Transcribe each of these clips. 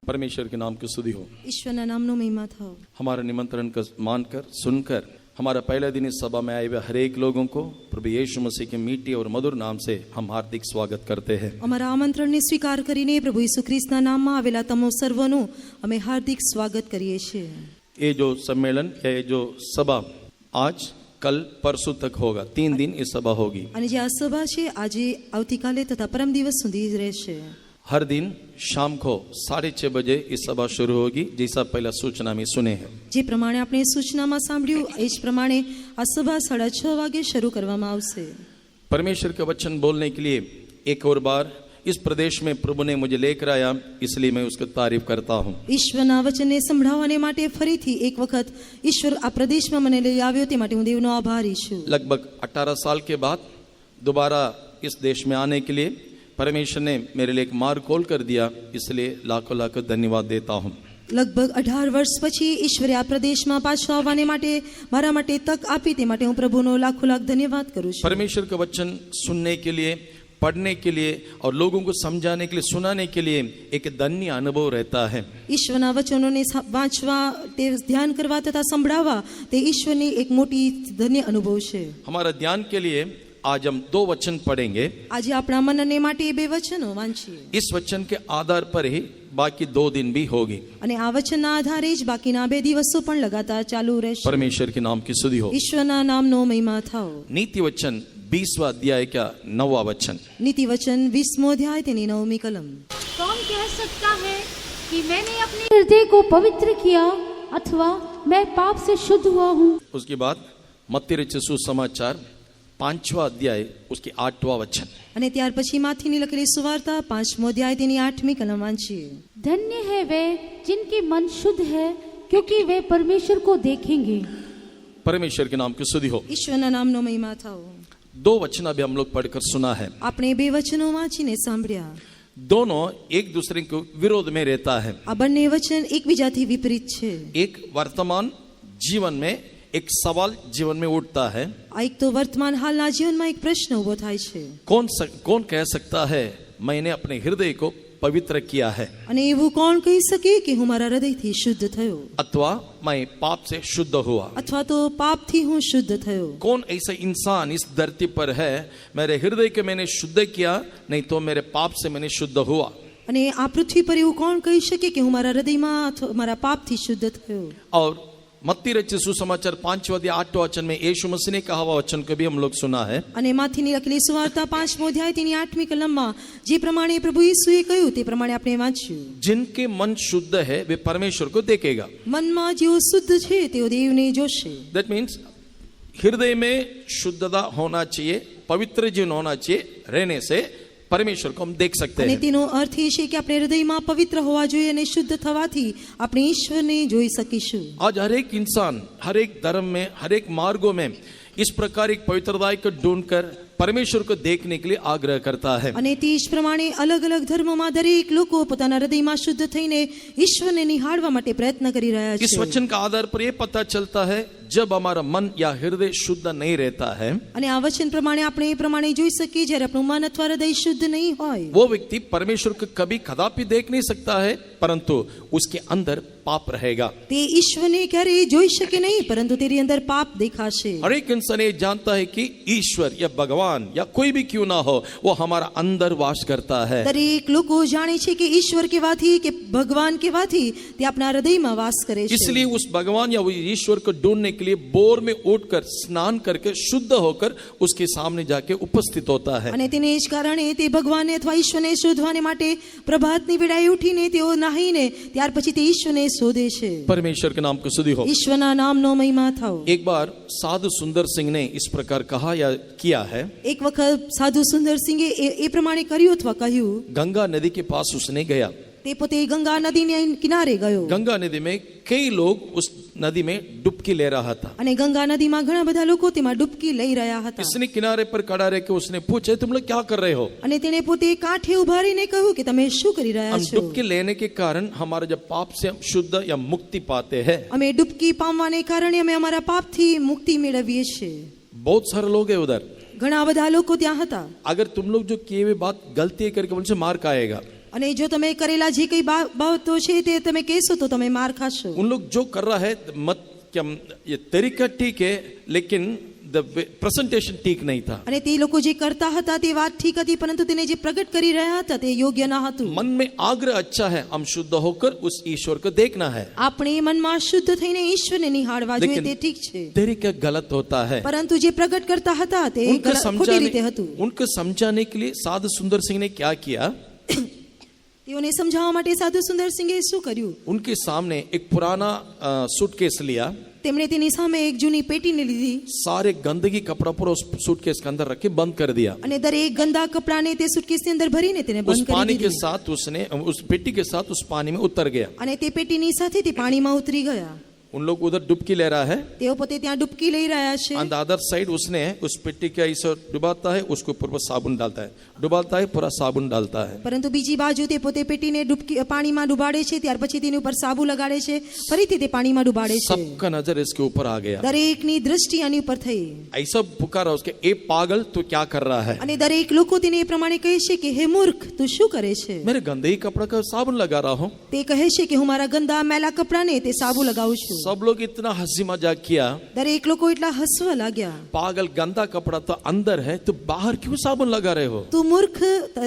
परमेश्वर के नाम की स्तुति हो। ईश्वरना नामનો મહિમા થાઓ। हमारे निमंत्रण को मानकर सुनकर हमारा पहला दिन इस सभा में आए हुए हर एक लोगों को प्रभु यीशु मसीह के मीठी और मधुर नाम से हम हार्दिक स्वागत करते हैं। અમારા આમંત્રણને સ્વીકાર કરીને પ્રભુ ઈસુ ખ્રિસ્તના નામમાં આવેલા તમો સર્વનું અમે હાર્દિક સ્વાગત કરીએ છીએ। ये जो सम्मेलन या ये जो सभा आज कल परसों तक होगा, 3 दिन इस सभा होगी। અને જે આ સભા છે આજે આવતીકાલે તથા પરમ દિવસ સુધી રહેશે। हर दिन शाम को 6:30 बजे इस सभा शुरू होगी, जैसा पहला सूचना में सुने हैं। જે પ્રમાણે આપણે સૂચનામાં સાંભળ્યું એ જ પ્રમાણે આ સભા 6:30 વાગે શરૂ કરવામાં આવશે। परमेश्वर के वचन बोलने के लिए एक और बार इस प्रदेश में प्रभु ने मुझे लेकर आया, इसलिए मैं उसकी तारीफ करता हूँ। ઈશ્વરના વચનને સંભળાવવાને માટે ફરીથી એક વખત ઈશ્વર આ પ્રદેશમાં મને લઈ આવ્યો તે માટે હું દેવનો આભારી છું। लगभग 18 साल के बाद दोबारा इस देश में आने के लिए परमेश्वर ने मेरे लिए एक मार्ग खोल कर दिया, इसलिए लाखों लाखों धन्यवाद देता हूँ। લગભગ 18 વર્ષ પછી ઈશ્વરે આ પ્રદેશમાં પાછો આવવાને માટે મારા માટે તક આપી તે માટે હું પ્રભુનો લાખો લાખ ધન્યવાદ કરું છું। परमेश्वर का वचन सुनने के लिए, पढ़ने के लिए और लोगों को समझाने के लिए, सुनाने के लिए एक धन्य अनुभव रहता है। ઈશ્વરના વચનોને વાંચવા, તે ધ્યાન કરવા તથા સંભળાવવા તે ઈશ્વરની એક મોટી ધન્ય અનુભવ છે। हमारा ध्यान के लिए आज हम 2 वचन पढ़ेंगे। આજે આપણા મનને માટે એ 2 વચનો વાંચીએ। इस वचन के आधार पर ही बाकी 2 दिन भी होगी। અને આ વચનના આધારે જ બાકીના 2 દિવસો પણ लगातार ચાલુ રહેશે। परमेश्वर के नाम की स्तुति हो। ઈશ્વરના નામનો મહિમા થાઓ। नीति वचन 20वां अध्याय का 9वां वचन। નીતિ વચન 20મો અધ્યાય તેની 9મી કલમ। कौन कह सकता है कि मैंने अपने हृदय को पवित्र किया अथवा मैं पाप से शुद्ध हुआ हूँ। उसके बाद मत्ती रचित सुसमाचार 5वां अध्याय उसकी 8वां वचन। અને ત્યાર પછી માથીની લખેલી સુવાર્તા 5મો અધ્યાય તેની 8મી કલમ વાંચીએ। धन्य है वे जिनके मन शुद्ध है क्योंकि वे परमेश्वर को देखेंगे। परमेश्वर के नाम की स्तुति हो। ઈશ્વરના નામનો મહિમા થાઓ। 2 वचन अभी हम लोग पढ़कर सुना है। આપણે 2 વચનો વાંચીને સાંભળ્યા। दोनों एक दूसरे के विरोध में रहता है। આ બંને વચન એકબીજાથી વિપરીત છે। एक वर्तमान जीवन में एक सवाल जीवन में उठता है। આ એક તો વર્તમાન હાલના જીવનમાં એક પ્રશ્ન ઊભો થાય છે। कौन कह सकता है मैंने अपने हृदय को पवित्र किया है, અને એવું કોણ કહી શકે કે હું મારા હૃદયથી શુદ્ધ થયો अथवा मैं पाप से शुद्ध हुआ। અથવા તો પાપથી હું શુદ્ધ થયો। कौन ऐसा इंसान इस धरती पर है मेरे हृदय को मैंने शुद्ध किया, नहीं तो मेरे पाप से मैंने शुद्ध हुआ। અને આ પૃથ્વી પર એવું કોણ કહી શકે કે હું મારા હૃદયમાં અથવા મારા પાપથી શુદ્ધ થયો। और मत्ती रचित सुसमाचार 5वां अध्याय 8वां वचन में यीशु मसीह ने कहा हुआ वचन को भी हम लोग सुना है। અને માથીની લખેલી સુવાર્તા 5મો અધ્યાય તેની 8મી કલમમાં જે પ્રમાણે પ્રભુ ઈસુએ કહ્યું તે પ્રમાણે આપણે વાંચ્યું। जिनके मन शुद्ध है वे परमेश्वर को देखेगा। મનમાં જેઓ શુદ્ધ છે તેઓ દેવને જોશે। दैट मीन्स हृदय में शुद्धता होना चाहिए, पवित्र जीवन होना चाहिए, रहने से परमेश्वर को हम देख सकते અને हैं। તેનો અર્થ એ છે કે આપણે હૃદયમાં પવિત્ર હોવા જોઈએ અને શુદ્ધ થવાથી આપણે ઈશ્વરને જોઈ શકીશું। आज हर एक इंसान हर एक धर्म में हर एक मार्गों में इस प्रकार एक पवित्रता को ढूंढकर परमेश्वर को देखने के लिए आग्रह करता है। અને તે જ પ્રમાણે અલગ અલગ ધર્મોમાં દરેક લોકો પોતાના હૃદયમાં શુદ્ધ થઈને ઈશ્વરને નિહાળવા માટે પ્રયત્ન કરી રહ્યા इस છે। वचन का आधार पर यह पता चलता है जब हमारा मन या हृदय शुद्ध नहीं रहता है, અને આ વચન પ્રમાણે આપણે એ પ્રમાણે જોઈ શકીએ જ્યારે આપણું મન અથવા હૃદય શુદ્ધ નહીં હોય वो व्यक्ति परमेश्वर को कभी कदापि देख नहीं सकता है, परंतु उसके अंदर पाप रहेगा। તે ઈશ્વરને ક્યારેય જોઈ શકે નહીં, પરંતુ તેની અંદર પાપ દેખાશે। हर एक इंसान ये जानता है कि ईश्वर या भगवान या कोई भी क्यों ना हो वो हमारा अंदर वास करता है। દરેક લોકો જાણે છે કે ઈશ્વર કહેવાથી કે ભગવાન કહેવાથી તે આપણા હૃદયમાં વાસ કરે છે। इसलिए उस भगवान या वो ईश्वर को ढूंढने के लिए बोर में उठकर स्नान करके शुद्ध होकर उसके सामने जाके उपस्थित होता है। અને તેને જ કારણે તે ભગવાનને અથવા ઈશ્વરને શોધવાને માટે પ્રભાતની વેળાએ ઉઠીને તેઓ નાહીને ત્યાર પછી તે ઈશ્વરને શોધે છે। परमेश्वर के नाम को स्तुति हो। ઈશ્વરના નામનો મહિમા થાઓ। एक बार साधु सुंदर सिंह ने इस प्रकार कहा या किया है। એક વખત સાધુ સુંદર સિંહે એ પ્રમાણે કર્યું અથવા કહ્યું। गंगा नदी के पास उसने गया। તે પોતે ગંગા નદીના કિનારે ગયો गंगा नदी में कई लोग उस नदी में डुबकी ले रहा था। અને गंगा नदीમાં ઘણા બધા લોકો તેમાં ડૂબકી લઈ રહ્યા હતા। इसने किनारे पर खड़ा रह के उसने पूछा तुम लोग क्या कर रहे हो। અને તેણે પોતે કાંઠે ઉભા રહીને કહ્યું કે તમે શું કરી રહ્યા हम છો। डुबकी लेने के कारण हमारे जब पाप से हम शुद्ध या मुक्ति पाते हैं। અમે ડૂબકી પામવાને કારણે અમે અમારા પાપથી મુક્તિ મેળવીએ છીએ। बहुत सारे लोग हैं उधर। ઘણા બધા લોકો ત્યાં હતા। अगर तुम लोग जो किए हुए बात गलती करके उनसे मार खाएगा। અને જો તમે કરેલા જે કઈ બાબતો છે તે તમે કહેશો તો તમે માર ખાશો. उन लोग जो कर रहा है मत क्या ये तरीका ठीक है लेकिन प्रेजेंटेशन ठीक नहीं था. અને તે લોકો જે કરતા હતા તે વાત ઠીક હતી, પરંતુ તેને જે પ્રગટ કરી રહ્યા હતા તે યોગ્ય ન હતું. मन में आग्रह अच्छा है, हम शुद्ध होकर उस ईश्वर को देखना है. આપણે મનમાં શુદ્ધ થઈને ઈશ્વરને નિહાળવા જોઈએ તે ઠીક છે, तरीका गलत होता है. પરંતુ જે પ્રગટ કરતા હતા તે ખોટી રીતે હતું. उनको समझाने के लिए साधु सुंदर सिंह ने क्या किया, તેઓને સમજાવવા માટે સાધુ સુંદર સિંહે શું કર્યું? उनके सामने एक पुराना सूटकेस लिया, તેમણે તેની સામે એક જૂની પેટીને લીધી सारे गंदगी कपड़ा पर उस सूटकेस के अंदर रख के बंद कर दिया. અને દરેક ગંદા કપડાને તે સુટકેસની અંદર ભરીને તેને उस બંધ કરી पानी के દીધી साथ उसने उस पेटी के साथ उस पानी में उतर गया. અને તે પેટીની સાથે તે પાણીમાં ઉતરી ગયા. उन लोग उधर डुबकी ले रहा है, તેઓ પોતે ત્યાં ડૂબકી લઈ રહ્યા છે. ऑन द अदर साइड उसने उस पेटी का ऐसा डुबाता है, उसके ऊपर वो साबुन डालता है, डुबाता है, पूरा साबुन डालता है. પરંતુ બીજી બાજુ તે પોતે પેટીને પાણીમાં ડુબાડે છે, ત્યાર પછી તેની ઉપર સાબુ લગાડે છે, ફરીથી તે પાણીમાં ડુબાડે છે. सबका नजर इसके ऊपर आ गया. દરેકની દૃષ્ટિ આની ઉપર થઈ ऐसा पुकारा उसके, ए पागल तू क्या कर रहा है, અને દરેક લોકો તેને એ પ્રમાણે કહે છે કે હે મૂર્ખ તું શું કરે છે? मेरे गंदे ही कपड़ा का साबुन लगा रहा हूँ. તે કહે છે કે હું મારા ગંદા મેલા કપડાને તે સાબુ લગાવું છું. सब लोग इतना हंसी मजाक किया, દરેક લોકો એટલા હસવા લાગ્યા. पागल गंदा कपड़ा तो अंदर है, तो बाहर क्यों साबुन लगा रहे हो. તું મૂર્ખ,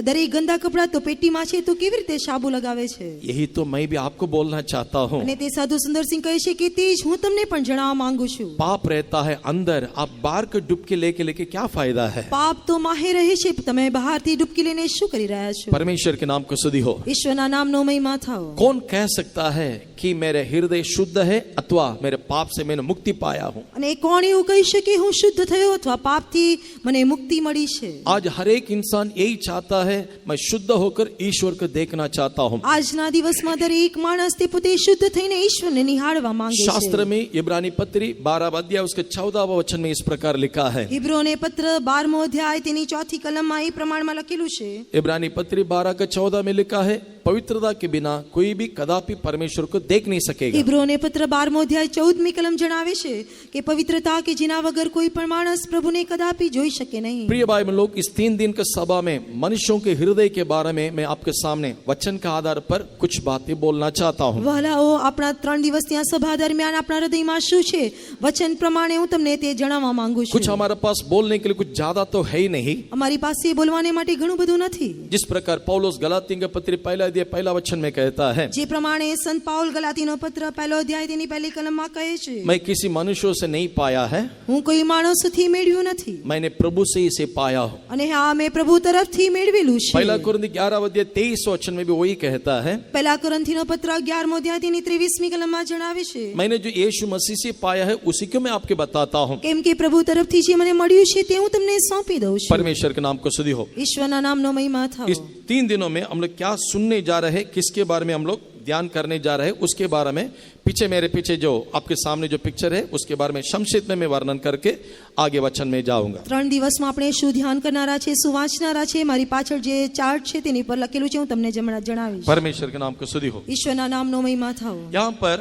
દરેક ગંદા કપડા તો પેટીમાં છે, તો કેવી રીતે સાબુ લગાવે છે? यही तो मैं भी आपको बोलना चाहता हूँ. અને તે સાધુ સુંદરસિંહ કહે છે કે તે જ હું તમને પણ જણાવવા માંગુ છું. पाप रहता है अंदर, आप बाहर के डुबकी लेके लेके क्या फायदा है. પાપ તો માહે રહે છે, તમે બહારથી ડૂબકી લઈને શું કરી રહ્યા છો? परमेश्वर के नाम को स्तुति हो. ઈશ્વરના નામનો મહિમા થાઓ. कौन कह सकता है कि मेरे हृदय शुद्ध है अथवा मेरे पाप से मैंने मुक्ति पाया हूँ. અને કોણ એવું કહી શકે હું શુદ્ધ થયો અથવા પાપથી મને મુક્તિ મળી છે? आज हर एक इंसान यही चाहता है, मैं शुद्ध होकर ईश्वर को देखना चाहता हूँ. આજના દિવસમાં દરેક માણસ તે પોતે શુદ્ધ થઈને ઈશ્વરને નિહાળવા માંગે शास्त्र છે. में इब्रानी पत्री 12 अध्याय उसके 14वां वचन में इस प्रकार लिखा है. હિબ્રોને પત્ર 12મો અધ્યાય તેની 4થી કલમમાં એ પ્રમાણમાં લખેલું છે. इब्रानी पत्री 12 का 14 में लिखा है, पवित्रता के बिना कोई भी कदापि परमेश्वर को देख नहीं सकेगा. હિબ્રોને પત્ર 12મો અધ્યાય 14મી કલમ જણાવે છે કે પવિત્રતા કે જેના વગર કોઈ પણ માણસ પ્રભુને કદાપि જોઈ શકે નહીં. प्रिय भाई बहन लोग, इस 3 दिन के सभा में मनुष्यों के हृदय के बारे में मैं आपके सामने वचन का आधार पर कुछ बातें बोलना चाहता हूँ. વહાલાઓ, આપણા 3 દિવસની આ સભા દરમિયાન આપણા હૃદયમાં શું છે વચન પ્રમાણે હું તમને તે જણાવવા માંગુ कुछ છું. हमारे पास बोलने के लिए कुछ ज्यादा तो है ही नहीं. અમારી પાસે બોલવાને માટે ઘણું બધું નથી. जिस प्रकार पौलुस गलातियों के पत्र 1 अध्याय 1 वचन में कहता है, જે પ્રમાણે સંત પાઉલ ગલાતીનો પત્ર 1લો અધ્યાય તેની પહેલી કલમમાં કહે છે, मैं किसी मनुष्यों से नहीं पाया है, હું કોઈ માણસથી મેળવ્યું નથી मैंने प्रभु से ही से पाया हूँ. અને હા મેં પ્રભુ તરફથી મેળવેલું છે. 1 कुरिन्थी 11 अध्याय 23 वचन में भी वही कहता है, પહેલા કોરિન્થીનો પત્ર 11મો અધ્યાય તેની 23મી કલમમાં જણાવે છે, मैंने जो यीशु मसीह से पाया है उसी को मैं आपके बताता हूँ. કેમ કે પ્રભુ તરફથી જે મને મળ્યું છે તે હું તમને સોંપી દઉં છું. परमेश्वर के नाम को स्तुति हो. ઈશ્વરના નામનો મહિમા થાઓ. इस 3 दिनों में हम लोग क्या सुनने जा रहे हैं, किसके बारे में हम लोग ध्यान करने जा रहे हैं, उसके बारे में पीछे मेरे पीछे जो आपके सामने जो पिक्चर है उसके बारे में संक्षिप्त में मैं वर्णन करके आगे वचन में जाऊंगा. 3 દિવસમાં આપણે શું ધ્યાન કરનારા છે, શું વાંચનારા છે, મારી પાછળ જે ચાર્ટ છે તેની પર લખેલું છે, હું તમને જણાવીશ. परमेश्वर के नाम को स्तुति हो. ઈશ્વરના નામનો મહિમા થાઓ. यहाँ पर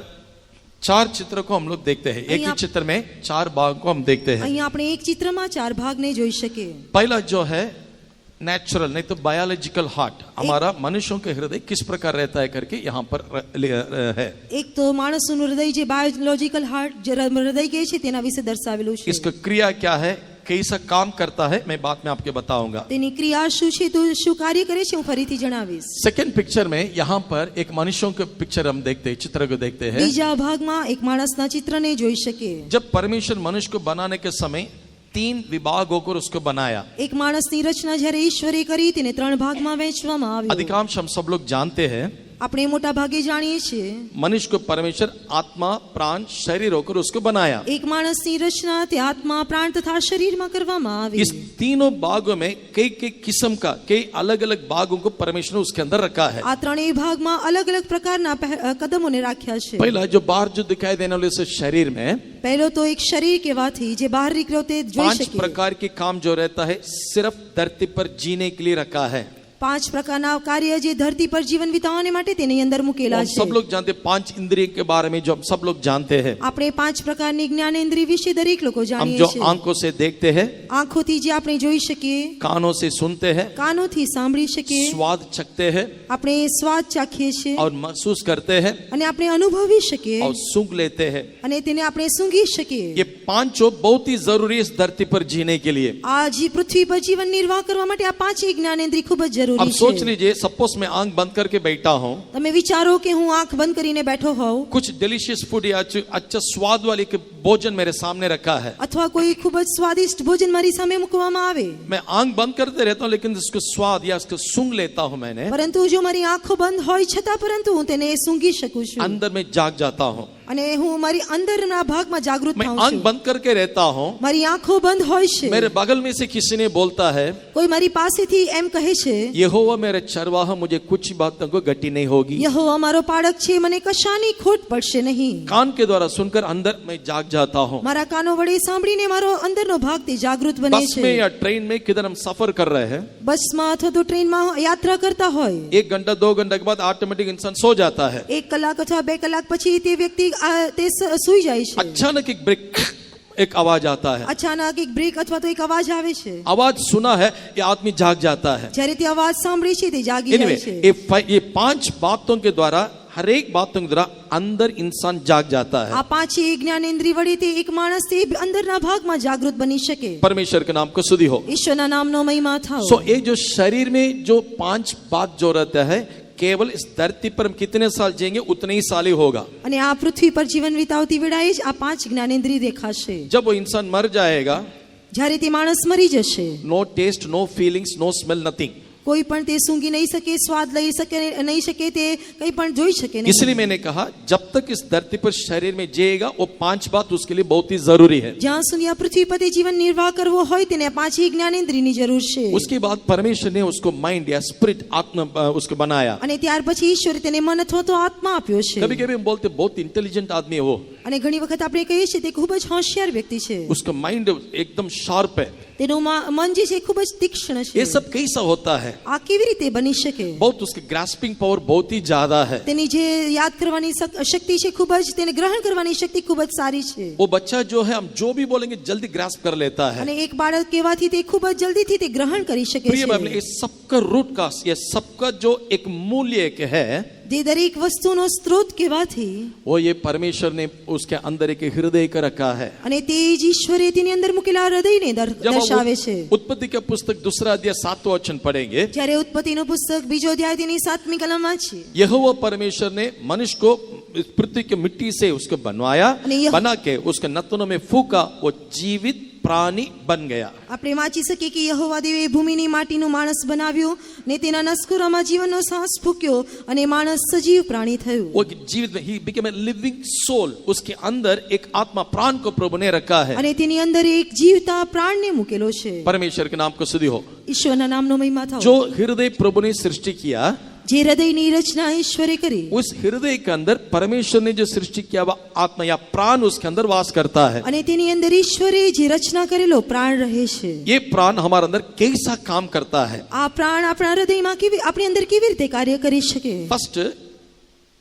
4 चित्र को हम लोग देखते हैं. एक ही चित्र में 4 भाग को हम देखते हैं. અહીંયા આપણે એક ચિત્રમાં 4 ભાગને જોઈ શકીએ. पहला जो है नेचुरल नहीं तो बायोलॉजिकल हार्ट, हमारा मनुष्यों के हृदय किस प्रकार रहता है करके यहाँ पर है. એક તો માણસનું હૃદય જે બાયોલોજિકલ હાર્ટ જે હૃદય કહે છે તેના વિશે દર્શાવેલું છે. इसका क्रिया क्या है, कैसा काम करता है, मैं बाद में आपके बताऊंगा. તેની ક્રિયા શું છે, તો શું કાર્ય કરે છે હું ફરીથી જણાવીશ. सेकंड पिक्चर में यहाँ पर एक मनुष्यों के पिक्चर हम देखते हैं, चित्र को देखते हैं. બીજા ભાગમાં એક માણસના ચિત્રને જોઈ શકીએ. जब परमेश्वर मनुष्य को बनाने के समय 3 विभाग होकर उसको बनाया. એક માણસની રચના જ્યારે ઈશ્વરે કરી તેને 3 ભાગમાં વહેંચવામાં આવ્યો. अधिकांश हम सब लोग जानते हैं, આપણે મોટા ભાગે જાણીએ છીએ मनुष्य को परमेश्वर आत्मा प्राण शरीर होकर उसको बनाया. એક માણસની રચના તે આત્મા પ્રાણ તથા શરીરમાં કરવામાં આવી. इस तीनों भागों में कई कई किस्म का कई अलग अलग भागों को परमेश्वर ने उसके अंदर रखा है. આ ત્રણેય ભાગમાં અલગ અલગ પ્રકારના કદમોને રાખ્યા છે. पहला जो बाहर जो दिखाई देने वाले इस शरीर में પહેલો તો એક શરીર કહેવાથી જે બહાર નીકળ્યો તે જોઈ 5 શકીએ. प्रकार के काम जो रहता है सिर्फ धरती पर जीने के लिए रखा है. પાંચ પ્રકારના કાર્ય જે ધરતી પર જીવન વિતાવવાને માટે તેની અંદર મૂકેલા हम છે सब लोग जानते हैं, 5 इंद्रिय के बारे में जो हम सब लोग जानते हैं। આપણે પાંચ પ્રકારની જ્ઞાનેન્દ્રિય વિશે દરેક લોકો हम જાણીએ जो છીએ आंखों से देखते हैं, આંખોથી જે આપણે જોઈ શકીએ, कानों से सुनते हैं, કાનોથી સાંભળી શકીએ, स्वाद चखते हैं આપણે સ્વાદ ચાખીએ છીએ और महसूस करते हैं અને આપણે અનુભવી શકીએ और सूंघ लेते हैं। અને તેને આપણે સૂંઘી શકીએ। ये पांचों बहुत ही जरूरी है इस धरती पर जीने के लिए। આ જે પૃથ્વી પર જીવન નિર્વાહ કરવા માટે આ પાંચ જ્ઞાનેન્દ્રિય ખૂબ જ अब જરૂરી सोच છે। लीजिए, सपोज मैं आंख बंद करके बैठा हूँ, તમે વિચારો કે હું આંખ બંધ કરીને બેઠો હોઉં कुछ डिलीशियस फूड या अच्छा स्वाद वाली के भोजन मेरे सामने रखा है, અથવા કોઈ ખૂબ જ સ્વાદિષ્ટ ભોજન મારી સામે મૂકવામાં આવે, मैं आंख बंद करते रहता हूँ लेकिन इसको स्वाद या इसको सूंघ लेता हूँ मैंने, પરંતુ જો મારી આંખો બંધ હોય છતાં પરંતુ હું તેને સૂંઘી શકું છું अंदर में जाग जाता हूँ। અને હું મારી અંદરના ભાગમાં જાગૃત मैं થાઉં आंख છું। बंद करके रहता हूँ, મારી આંખો બંધ હોય છે, मेरे बगल में से किसी ने बोलता है, કોઈ મારી પાસેથી એમ કહે છે यहोवा मेरे चरवाहा, मुझे कुछ बातों को गति नहीं होगी। યહોવા મારો પાળક છે, મને કશાની ખોટ પડશે નહીં। कान के द्वारा सुनकर अंदर मैं जाग जाता हूँ। મારા કાનો વડે સાંભળીને મારો અંદરનો ભાગ તે જાગૃત બને बस છે। में या ट्रेन में किधर हम सफर कर रहे हैं, બસમાં અથવા તો ટ્રેનમાં યાત્રા करता હોય 1 घंटा 2 घंटा के बाद ऑटोमेटिक इंसान सो जाता है। 1 કલાક અથવા 2 કલાક પછી તે વ્યક્તિ તે સૂઈ જાય છે। अचानक एक ब्रेक, एक आवाज आता है। અચાનક એક બ્રેક અથવા તો એક અવાજ આવે છે। आवाज सुना है, ये आदमी जाग जाता है। જ્યારે તે અવાજ સાંભળે છે તે જાગી Anyway, જાય છે। ये 5 बातों के द्वारा, हर एक बातों के द्वारा अंदर इंसान जाग जाता है। આ પાંચે જ્ઞાનેન્દ્રિય વડે તે એક માણસ તે અંદરના ભાગમાં જાગૃત બની શકે। परमेश्वर के नाम को स्तुति हो। ઈશ્વરના નામનો મહિમા થાઓ। सो ये जो शरीर में जो 5 बात जो रहता है, केवल इस धरती पर हम कितने साल जिएंगे उतने ही साल ही होगा। અને આ પૃથ્વી પર જીવન વિતાવતી વેળાએ જ આ પાંચ જ્ઞાનેન્દ્રિય દેખાશે। जब वो इंसान मर जाएगा, જ્યારે તે માણસ મરી જશે no taste, no feelings, no smell, nothing. કોઈ પણ તે સૂંઘી નહીં શકે, સ્વાદ લઈ શકે નહીં શકે, તે કંઈ પણ જોઈ શકે નહીં। इसलिए मैंने कहा, जब तक इस धरती पर शरीर में जिएगा, वो 5 बात उसके लिए बहुत ही जरूरी है। જ્યાં સુધી આ પૃથ્વી પર તે जीवन निर्वाह કરવો હોય તેને આ પાંચ જ્ઞાનેન્દ્રિયની જરૂર છે। उसके बाद परमेश्वर ने उसको माइंड या स्पिरिट, आत्मा उसको बनाया। અને ત્યાર પછી ઈશ્વરે તેને મન અથવા તો આત્મા આપ્યો છે। कभी कभी हम बोलते बहुत इंटेलिजेंट आदमी है वो, અને ઘણી વખત આપણે કહીએ છીએ તે ખૂબ જ હોશિયાર વ્યક્તિ છે, उसका माइंड एकदम शार्प है। તેનું મન જે છે ખૂબ જ તીક્ષ્ણ છે। ये सब कैसा होता है? આ કેવી રીતે બની શકે? बहुत उसकी ग्रास्पिंग पावर बहुत ही ज्यादा है। તેની જે યાદ કરવાની શક્તિ છે ખૂબ જ, તેને ગ્રહણ કરવાની શક્તિ ખૂબ જ સારી છે। वो बच्चा जो है, हम जो भी बोलेंगे जल्दी ग्रास्प कर लेता है। અને એક બાળક કહેવાથી તે ખૂબ જ જલ્દીથી તે ગ્રહણ કરી શકે प्रिय છે। बाइबल, ये सबका रूट का, ये सबका जो एक मूल्य एक है, જે દરેક વસ્તુનો સ્ત્રોત કહેવાથી वो ये परमेश्वर ने उसके अंदर एक हृदय का रखा है। અને તે જ ઈશ્વરે તેની અંદર મૂકેલા હૃદયને जब દર્શાવે हम છે। उत्पत्ति का पुस्तक 2 अध्याय 7वां वचन पढ़ेंगे, જ્યારે ઉત્પત્તિનું પુસ્તક 2 અધ્યાય તેની 7મી કલમ વાંચીએ, यहोवा परमेश्वर ने मनुष्य को इस पृथ्वी की मिट्टी से उसको बनवाया, बना के उसके नथनों में फूका, वो जीवित प्राणी बन गया। આપણે વાંચી શકીએ કે યહોવા દેવે ભૂમિની માટીનું માણસ બનાવ્યું ને તેના નસકોરામાં જીવનનો શ્વાસ ફૂંક્યો અને માણસ સજીવ પ્રાણી થયું। वो जीवित, he became a living soul, उसके अंदर एक आत्मा, प्राण को प्रभु ने रखा है। અને તેની અંદર એક જીવતા प्राणને મૂકેલો છે। परमेश्वर के नाम को स्तुति हो। ઈશ્વરના નામનો મહિમા થાઓ। जो हृदय प्रभु ने सृष्टि किया, જે હૃદયની રચના ઈશ્વરે કરી, उस हृदय के अंदर परमेश्वर ने जो सृष्टि किया हुआ आत्मा या प्राण उसके अंदर वास करता है। અને તેની અંદર ईश्वरे જે રચના કરેલો प्राण રહે છે। ये प्राण हमारे अंदर कैसा काम करता है? આ प्राण આપણા હૃદયમાં કેવી, આપણી અંદર કેવી રીતે કાર્ય કરી શકે? फर्स्ट,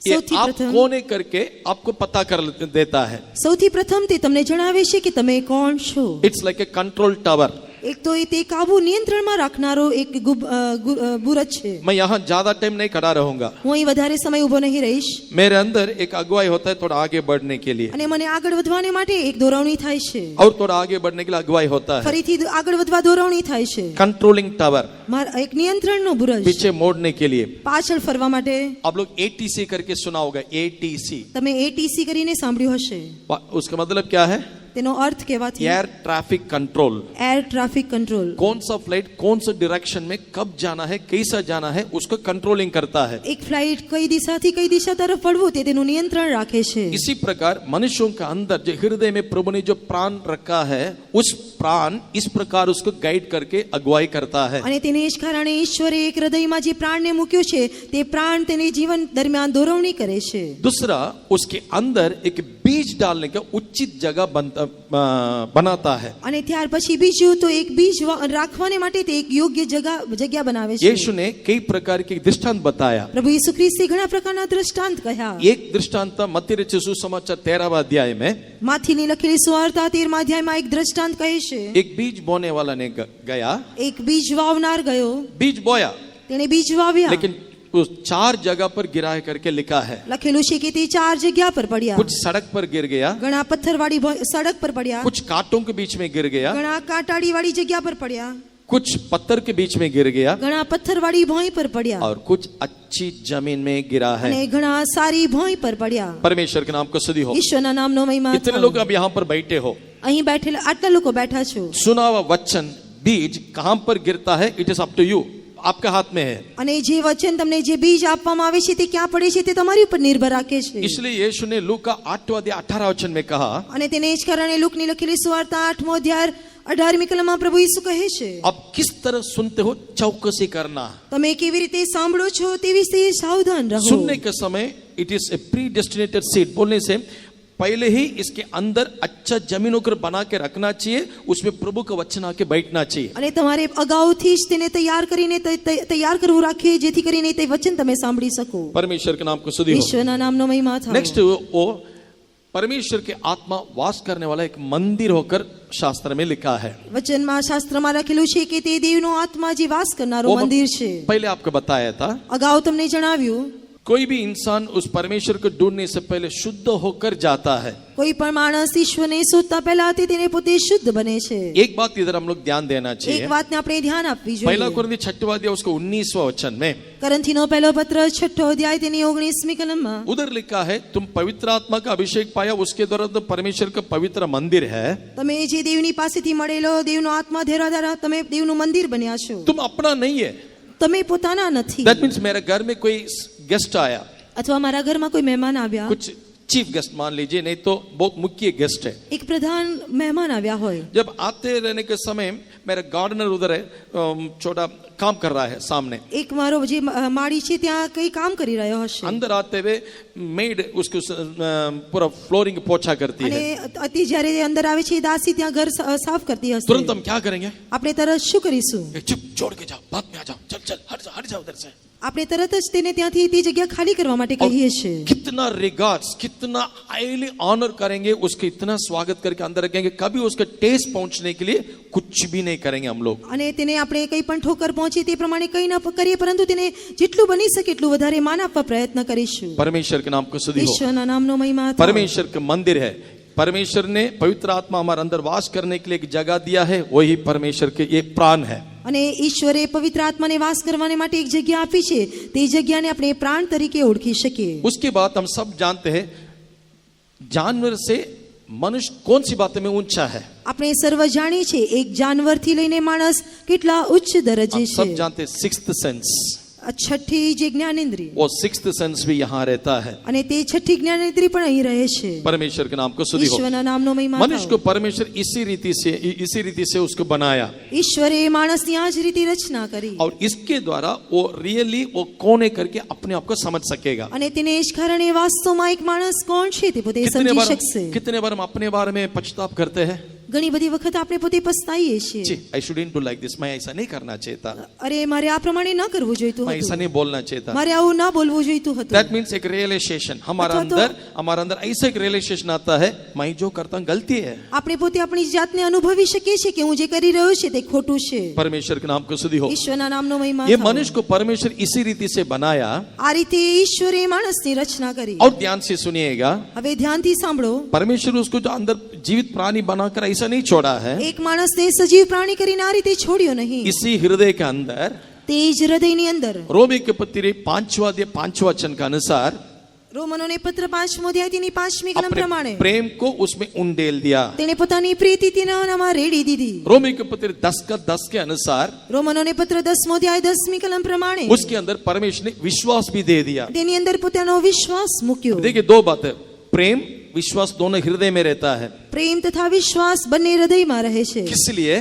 ये સૌથી आप પ્રથમ, कौन है करके आपको पता कर देता है। સૌથી પ્રથમ તે તમને જણાવે છે કે તમે કોણ છો। It's like a control tower. એક તો તે કાબુ નિયંત્રણમાં રાખનારો એક બુરજ છે। मैं यहाँ ज्यादा टाइम नहीं खड़ा रहूंगा। હું અહીં વધારે સમય ઊભો નહીં રહીશ मेरे अंदर एक अगुवाई होता है थोड़ा आगे बढ़ने के लिए, અને મને આગળ વધવાને માટે એક દોરવણી થાય છે, और थोड़ा आगे बढ़ने के लिए अगुवाई होता है। ફરીથી આગળ વધવા દોરવણી થાય છે। कंट्रोलिंग टावर, એક નિયંત્રણનો બુરજ, पीछे मोड़ने के लिए। પાછળ ફરવા માટે। आप लोग ATC करके सुना होगा, ATC। તમે ATC કરીને સાંભળ્યું હશે। उसका मतलब क्या है? તેનો અર્થ કહેવાથી air traffic control. Air traffic control. कौन सा फ्लाइट कौन सा डायरेक्शन में कब जाना है, कैसा जाना है, उसको कंट्रोलिंग करता है। એક ફ્લાઇટ કઈ દિશાથી કઈ દિશા તરફ વળવું તે તેનું નિયંત્રણ રાખે છે। इसी प्रकार मनुष्यों के अंदर जो हृदय में प्रभु ने जो प्राण रखा है, उस प्राण इस प्रकार उसको गाइड करके अगुवाई करता है। અને તેને જ કારણે ઈશ્વરે એક હૃદયમાં જે પ્રાણને મૂક્યો છે તે પ્રાણ તેને જીવન દરમિયાન દોરવણી કરે છે। दूसरा, उसके अंदर एक बीज डालने का उचित जगह बनाता है। અને ત્યાર પછી બીજું તો એક બીજ રાખવાને માટે તે એક યોગ્ય જગ્યા બનાવે છે। यीशु ने कई प्रकार के दृष्टांत बताया। પ્રભુ ઈસુ ખ્રિસ્તે ઘણા પ્રકારના દૃષ્ટાંત કહ્યા। एक दृष्टांत मत्ती रचित सुसमाचार 13वां अध्याय में માથીની લખેલી સુવાર્તા 13મા અધ્યાયમાં એક દૃષ્ટાંત કહે છે। एक बीज बोने वाला ने गया, એક બીજ વાવનાર ગયો, बीज बोया, તેણે બીજ વાવ્યા, लेकिन उस 4 जगह पर गिरा है करके लिखा है। લખેલું છે કે તે 4 જગ્યા પર પડ્યા, कुछ सड़क पर गिर गया, ઘણા પથ્થરવાળી સડક પર પડ્યા, कुछ कांटों के बीच में गिर गया, ઘણા કાંટાળીવાળી જગ્યા પર પડ્યા, कुछ पत्थर के बीच में गिर गया, ઘણા પથ્થરવાળી ભોંય પર પડ્યા, और कुछ अच्छी जमीन में गिरा है। અને ઘણા સારી ભોંય પર પડ્યા। परमेश्वर के नाम को स्तुति हो। ઈશ્વરના નામનો મહિમા इतने થાઓ। लोग अब यहाँ पर बैठे हो, અહીં બેઠેલા આટલા લોકો બેઠા છો, सुना हुआ वचन बीज कहां पर गिरता है, it is up to you, आपके हाथ में है। અને જે વચન તમને જે બીજ આપવામાં આવે છે તે ક્યાં પડે છે તે તમારી ઉપર નિર્ભર રાખે છે। इसलिए यीशु ने लूका का 8वां अध्याय 18 वचन में कहा, અને તેને જ કારણે લૂકની લખેલી સુવાર્તા 8મો અધ્યાય 18મી કલમમાં પ્રભુ ઈસુ કહે છે, अब किस तरह सुनते हो चौकसी करना। તમે કેવી રીતે સાંભળો છો તે વિશે સાવધાન રહો। सुनने के समय it is a pre destinated seed, बोलने से पहले ही इसके अंदर अच्छा जमीन होकर बना के रखना चाहिए, उसमें प्रभु का वचन आके बैठना चाहिए। અને તમારે અગાઉથી જ તેને તૈયાર કરીને તૈયાર કરવું રાખે જેથી કરીને તે વચન તમે સાંભળી શકો। परमेश्वर के नाम को स्तुति हो। ઈશ્વરના નામનો મહિમા થાઓ। नेक्स्ट, वो परमेश्वर के आत्मा वास करने वाला एक मंदिर होकर शास्त्र में लिखा है। વચનમાં શાસ્ત્રમાં લખેલું છે કે તે દેવનો આત્મા જે વાસ કરનારો वो મંદિર છે। पहले आपको बताया था, અગાઉ તમને જણાવ્યું, कोई भी इंसान उस परमेश्वर को ढूंढने से पहले शुद्ध होकर जाता है। કોઈ પણ માણસ ઈશ્વરને શોધતા પહેલા તે તેને પોતે શુદ્ધ બને છે। एक बात इधर हम लोग ध्यान देना એક चाहिए। વાતને આપણે ध्यान આપવી पहला જોઈએ। कुरिन्थी 6वां अध्याय उसको 19वां वचन में કરંથીનો પહેલો પત્ર 6ઠો અધ્યાય તેની 19મી કલમમાં उधर लिखा है, तुम पवित्र आत्मा का अभिषेक पाया, उसके द्वारा तो परमेश्वर का पवित्र मंदिर है। તમે જે દેવની પાસેથી મળેલો દેવનો આત્મા દ્વારા તમે દેવનું મંદિર બન્યા છો। तुम अपना नहीं है। તમે પોતાના નથી। दैट मीन्स मेरे घर में कोई गेस्ट आया, અથવા મારા ઘરમાં કોઈ મહેમાન આવ્યા, कुछ चीफ गेस्ट मान लीजिए, नहीं तो बहुत मुख्य गेस्ट है। એક પ્રધાન મહેમાન આવ્યા હોય, जब आते रहने के समय मेरा गार्डनर उधर है, छोटा काम कर रहा है सामने, એક મારો જે માળી છે ત્યાં કઈ કામ કરી રહ્યો હશે, अंदर आते हुए मेड उसको पूरा फ्लोरिंग पोछा करती અને है। અતિ જ્યારે એ અંદર આવે છે દાસી ત્યાં ઘર સાફ કરતી હશે। तुरंत हम क्या करेंगे, આપણે તરત શું કરીશું? चुप छोड़ के जाओ, बाद में आ जाओ, चल चल हट जाओ उधर से। આપણે તરત જ તેને ત્યાંથી તે જગ્યા ખાલી કરવા માટે કહીએ છીએ। कितना रिगार्ड्स, कितना हाईली ऑनर करेंगे, उसके इतना स्वागत करके अंदर रखेंगे, कभी उसका टेस्ट पहुंचने के लिए कुछ भी नहीं करेंगे हम लोग। અને તેને આપણે કઈ પણ ઠોકર પહોંચે તે પ્રમાણે કઈ ના કરીએ, પરંતુ તેને જેટલું બની શકે એટલું વધારે માન આપવા પ્રયત્ન કરીશું। परमेश्वर के नाम को स्तुति हो। ઈશ્વરના નામનો મહિમા થાઓ। परमेश्वर का मंदिर है। परमेश्वर ने पवित्र आत्मा हमारे अंदर वास करने के लिए एक जगह दिया है, वही परमेश्वर के ये प्राण है। અને ઈશ્વરે પવિત્ર આત્માને વાસ કરવાને માટે એક જગ્યા આપી છે, તે જગ્યાને આપણે પ્રાણ તરીકે ઓળખી શકીએ। उसके बाद हम सब जानते हैं जानवर से मनुष्य कौन सी बातों में ऊंचा है। આપણે સર્વ જાણીએ છીએ એક જાનવરથી લઈને માણસ કેટલા ઉચ્ચ દરજ્જે हम सब છે। जानते हैं सिक्स्थ सेंस, છઠ્ઠી જે જ્ઞાનેન્દ્રિય, वो सिक्स्थ सेंस भी यहाँ रहता है। અને તે છઠ્ઠી જ્ઞાનેન્દ્રિય પણ અહીં રહે છે। परमेश्वर के नाम को स्तुति हो। ઈશ્વરના નામનો મહિમા मनुष्य થાઓ। को परमेश्वर इसी रीति से उसको बनाया, ઈશ્વરે માણસની આ જ રીતે રચના કરી, और इसके द्वारा वो रियली वो कौन है करके अपने आप को समझ सकेगा। અને તેને જ કારણે वास्तवમાં एक माणस કોણ છે તે પોતે સમજી શકશે। कितने बार हम अपने बारे में पछतावा करते हैं, ઘણી બધી વખત આપણે પોતે પસ્તાઈએ છીએ, I shouldn't do like this, मैं ऐसा नहीं करना चाहिए था, અરે મારે આ પ્રમાણે ન કરવું જોઈતું मैं ऐसा હતું, नहीं बोलना चाहिए था। મારે આવું ન બોલવું જોઈતું હતું। दैट मीन्स एक रियलाइजेशन हमारे अंदर ऐसा एक रियलाइजेशन आता है, मैं जो करता हूँ गलती है। આપણે પોતે આપણી જાતને અનુભવી શકીએ છીએ કે હું જે કરી રહ્યો છે તે ખોટું છે। परमेश्वर के नाम को स्तुति हो। ઈશ્વરના નામનો મહિમા ये થાઓ। मनुष्य को परमेश्वर इसी रीति से बनाया, આ રીતે ઈશ્વરે માણસની રચના કરી। और ध्यान से सुनिएगा, હવે ધ્યાનથી સાંભળો, परमेश्वर उसको जो अंदर जीवित प्राणी बनाकर ऐसा नहीं छोड़ा है, એક માણસને સજીવ પ્રાણી કરીને આ રીતે છોડ્યો નહીં, इसी हृदय के अंदर તે જ હૃદયની અંદર। रोमी के पत्री 5वां अध्याय 5वां वचन के अनुसार રોમનોને પત્ર 5મો અધ્યાય તેની 5મી કલમ अपने પ્રમાણે प्रेम को उसमें उंडेल दिया। તેણે પોતાની પ્રીતિ તેનામાં રેડી દીધી। रोमी के पत्र 10 के अनुसार રોમનોને પત્ર 10મો અધ્યાય 10મી કલમ પ્રમાણે उसके अंदर परमेश्वर ने विश्वास भी दे दिया। તેની અંદર પોતાનો વિશ્વાસ મૂક્યો। देखिए दो बातें, प्रेम विश्वास दोनों हृदय में रहता है। પ્રેમ તથા વિશ્વાસ બંને હૃદયમાં રહે છે। किस लिए?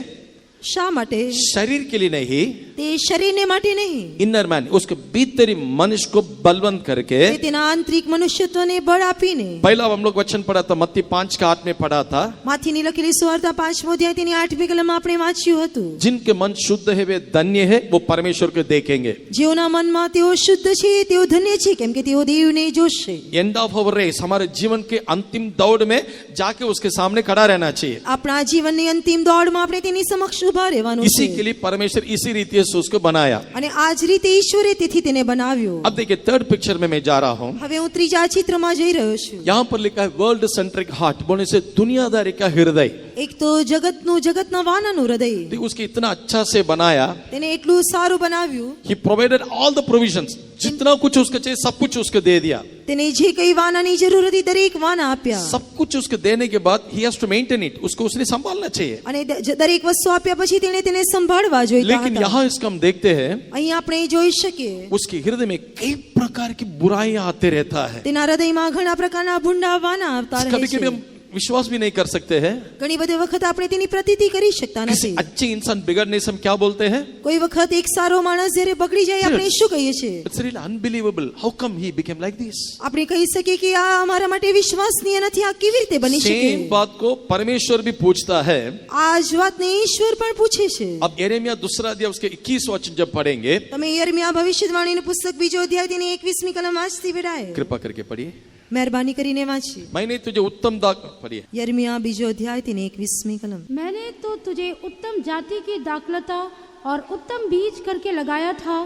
શા માટે? शरीर के लिए नहीं, તે શરીરને માટે નહીં, इनर मैन, उसके भीतरी मनुष्य को बलवंत करके। તે તેના આંતરિક મનુષ્યત્વને બળ આપીને। पहला हम लोग वचन पढ़ा था, मत्ती 5:8 में पढ़ा था, માથીની લખેલી સુવાર્તા 5મો અધ્યાય તેની 8મી કલમમાં આપણે વાંચ્યું હતું। जिनके मन शुद्ध है वे धन्य है, वो परमेश्वर को देखेंगे। જેઓના મનમાં તેઓ શુદ્ધ છે તેઓ ધન્ય છે, કેમ કે તેઓ દેવને જોશે। एंड ऑफ अवर रेस, हमारे जीवन के अंतिम दौड़ में जाके उसके सामने खड़ा रहना चाहिए। આપણા જીવનની અંતિમ દોડમાં આપણે તેની સમક્ષ ઊભા રહેવાનું इसी છે। के लिए परमेश्वर इसी रीति से उसको बनाया। અને આ જ રીતે ઈશ્વરે તેથી તેને બનાવ્યો। अब देखिए थर्ड पिक्चर में मैं जा रहा हूँ। હવે હું ત્રીજા ચિત્રમાં જઈ રહ્યો છું। यहाँ पर लिखा है वर्ल्ड सेंट्रिक हार्ट, बोलने से दुनियादारी का हृदय। એક તો જગતના વાનાનું હૃદય, तो उसके इतना अच्छा से बनाया, તેને એટલું સારું બનાવ્યું, he provided all the provisions, जितना कुछ उसको चाहिए सब कुछ उसको दे दिया। તેને જે કઈ વાનાની જરૂર હતી દરેક વાના આપ્યા। सब कुछ उसको देने के बाद he has to maintain it, उसको उसने संभालना चाहिए। અને દરેક વસ્તુ આપ્યા પછી તેણે તેને સંભાળવા જોઈતા लेकिन હતા। यहाँ इसको हम देखते हैं, અહીં આપણે જોઈ શકીએ उसके हृदय में कई प्रकार की बुराइयां आते रहता है। તેના હૃદયમાં ઘણા प्रकारना ભૂંડા વાના આવતા રહે कभी कभी છે। हम विश्वास भी नहीं कर सकते हैं। ઘણી બધી વખત આપણે તેની પ્રતીતિ કરી શકતા किसी નથી। अच्छे इंसान बिगड़ने से हम क्या बोलते हैं? કોઈ વખત એક સારો માણસ જ્યારે બગડી જાય આપણે શું કહીએ છીએ? It's really unbelievable. How come he became like this? આપણે કહી શકીએ કે આ અમારા માટે વિશ્વાસનીય નથી, આ કેવી રીતે બની શકે? सेम बात को परमेश्वर भी पूछता है। આ જ વાતને ઈશ્વર પણ પૂછે છે। अब यिर्मयाह दूसरा अध्याय उसके 21 वचन जब पढ़ेंगे, તમે યર્મિયા ભવિષ્યવાણીનું પુસ્તક બીજો અધ્યાય તેની 21મી કલમ વાંચતી વેળાએ कृपा करके पढ़िए। મહેરબાની કરીને વાંચી। मैंने तुझे उत्तम दाग, पढ़िए। યર્મિયા બીજો અધ્યાય તેની 21મી કલમ। मैंने तो तुझे उत्तम जाति की दाखलता और उत्तम बीज करके लगाया था,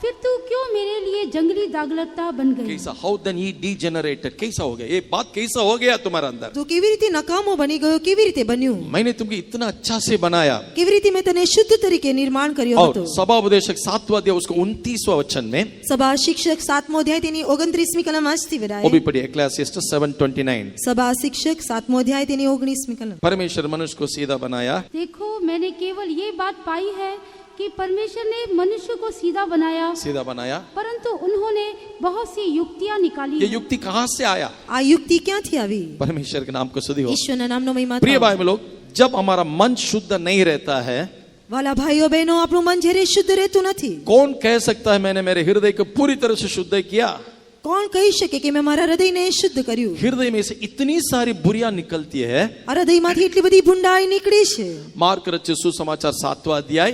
फिर तू क्यों मेरे लिए जंगली दागलता बन गई? कैसा, हाउ देन ही डीजेनरेटेड, कैसा हो गया ये बात, कैसा हो गया तुम्हारा अंदर? તો કેવી રીતે નકામો બની ગયો, કેવી રીતે બન્યું? मैंने तुमको इतना अच्छा से बनाया। કેવી રીતે મેં તને શુદ્ધ તરીકે નિર્માણ કર્યો और હતો? सभा उपदेशक 7वां अध्याय उसको 29वां वचन में, સભા શિક્ષક 7મો અધ્યાય તેની 29મી કલમ વાંચતી वो વેળાએ। भी पढ़िए, Ecclesiastes 7:29। સભા શિક્ષક 7મો અધ્યાય તેની 19મી કલમ। परमेश्वर मनुष्य को सीधा बनाया। देखो, मैंने केवल ये बात पाई है कि परमेश्वर ने मनुष्य को सीधा बनाया, परंतु उन्होंने बहुत सी युक्तियां निकाली ये हैं। युक्ति कहाँ से आया? આ યુક્તિ ક્યાંથી આવી? परमेश्वर के नाम को स्तुति हो। ઈશ્વરના નામનો મહિમા प्रिय થાવ। भाई लोग, जब हमारा मन शुद्ध नहीं रहता है, વાલા ભાઈઓ બહેનો, આપણું મન જ્યારે શુદ્ધ રહેતું નથી, कौन कह सकता है मैंने मेरे हृदय को पूरी तरह से शुद्ध किया? કોણ કહી શકે કે મેં મારા હૃદયને શુદ્ધ કર્યું? हृदय में से इतनी सारी बुरियां निकलती है। આ હૃદયમાંથી એટલી બધી ભૂંડાઈ નીકળે છે। मार्क रचित सुसमाचार 7वां अध्याय,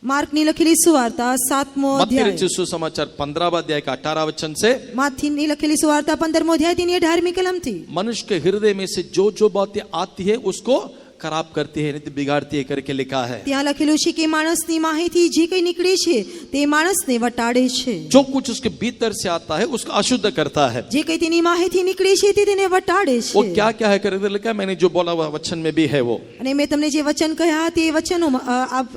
માર્કની લખેલી સુવાર્તા 7મો मत्ती અધ્યાય, रचित सुसमाचार 15वां अध्याय का 18 वचन से, માથીની લખેલી સુવાર્તા 15મો અધ્યાય તેની 18મી કલમથી, मनुष्य के हृदय में से जो जो बातें आती है उसको खराब करती है, नहीं बिगाड़ती है करके लिखा है। ત્યાં લખેલું છે કે માણસની માહિતી જે કંઈ નીકળે છે તે માણસને વટાડે છે। जो कुछ उसके भीतर से आता है उसको अशुद्ध करता है। જે કંઈ તેની માહિતી નીકળે છે તે તેને वटाડે वो છે। क्या क्या है करके लिखा है, मैंने जो बोला हुआ वचन में भी है वो। અને મેં તમને જે વચન કહ્યા તે વચનો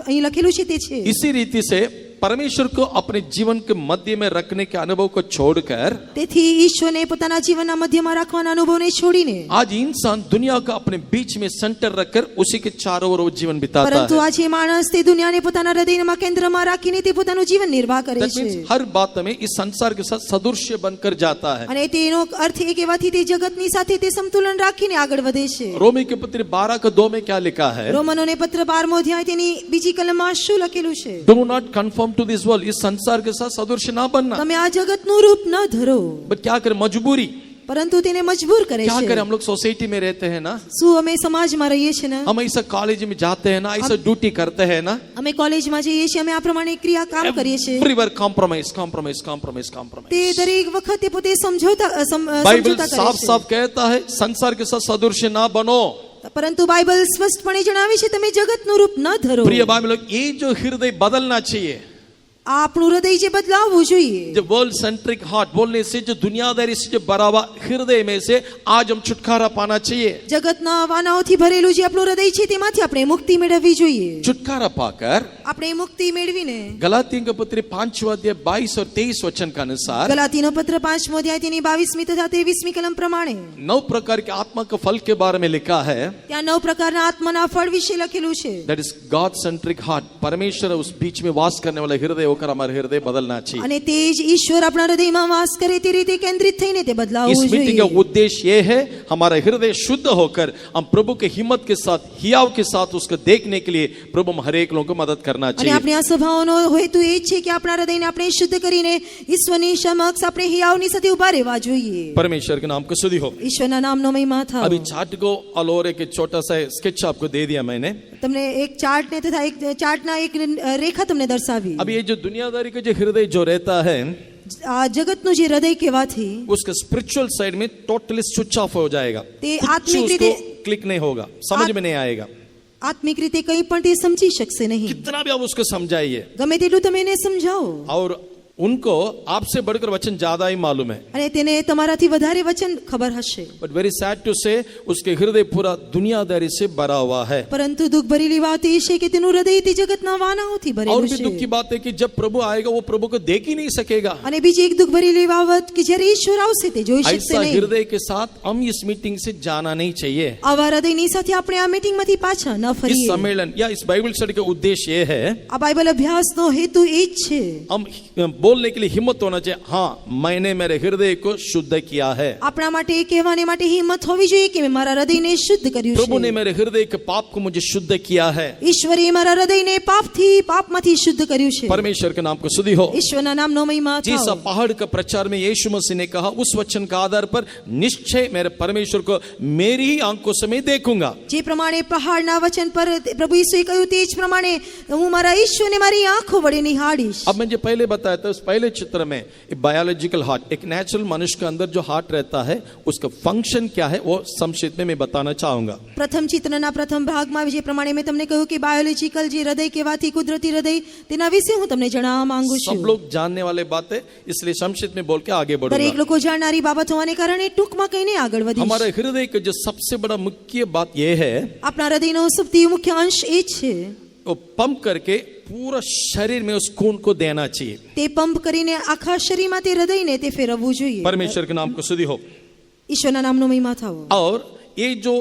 અહીં લખેલું છે તે છે। इसी रीति से परमेश्वर को अपने जीवन के मध्य में रखने के अनुभव को छोड़कर તેથી ઈશ્વરને પોતાના જીવનના મધ્યમાં રાખવાના અનુભવને છોડીને आज इंसान दुनिया को अपने बीच में सेंटर रखकर उसी के चारों ओर वो जीवन बिताता પરંતુ है। આજે માણસ તે દુનિયાને પોતાના હૃદયમાં કેન્દ્રમાં રાખીને તે પોતાનું જીવન નિર્વાહ કરે That છે। means हर बात में इस संसार के साथ सदृश्य बनकर जाता है। અને તેનો અર્થ એ કહેવાથી તે જગતની સાથે તે સંતુલન રાખીને આગળ વધે છે। रोमी के पत्र 12:2 में क्या लिखा है? રોમનોને પત્ર 12મો અધ્યાય તેની બીજી કલમમાં શું લખેલું છે? Do not conform to this world, इस संसार के साथ सदृश्य ना बनना। તમે આ જગતનું रूप ન ધરો, बट क्या करें, मजबूरी પરંતુ તેને મજબૂર કરે क्या છે। करें, हम लोग सोसाइटी में रहते हैं ना, શું અમે સમાજમાં રહીએ છીએ ને, हम ऐसा कॉलेज में जाते हैं ना, ऐसा ड्यूटी करते हैं ना, અમે કોલેજમાં જઈએ છીએ, અમે આ પ્રમાણે ક્રિયા કામ કરીએ છીએ। एवरीवेयर कॉम्प्रोमाइज कॉम्प्रोमाइज कॉम्प्रोमाइज તે कॉम्प्रोमाइज। દરેક વખતે પોતે સમજોતા बाइबल કરે साफ છે। साफ कहता है संसार के साथ सदृश्य ना बनो। પરંતુ બાઇબલ સ્પષ્ટપણે જણાવે છે તમે જગતનું રૂપ ન ધરો। प्रिय भाई लोग, ये जो हृदय बदलना चाहिए, આ આપણું હૃદય જે બદલાવવું જોઈએ। जो वर्ल्ड सेंट्रिक हार्ट बोलने से, जो दुनियादारी से जो भरा हुआ हृदय में से आज हम छुटकारा पाना चाहिए। જગતના વાનાઓથી ભરેલું જે આપણું હૃદય છે તેમાંથી આપણે મુક્તિ મેળવવી જોઈએ। छुटकारा पाकर આપણે મુક્તિ મેળવીને गलातियों के पत्र 5वां अध्याय 22 और 23 वचन के अनुसार ગલાતીનો પત્ર 5મો અધ્યાય તેની 22મી તથા 23મી કલમ પ્રમાણે 9 प्रकार के आत्मा के फल के बारे में लिखा है। ત્યાં 9 પ્રકારના આત્માના ફળ વિશે લખેલું છે। That is God centric heart, परमेश्वर उस बीच में वास करने वाला हृदय होगा होकर हमारा हृदय बदलना चाहिए। અને તે જ ઈશ્વર આપણા હૃદયમાં વાસ કરે તે રીતે કેન્દ્રિત થઈને તે इस બદલાવવું मीटिंग का જોઈએ। उद्देश्य ये है हमारा हृदय शुद्ध होकर हम प्रभु के हिम्मत के साथ हियाव के साथ उसको देखने के लिए प्रभु हम हर एक लोगों को मदद करना અને चाहिए। આપણી આ સભાઓનો હેતુ એ જ છે કે આપણા હૃદયને આપણે શુદ્ધ કરીને ઈશ્વરની સમક્ષ આપણે હિયાવની સાથે ઊભા રહેવા જોઈએ। परमेश्वर के नाम को स्तुति हो। ઈશ્વરના નામનો મહિમા થાવ। अभी चार्ट को ऑल ओवर एक छोटा सा स्केच आपको दे दिया मैंने। તમને એક ચાર્ટ ને તથા એક ચાર્ટના એક રેખા તમને દર્શાવી। अब ये जो दुनियादारी का जो हृदय जो रहता है આ જગતનું જે હૃદય કહેવાથી उसका स्पिरिचुअल साइड में टोटली स्विच ऑफ हो जाएगा। તે कुछ આત્મિક उसको રીતે क्लिक नहीं होगा, समझ में नहीं आएगा। આત્મિક રીતે કંઈ પણ તે સમજી શકશે નહીં। कितना भी आप उसको समझाइए ગમે તેટલું તમે એને સમજાવો और उनको आपसे बढ़कर वचन ज्यादा ही मालूम है। અને તેને તમારાથી વધારે વચન ખબર હશે। बट वेरी सैड टू से उसके हृदय पूरा दुनियादारी से भरा हुआ है। પરંતુ દુઃખ ભરેલી વાત એ છે કે તેનું હૃદય તે જગતના વાનાઓથી और ભરેલું भी दुख છે। की बात है कि जब प्रभु आएगा वो प्रभु को देख ही नहीं सकेगा। અને બીજી એક દુઃખ ભરેલી બાબત કે જ્યારે ઈશ્વર આવશે તે જોઈ શકશે ऐसा નહીં। हृदय के साथ हम इस मीटिंग से जाना नहीं चाहिए। આવા હૃદયની સાથે આપણે આ મીટિંગમાંથી પાછા ન इस ફરીએ। सम्मेलन या इस बाइबल स्टडी का उद्देश्य ये है આ બાઇબલ અભ્યાસનો હેતુ એ જ છે। हम बोलने के लिए हिम्मत होना चाहिए, हाँ मैंने मेरे हृदय को शुद्ध किया है। આપણા માટે એ કહેવાને માટે હિંમત હોવી જોઈએ કે મેં મારા હૃદયને શુદ્ધ કર્યું प्रभु ने છે। मेरे हृदय के पाप को मुझे शुद्ध किया है। ઈશ્વરે મારા હૃદયને પાપમાંથી શુદ્ધ કર્યું છે। परमेश्वर के नाम को स्तुति हो। ઈશ્વરના નામનો મહિમા जैसा થાવ। पहाड़ का प्रचार में यीशु मसीह ने कहा उस वचन का आधार पर निश्चय मेरे परमेश्वर को मेरी ही आंखों से मैं देखूंगा। જે પ્રમાણે પહાડના વચન પર પ્રભુ ઈસુએ કહ્યું તે જ પ્રમાણે હું મારા ઈશ્વરને મારી આંખો વડે નિહાળીશ। अब मैं जो पहले बताया था उस पहले चित्र में बायोलॉजिकल हार्ट, एक नेचुरल मनुष्य के अंदर जो हार्ट रहता है उसका फंक्शन क्या है वो संक्षिप्त में मैं बताना चाहूंगा। પ્રથમ ચિત્રના પ્રથમ ભાગમાં જે પ્રમાણે મેં તમને કહ્યું કે બાયોલોજીકલ જે હૃદય કહેવાથી કુદરતી હૃદય તેના વિશે હું તમને જણાવવા માંગુ सब છું। लोग जानने वाले बात है इसलिए संक्षिप्त में बोल के आगे દરેક बढ़ूंगा। લોકો જાણનારી બાબત હોવાને કારણે ટૂંકમાં કહીને આગળ વધીશ। हमारे हृदय का जो सबसे बड़ा मुख्य बात यह है આપણા હૃદયનો સૌથી મુખ્ય અંશ એ જ છે वो पंप करके पूरा शरीर में उस खून को देना चाहिए। તે પંપ કરીને આખા શરીરમાં તે હૃદયને તે ફેરવવું જોઈએ। परमेश्वर के नाम को स्तुति हो। ઈશ્વરના નામનો મહિમા થાવ। और ये जो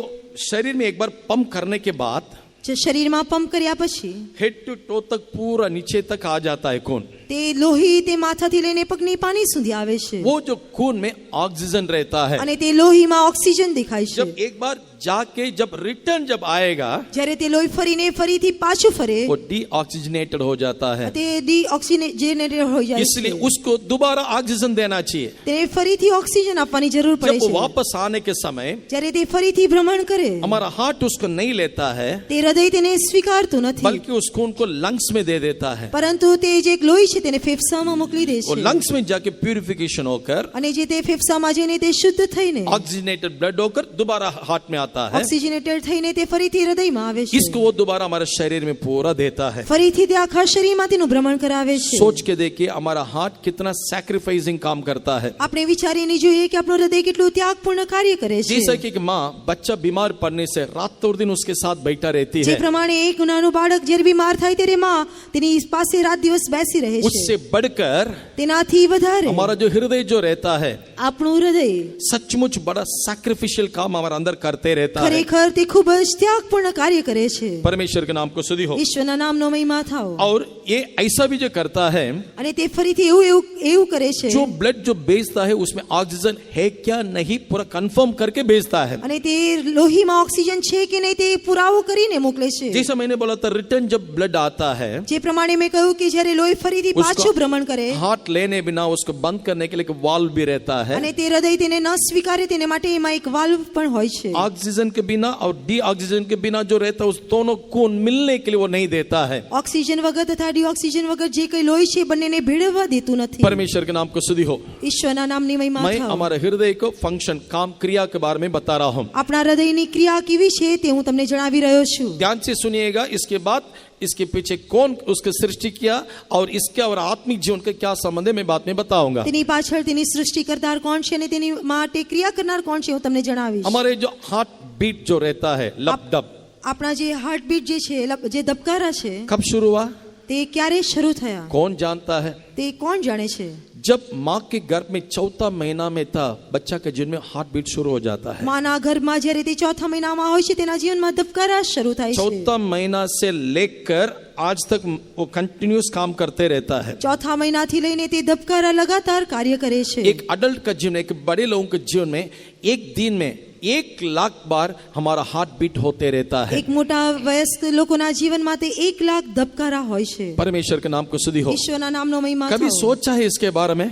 शरीर में एक बार पंप करने के बाद જે શરીરમાં પંપ કર્યા પછી हेड टू टो तक पूरा नीचे तक आ जाता है खून। તે લોહી તે માથાથી લઈને પગની પાની સુધી આવે છે वो जो खून में ऑक्सीजन रहता है અને તે લોહીમાં ઓક્સિજન દેખાય છે। जब एक बार जाके जब रिटर्न जब आएगा જ્યારે તે લોહી ફરીને ફરીથી પાછું ફરે वो डीऑक्सीजनेटेड हो जाता है। તે ડીઓક્સિજનેટેડ હોઈ જાય इसलिए છે। उसको दोबारा ऑक्सीजन देना चाहिए। તેને ફરીથી ઓક્સિજન આપવાની જરૂર પડે जब वो છે। वापस आने के समय જ્યારે તે ફરીથી ભ્રમણ કરે हमारा हार्ट उसको नहीं लेता है તે હૃદય તેને સ્વીકારતું નથી बल्कि उस खून को लंग्स में दे देता है। પરંતુ તે જે એક લોહી છે તેને ફેફસામાં મોકલી દે वो છે लंग्स में जाके प्यूरिफिकेशन होकर અને જે તે ફેફસામાં જઈને તે શુદ્ધ થઈને ऑक्सीजनेटेड ब्लड होकर दोबारा हार्ट में आता है। ઓક્સિજનેટેડ થઈને તે ફરીથી હૃદયમાં આવે છે। इसको वो दोबारा हमारे शरीर में पूरा देता है। ફરીથી તે આખા શરીરમાં તેનું ભ્રમણ કરાવે છે। सोच के देखिए हमारा हार्ट कितना सैक्रिफाइसिंग काम करता है। આપણે વિચારીને જોઈએ કે આપણું હૃદય કેટલું ત્યાગપૂર્ણ कार्य કરે છે। जैसा कि एक माँ बच्चा बीमार पड़ने से रात और दिन उसके साथ बैठा रहती જે है, પ્રમાણે એક નાનું બાળક જ્યારે બીમાર થાય ત્યારે માં તેની પાસે રાત દિવસ બેસી રહે છે। उससे बढ़कर તેનાથી વધારે हमारा जो हृदय जो रहता है આપણું હૃદય सचमुच बड़ा सैक्रिफिशियल काम हमारे अंदर करते रहता है। ખરેખર તે ખૂબ જ ત્યાગપૂર્ણ કાર્ય કરે છે। परमेश्वर के नाम को स्तुति हो। ઈશ્વરના નામનો મહિમા થાવ। और ये ऐसा भी जो करता है અને તે ફરીથી એવું કરે છે जो ब्लड जो भेजता है उसमें ऑक्सीजन है क्या नहीं पूरा कंफर्म करके भेजता है। અને તે લોહીમાં ઓક્સિજન છે કે નહીં તે પુરાવો કરીને મોકલે છે। जैसा मैंने बोला था रिटर्न जब ब्लड आता है જે પ્રમાણે મેં કહ્યું કે જ્યારે લોહી ફરીથી પાછું ભ્રમણ કરે हार्ट लेने बिना उसको बंद करने के लिए एक वाल्व भी रहता है। અને તે હૃદય તેને ન સ્વીકારે તેને માટે એમાં એક વાલ્વ પણ હોય છે। ऑक्सीजन के बिना और डीऑक्सीजन के बिना जो रहता है उस दोनों खून मिलने के लिए वो नहीं देता है। ઓક્સિજન વગર તથા ડીઓક્સિજન વગર જે કઈ લોહી છે બંનેને ભેળવવા દેતું નથી। परमेश्वर के नाम को स्तुति हो। ઈશ્વરના નામની મહિમા मैं થાવ। हमारे हृदय को फंक्शन काम क्रिया के बारे में बता रहा हूँ। આપણા હૃદયની ક્રિયા કેવી છે તે હું તમને જણાવી રહ્યો છું। ध्यान से सुनिएगा। इसके बाद इसके पीछे कौन उसकी सृष्टि किया और इसके और आत्मिक जीवन का क्या संबंध है मैं बाद में बताऊंगा। તેની પાછળ તેની સૃષ્ટિ કરનાર કોણ છે અને તેની માટે ક્રિયા કરનાર કોણ છે હું તમને જણાવીશ। हमारे जो हार्ट बीट जो रहता है लब डब આપણા જે હાર્ટબીટ જે છે જે ધબકારા છે कब शुरू हुआ તે ક્યારે શરૂ થયા कौन जानता है? તે કોણ જાણે છે। जब माँ के गर्भ में चौथा महीना में था बच्चा के जीवन में हार्ट बीट शुरू हो जाता है। માના ગર્ભમાં જ્યારે તે ચોથા મહિનામાં હોય છે તેના જીવનમાં ધબકારા શરૂ થાય છે। चौथा महीना से लेकर आज तक वो कंटिन्यूस काम करते रहता है। ચોથા મહિનાથી લઈને તે ધબકારા લગાતાર કાર્ય કરે છે। एक अडल्ट का जीवन, एक बड़े लोगों के जीवन में एक दिन में 1,00,000 बार हमारा हार्ट बीट होते रहता है। એક મોટા વયસ્ક લોકોના જીવનમાં તે 1,00,000 ધબકારા હોય છે। परमेश्वर के नाम को स्तुति हो। ઈશ્વરના નામનો મહિમા कभी થાઓ। सोचा है इसके बारे में?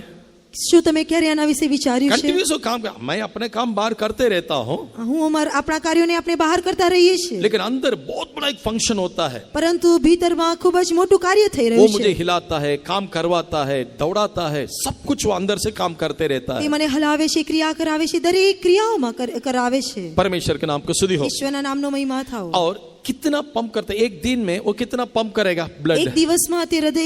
શું તમે ક્યારે આના વિશે વિચાર્યું છે? कंटिन्यूस काम कर, मैं अपने काम बाहर करते रहता हूँ, હું આપણા કાર્યોને આપણે બહાર કરતા રહીએ છીએ, लेकिन अंदर बहुत बड़ा एक फंक्शन होता है। પરંતુ ભીતરમાં ખૂબ જ મોટું કાર્ય થઈ वो રહ્યું मुझे છે। हिलाता है, काम करवाता है, दौड़ाता है, सब कुछ वो अंदर से काम करते रहता તે है। મને હલાવે છે, ક્રિયા કરાવે છે, દરેક ક્રિયાઓમાં करावे છે। परमेश्वर के नाम को स्तुति हो। ઈશ્વરના નામનો મહિમા થાઓ। और कितना पंप करते, एक दिन में वो कितना पंप करेगा એક ब्लड? દિવસમાં તે હૃદય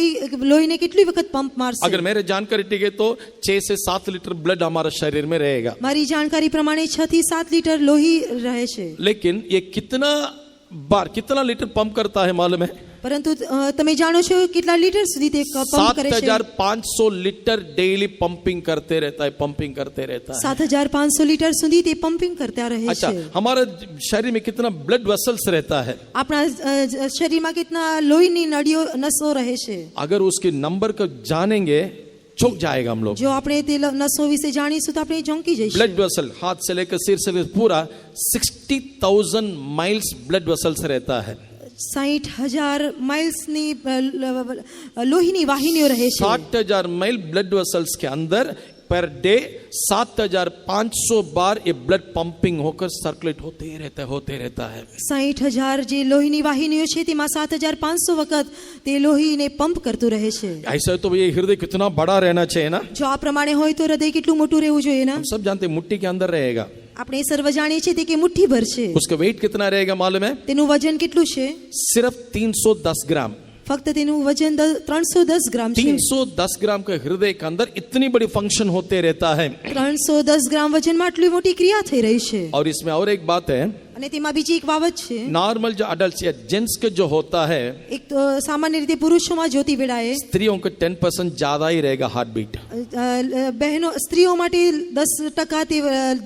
લોહીને કેટલી વખત પંપ મારશે? अगर मेरे जानकारी ठीक है तो 6 से 7 लीटर ब्लड हमारे शरीर में रहेगा। મારી જાણકારી પ્રમાણે 6 થી 7 લીટર લોહી રહે છે। लेकिन ये कितना लीटर पंप करता है मालूम है? પરંતુ તમે જાણો છો કેટલા લીટર સુધી તે પંપ કરે છે? 7,500 लीटर डेली पंपिंग करते रहता है, पंपिंग करते रहता है। 7,500 લીટર સુધી તે પંપિંગ કરતા રહે अच्छा, છે। हमारे शरीर में कितना ब्लड वेसल्स रहता है? આપણા શરીરમાં કેટલા લોહીની નળીઓ નસો રહે છે? अगर उसके नंबर को जानेंगे चौंक जाएगा हम लोग। જો આપણે તે નસો વિશે જાણીશું તો આપણે ચોંકી જઈશું। ब्लड वेसल हाथ से लेकर सिर से लेकर पूरा 60,000 माइल्स ब्लड वेसल्स रहता है। 60,000 માઇલ્સની લોહીની વાહિનીઓ રહે છે। 60,000 माइल ब्लड वेसल्स के अंदर पर डे 7,500 बार ये ब्लड पंपिंग होकर सर्कुलेट होते रहता है। 60,000 જે લોહીની વાહિનીઓ છે તેમાં 7,500 વખત તે લોહીને પંપ કરતું રહે છે। ऐसा तो ये हृदय कितना बड़ा रहना चाहिए ना? જો આ પ્રમાણે હોય તો હૃદય કેટલું મોટું રહેવું જોઈએ ना? हम सब जानते हैं मुट्ठी के अंदर रहेगा। આપણે સર્વ જાણીએ છીએ તે કે મુઠ્ઠી ભર છે। उसका वेट कितना रहेगा मालूम है? તેનું વજન કેટલું છે? सिर्फ 310 ग्राम। ફક્ત તેનું વજન 310 ગ્રામ છે। 310 ग्राम के हृदय के अंदर इतनी बड़ी फंक्शन होते रहता है। 310 ગ્રામ વજનમાં આટલી મોટી ક્રિયા થઈ રહી છે। और इसमें और एक बात है, અને તેમાં બીજી એક બાબત છે। नॉर्मल जो अडल्ट या जेंट्स के जो होता है, એક તો સામાન્ય રીતે પુરુષોમાં જોતી વેળાએ स्त्रियों का 10% ज्यादा ही रहेगा हार्ट बीट। બહેનો સ્ત્રીઓ માટે 10% તે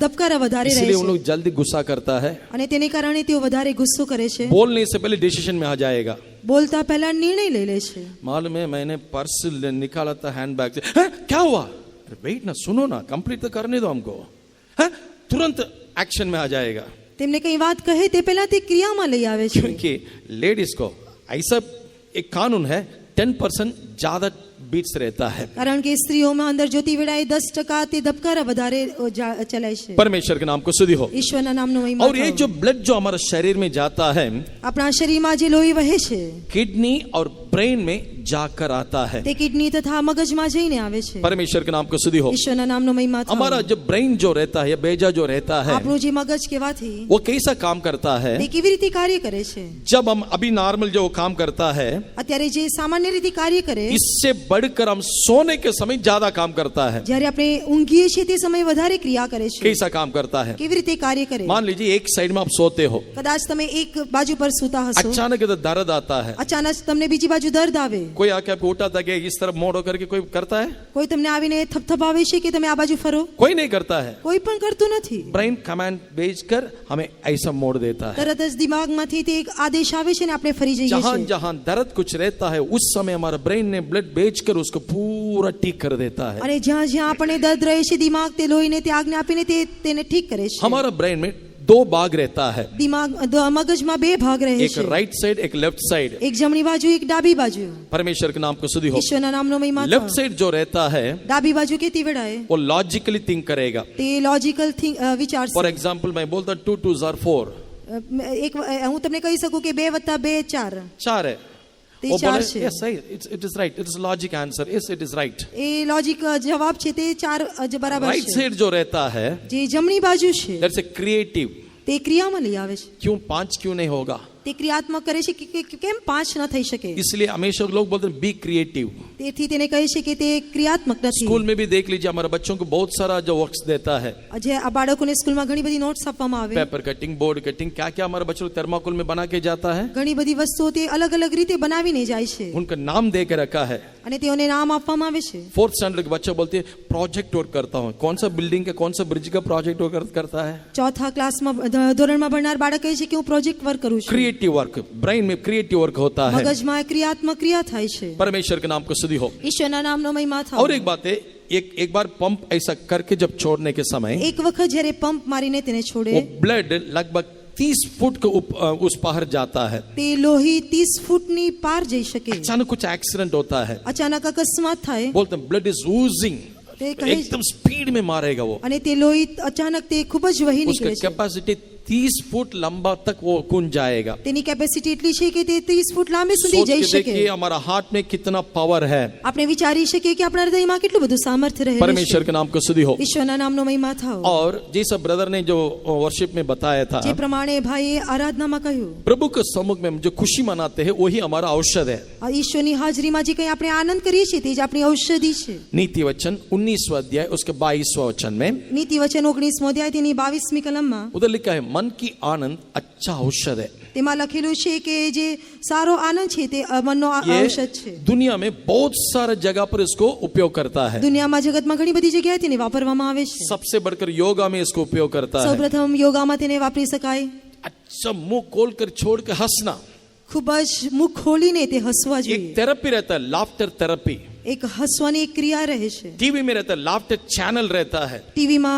ધબકારા વધારે રહે इसलिए उन છે लोग जल्दी गुस्सा करता है, અને તેને કારણે તેઓ વધારે ગુસ્સો करे છે। बोलने से पहले डिसीजन में आ जाएगा। બોલતા પહેલા નિર્ણય લઈ લે છે। मालूम है मैंने पर्स निकाला था हैंड बैग से, "हैं? क्या हुआ?" अरे वेट ना, सुनो ना, कंप्लीट तो करने दो हमको। हैं? तुरंत एक्शन में आ जाएगा। તેમને કઈ વાત કહે તે પહેલા તે ક્રિયામાં લઈ આવે છે। क्योंकि लेडीज को ऐसा एक कानून है, 10% ज्यादा बीट्स रहता है। કારણ કે સ્ત્રીઓમાં અંદર જોતી વેળાએ 10% તે ધબકારા વધારે ચલાય છે। परमेश्वर के नाम को स्तुति हो। ઈશ્વરના નામનો મહિમા और ये થાઓ। जो ब्लड जो हमारे शरीर में जाता है, આપણા શરીરમાં જે લોહી વહે છે किडनी और ब्रेन में जाकर आता है। તે કિડની તથા મગજમાં જઈને આવે છે। परमेश्वर के नाम को स्तुति हो। ઈશ્વરના નામનો મહિમા થાઓ। हमारा जो ब्रेन जो रहता है, बेजा जो रहता है, આપણું જે મગજ કહેવાથી वो कैसा काम करता है? તે કેવી રીતે કાર્ય કરે છે? जब हम अभी नॉर्मल जो काम करता है, અત્યારે જે સામાન્ય રીતે કાર્ય કરે, इससे बढ़कर हम सोने के समय ज्यादा काम करता है। જ્યારે આપણે ઊંઘીએ છીએ તે સમય વધારે ક્રિયા કરે છે। कैसा काम करता है? કેવી રીતે કાર્ય કરે? मान लीजिए एक साइड में आप सोते हो, કદાચ તમે એક બાજુ પર સૂતા હશો, अचानक इधर दर्द आता है, અચાનક તમને બીજી બાજુ દર્દ આવે, कोई आके आपको उठाता है, इस तरफ मोड़ करके कोई करता है? કોઈ તમને આવીને થપથપાવે છે કે તમે આ બાજુ ફરો? कोई नहीं करता है। કોઈ પણ કરતું નથી। ब्रेन कमांड भेजकर हमें ऐसा मोड़ देता है। તરત જ દિમાગમાંથી તે એક આદેશ આવે છે ને આપણે ફરી જઈએ जहां છીએ। जहां दर्द कुछ रहता है, उस समय हमारा ब्रेन ने ब्लड भेजकर उसको पूरा ठीक कर देता है। અને જ્યાં જ્યાં આપણને દર્દ રહે છે દિમાગ તે લોહીને તે આજ્ઞા આપીને તેને ઠીક કરે છે। हमारा ब्रेन में 2 भाग रहता है, દિમાગ મગજમાં 2 ભાગ રહે एक છે, राइट साइड एक लेफ्ट साइड। એક જમણી બાજુ એક ડાબી બાજુ। परमेश्वर के नाम को स्तुति हो। ઈશ્વરના નામનો મહિમા लेफ्ट થાઓ। साइड जो रहता है ડાબી બાજુ કેતી વેળાએ वो लॉजिकली थिंक करेगा। તે લોજિકલ વિચારશે। फॉर एग्जांपल मैं बोलता 2 2 are 4, એક હું તમને કહી શકું કે 2 + 2 4 4 है। તે वो 4 बोले છે। yes right, it is right, it is logic answer, yes it is right। A logic જવાબ છે તે 4 બરાબર राइट છે। साइड जो रहता है, જે જમણી બાજુ છે दैट्स ए क्रिएटिव। તે ક્રિયામાં લઈ આવે છે। क्यों 5 क्यों नहीं होगा? તે ક્રિયાત્મક કરે છે કે કેમ 5 ન થઈ શકે? इसलिए हमेशा लोग बोलते हैं बी क्रिएटिव। તેથી તેને કહે છે કે તે ક્રિયાત્મક નથી। स्कूल में भी देख लीजिए, हमारे बच्चों को बहुत सारा जो वर्क्स देता है, જે આ બાળકોને સ્કૂલમાં ઘણી બધી નોટ્સ આપવામાં આવે, पेपर कटिंग, बोर्ड कटिंग, क्या क्या हमारे बच्चों को थर्माकोल में बना के जाता है, ઘણી બધી વસ્તુઓ તે અલગ અલગ રીતે બનાવીને જાય છે उनका नाम दे के रखा है। અને તેઓને નામ આપવામાં આવે છે। 4th स्टैंडर्ड के बच्चा बोलते हैं प्रोजेक्ट वर्क करता हूँ। कौन सा बिल्डिंग का, कौन सा ब्रिज का प्रोजेक्ट वर्क करता है? ચોથા ક્લાસમાં ધોરણમાં ભણનાર બાળક કહે છે કે હું પ્રોજેક્ટ વર્ક કરું છું। क्रिएटिव क्रिएटिव वर्क, ब्रेन में क्रिएटिव वर्क होता है। મગજમાં ક્રિયાત્મક ક્રિયા થાય છે। परमेश्वर के नाम को स्तुति हो। ઈશ્વરના નામનો મહિમા થાવ। और एक बात है, एक बार पंप ऐसा करके जब छोड़ने के समय એક વખત જ્યારે પંપ મારીને તેને वो છોડે ब्लड लगभग 30 फुट के उस पार जाता है। તે લોહી 30 ફૂટની પાર જઈ શકે। अचानक कुछ एक्सीडेंट होता है, અચાનક અકસ્માત થાય बोलते हैं ब्लड इज ओजिंग, તે કહે एकदम स्पीड में मारेगा वो। અને તે लोही अचानक તે ખૂબ જ વહી उसका નીકળે છે। कैपेसिटी 30 फुट लंबा तक वो कूद जाएगा। તેની કેપેસિટી એટલી છે કે તે 30 ફૂટ લાંબી સુધી सोच જઈ के શકે। देखिए हमारा हार्ट में कितना पावर है। આપણે વિચારી શકીએ કે આપણા હૃદયમાં કેટલું બધું સામર્થ્ય રહેલું परमेश्वर છે। के नाम को स्तुति हो। ઈશ્વરના નામનો મહિમા થાવ। और जैसा ब्रदर ने जो वर्शिप में बताया था, જે પ્રમાણે ભાઈએ આરાધનામાં કહ્યું, प्रभु के सम्मुख में हम जो खुशी मनाते हैं वही हमारा औषध है। આ ઈશ્વરની હાજરીમાં જે કંઈ આપણે આનંદ કરીએ છીએ તે જ આપણી ઔષધિ છે। नीति वचन 19वां अध्याय उसके 22वां वचन में નીતિ વચન 19મો અધ્યાય તેની 22મી કલમમાં उधर लिखा है मन की आनंद अच्छा औषध है। તેમાં લખેલું છે કે જે સારો આનંદ છે તે મનનો ઔષધ છે। ये दुनिया में बहुत सारे जगह पर इसको उपयोग करता है। દુનિયામાં જગતમાં ઘણી બધી જગ્યાએ તેને વાપરવામાં આવે છે। सबसे बढ़कर योगा में इसको उपयोग करता है। સૌપ્રથમ યોગામાં તેને વાપરી શકાય। अच्छा मुंह खोल कर छोड़ के हंसना ખૂબ જ મુખ ખોલીને તે હસવા एक જોઈએ। थेरेपी रहता है, लाफ्टर थेरेपी। એક હસવાની એક ક્રિયા રહે છે। टीवी में रहता है, लाफ्टर चैनल रहता है। ટીવીમાં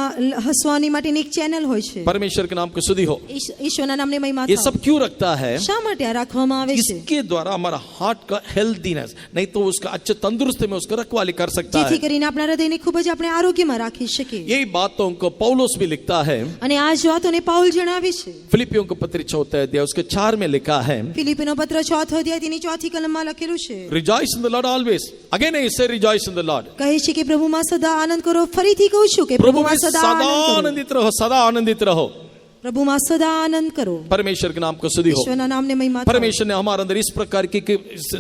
હસવાની માટેની એક ચેનલ હોય છે। परमेश्वर के नाम को स्तुति हो। ઈશ્વરના નામની મહિમા ये થાવ। सब क्यों रखता है? શા માટે આ રાખવામાં આવે છે? इसके द्वारा हमारा हार्ट का हेल्दीनेस, नहीं तो उसका अच्छे तंदुरुस्ती में उसका रखवाली कर सकता જેથી है। કરીને આપણા હૃદયને ખૂબ જ આપણે આરોગ્યમાં રાખી શકીએ। यही बातों को पौलुस भी लिखता है। અને આ જ વાતોને પાઉલ જણાવે છે। फिलिपियों को पत्री 4 अध्याय उसके 4 में लिखा है, ફિલિપીનો પત્ર 4 અધ્યાય તેની 4 કલમમાં લખેલું છે। Rejoice in the Lord always. Again I से रिजॉइस इन द लॉर्ड। કહે છે કે પ્રભુમાં સદા આનંદ કરો। ફરીથી કહું છું કે प्रभु में પ્રભુમાં सदा सदा આનંદ કરો। आनंदित रहो, सदा आनंदित रहो। પ્રભુમાં સદા આનંદ કરો। परमेश्वर के नाम को स्तुति हो। ઈશ્વરના નામને મહિમા થાવ। परमेश्वर ने हमारे अंदर इस प्रकार की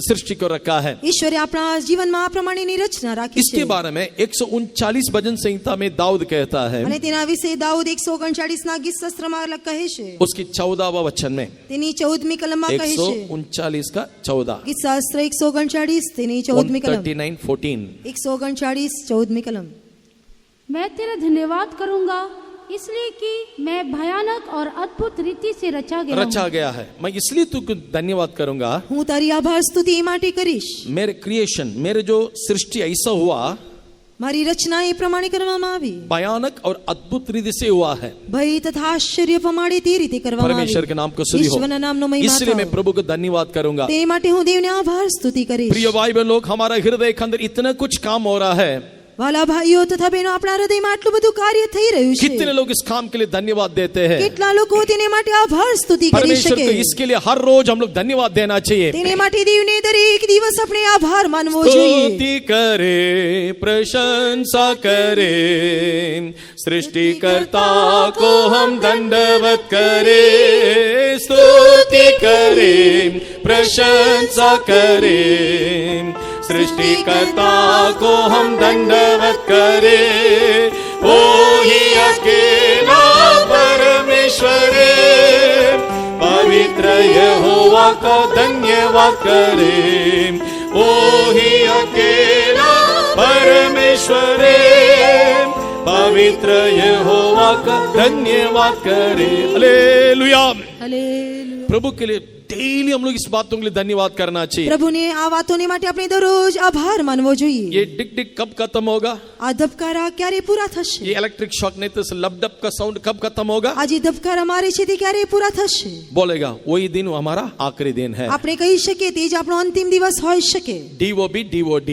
सृष्टि को रखा है। ઈશ્વરે આપણા જીવનમાં આ પ્રમાણેની રચના રાખી इसके છે। बारे में 139 भजन संहिता में दाऊद कहता है, અને તેના વિશે દાઉદ 139 ના ગીત શાસ્ત્રમાં કહે છે। उसकी 14वां वचन में, તેની 14મી કલમમાં કહે છે। 139 का 14, ગીત શાસ્ત્ર 139 તેની 14મી કલમ। 139:14। 139 14મી કલમ। मैं तेरा धन्यवाद करूंगा इसलिए कि मैं भयानक और अद्भुत रीति से रचा गया हूँ। रचा गया है। मैं इसलिए तुमको धन्यवाद करूंगा। હું તારી આભાર સ્તુતિ એ માટે કરીશ। मेरे क्रिएशन, मेरे जो सृष्टि ऐसा हुआ, મારી રચના એ પ્રમાણે કરવામાં આવી। भयानक और अद्भुत रीति से हुआ है। ભય તથા આશ્ચર્ય પ્રમાણે તે રીતે કરવામાં परमेश्वर આવી। के नाम को स्तुति हो। ઈશ્વરના નામનો મહિમા इसलिए मैं થાવ। प्रभु को धन्यवाद करूंगा। તે માટે હું દેવને આભાર સ્તુતિ કરીશ। प्रिय भाई बहन लोग, हमारा हृदय के अंदर इतना कुछ काम हो रहा है। વાલા ભાઈઓ તથા બહેનો, આપણા હૃદયમાં આટલું બધું કાર્ય થઈ રહ્યું છે। कितने लोग इस काम के लिए धन्यवाद देते हैं। કેટલા લોકો તેને માટે આભાર સ્તુતિ કરી परमेश्वर શકે। को इसके लिए हर रोज हम लोग धन्यवाद देना चाहिए। તેને માટે દેવને દરેક દિવસ આપણે આભાર માનવો જોઈએ। स्तुति करे, प्रशंसा करे, सृष्टिकर्ता को हम दंडवत करे। स्तुति करे, प्रशंसा करे, सृष्टिकर्ता को हम दंडवत करे। वो ही अकेला परमेश्वर है, पवित्र यहोवा का धन्यवाद करे। वो ही अकेला परमेश्वर है, पवित्र यहोवा का धन्यवाद करे। हालेलुया। હાલેલુયા। प्रभु के लिए डेली हम लोग इस बातों के लिए धन्यवाद करना चाहिए। પ્રભુને આ વાતોને માટે આપણે દરરોજ આભાર માનવો જોઈએ। ये डिक डिक कब खत्म होगा? આ ધબકારા ક્યારે પૂરા થશે? ये इलेक्ट्रिक शॉक नहीं तो लपडप का साउंड कब खत्म होगा? આ જે ધબકારા મારે છે તે ક્યારે પૂરા થશે? बोलेगा वही दिन हमारा आखिरी दिन है। આપણે કહી શકીએ તે જ આપણો અંતિમ દિવસ હોઈ શકે। DOB DOD,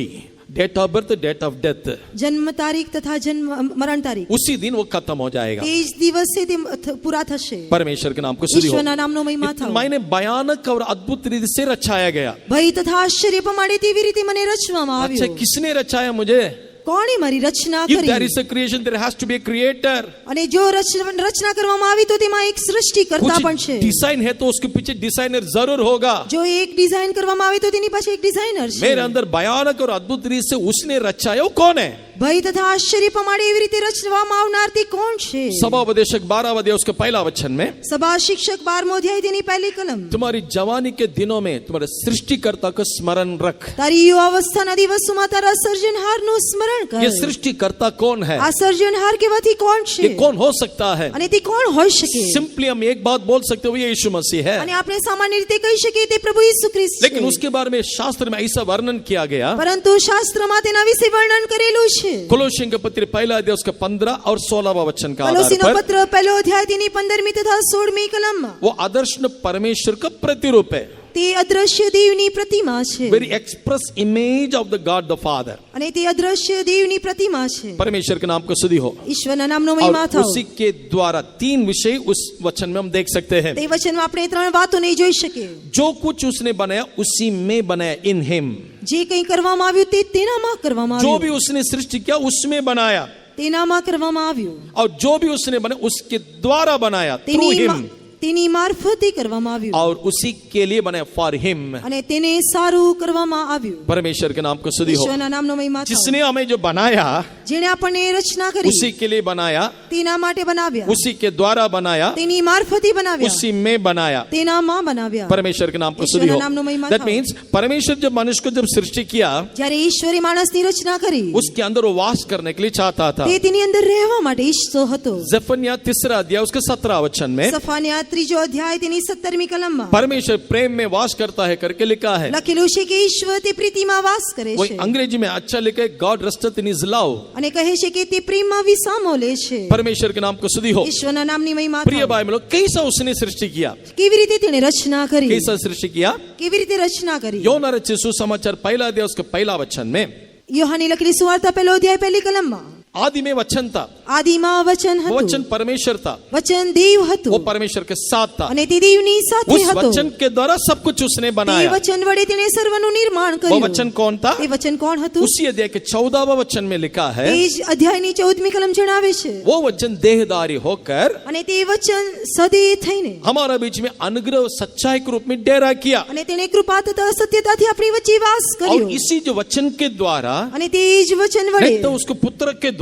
date of birth, date of death, જન્મ તારીખ તથા જન્મ મરણ તારીખ उसी दिन वो खत्म हो जाएगा। તે જ દિવસે તે પૂરા થશે। परमेश्वर के नाम को स्तुति हो। ઈશ્વરના નામનો મહિમા થાવ। मैंने भयानक और अद्भुत रीति से रचाया गया। ભય તથા આશ્ચર્ય પ્રમાણે તેવી રીતે મને રચવામાં अच्छा, આવ્યો। किसने रचाया मुझे? કોણે મારી રચના If there કરી? is a creation, there has to be a creator. અને જો રચના કરવામાં આવી તો તેમાં એક સૃષ્ટિકર્તા પણ कुछ છે। डिजाइन है तो उसके पीछे डिजाइनर जरूर होगा। જો એક ડિઝાઇન કરવામાં આવે તો તેની પાસે એક ડિઝાઇનર છે। मेरे अंदर भयानक और अद्भुत रीति से उसने रचाया, वो कौन है? ભય તથા આશ્ચર્ય પમાડે એવી રીતે રચવામાં આવનાર તે કોણ છે? सभापदेशक 12 अध्याय उसके पहला वचन में, સભા શિક્ષક 12મો અધ્યાય તેની પહેલી કલમ, तुम्हारी जवानी के दिनों में तुम्हारे सृष्टिकर्ता को स्मरण रख। તારી યુવાવસ્થાના દિવસોમાં તારા સર્જનહારનું સ્મરણ કર. ये सृष्टिकर्ता कौन है? આ સર્જનહાર કેવાથી કોણ ये છે कौन हो सकता है? અને તે કોણ હોઈ શકે? सिंपली हम एक बात बोल सकते हो, ये यीशु मसीह है। અને આપણે સામાન્ય રીતે કહી શકીએ તે પ્રભુ ઈસુ ખ્રિસ્ત लेकिन છે. उसके बारे में शास्त्र में ऐसा वर्णन किया गया। પરંતુ શાસ્ત્રમાં તેના વિશે વર્ણન કરેલું છે. कोलोसियों के पत्र पहला अध्याय उसका 15 और 16वां वचन का आधार કોલોસીનો पर, પત્ર પહેલો અધ્યાય તેની 15મી તથા 16મી કલમમાં वो आदर्श परमेश्वर का प्रतिरूप है, તે અદ્રશ્ય દેવની પ્રતિમા છે. Very express image of the God the father. અને તે અદ્રશ્ય દેવની પ્રતિમા છે. परमेश्वर के नाम को स्तुति हो। ઈશ્વરના નામનો और મહિમા થાઓ. उसी के द्वारा 3 विषय उस वचन में हम देख सकते हैं। તે વચનમાં આપણે 3 વાતો નહીં જોઈ શકીએ. जो कुछ उसने बनाया उसी में बनाया, इन हिम। જે કંઈ કરવામાં આવ્યું તે તેનામાં કરવામાં जो આવ્યું. भी उसने सृष्टि किया उसमें बनाया, તેનામાં કરવામાં આવ્યું. और जो भी उसने बनाया उसके द्वारा बनाया, थ्रू તેની हिम, તેની મારફતે કરવામાં આવ્યું. और उसी के लिए बनाया, फॉर हिम। અને તેને સારું કરવામાં આવ્યું. परमेश्वर के नाम को स्तुति हो। ઈશ્વરના નામનો મહિમા થાઓ. जिसने हमें जो बनाया જેણે આપણને રચના કરી उसी के लिए बनाया, તેના માટે બનાવ્યા. उसी के द्वारा बनाया, તેની મારફતે બનાવ્યા. उसी में बनाया। તેનામાં બનાવ્યા. परमेश्वर के नाम को स्तुति हो। ઈશ્વરના નામનો મહિમા दैट થાઓ. मीन्स परमेश्वर जब मनुष्य को जब सृष्टि किया, જ્યારે ઈશ્વરે માણસની રચના કરી उसके अंदर वो वास करने के लिए चाहता था। તે તેની અંદર રહેવા માટે ઈચ્છતો હતો. जफन्या 3 अध्याय उसके 17 वचन में, સફાન્યા 3જો અધ્યાય તેની 17મી કલમમાં परमेश्वर प्रेम में वास करता है करके लिखा है। લખેલું છે કે ઈશ્વર તે પ્રીતિમાં વાસ કરે वही છે. अंग्रेजी में अच्छा लिखा है, गॉड रेस्टeth इन हिज लव। અને કહે છે કે તે પ્રેમમાં વિસામો લે છે. परमेश्वर के नाम को स्तुति हो। ઈશ્વરના નામની મહિમા प्रिय થાઓ. भाई लोग, कैसा उसने सृष्टि किया? કેવી રીતે તેણે રચના કરી? कैसा सृष्टि किया? કેવી રીતે રચના કરી? योना रचित सुसमाचार पहला अध्याय उसके पहला वचन में, યોહાની લખેલી સુવાર્તા પહેલો અધ્યાય પહેલી કલમમાં, आदि में वचन था, આદિમાં વચન वो હતું. वचन परमेश्वर था, વચન દેવ वो હતું परमेश्वर के साथ था। અને તે દેવની સાથે उस હતો. वचन के द्वारा सब कुछ उसने તે बनाया। વચન વડે તેણે સર્વનું નિર્માણ वो કર્યું. वचन कौन था? તે વચન કોણ હતું? उसी अध्याय के 14वां वचन में लिखा है, તે જ અધ્યાયની 14મી કલમ જણાવે છે. वो वचन देहधारी होकर અને તે વચન સદે થઈને हमारा बीच में अनुग्रह और सच्चाई के रूप में डेरा किया। અને તેણે કૃપા તથા સત્યતાથી આપણી વચ્ચે વાસ और કર્યો. इसी जो वचन के द्वारा, અને તે જ वचन वडे नहीं तो उसको पुत्र के द्वारा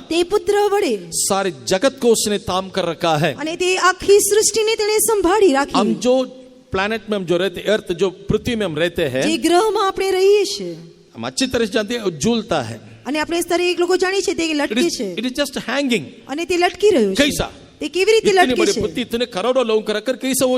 તે પુત્ર વડે सारे जगत को उसने ताम कर रखा है। અને તે આખી સૃષ્ટિને તેણે સંભાળી રાખી. हम जो प्लैनेट में हम जो रहते, अर्थ जो पृथ्वी में हम रहते हैं, જે ગ્રહમાં આપણે રહીએ છીએ हम अच्छी तरह से जानते हैं वो झूलता है। અને આપણે દરેક લોકો જાણીએ છીએ તે લટકે છે इट इज जस्ट हैंगिंग। અને તે લટકી રહ્યું છે. कैसा? તે કેવી રીતે इतनी લટકે बड़ी છે? पृथ्वी, इतने करोड़ों लोगों को रखकर कैसा वो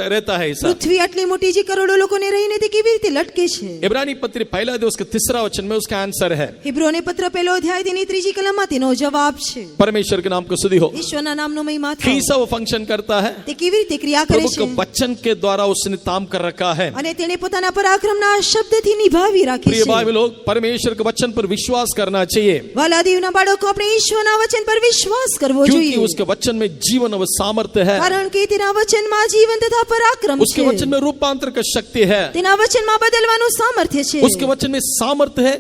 रहता है ऐसा? પૃથ્વી આટલી મોટી જે કરોડો લોકોને રહીને તે કેવી રીતે લટકે છે? इब्रानी पत्र पहला अध्याय उसका 3 वचन में उसका आंसर है। હિબ્રોને પત્ર પહેલો અધ્યાય તેની 3જી કલમમાં તેનો જવાબ છે. परमेश्वर के नाम को स्तुति हो। ઈશ્વરના નામનો મહિમા થાઓ. कैसा वो फंक्शन करता है? તે કેવી રીતે ક્રિયા કરે प्रभु છે? के वचन के द्वारा उसने ताम कर रखा है। અને તેણે પોતાના પરાક્રમના શબ્દથી નિભાવી રાખી प्रिय છે. भाई लोग, परमेश्वर के वचन पर विश्वास करना चाहिए, વાલા દેવના બાળકો, આપણે ઈશ્વરના વચન પર વિશ્વાસ કરવો क्योंकि જોઈએ. उसके वचन में जीवन और सामर्थ्य है। કારણ કે તેના વચનમાં જીવન તથા પરાક્રમ उसके છે. वचन में रूपांतर का शक्ति है। તેના વચનમાં બદલવાનું સામર્થ્ય છે. उसके वचन में सामर्थ्य है,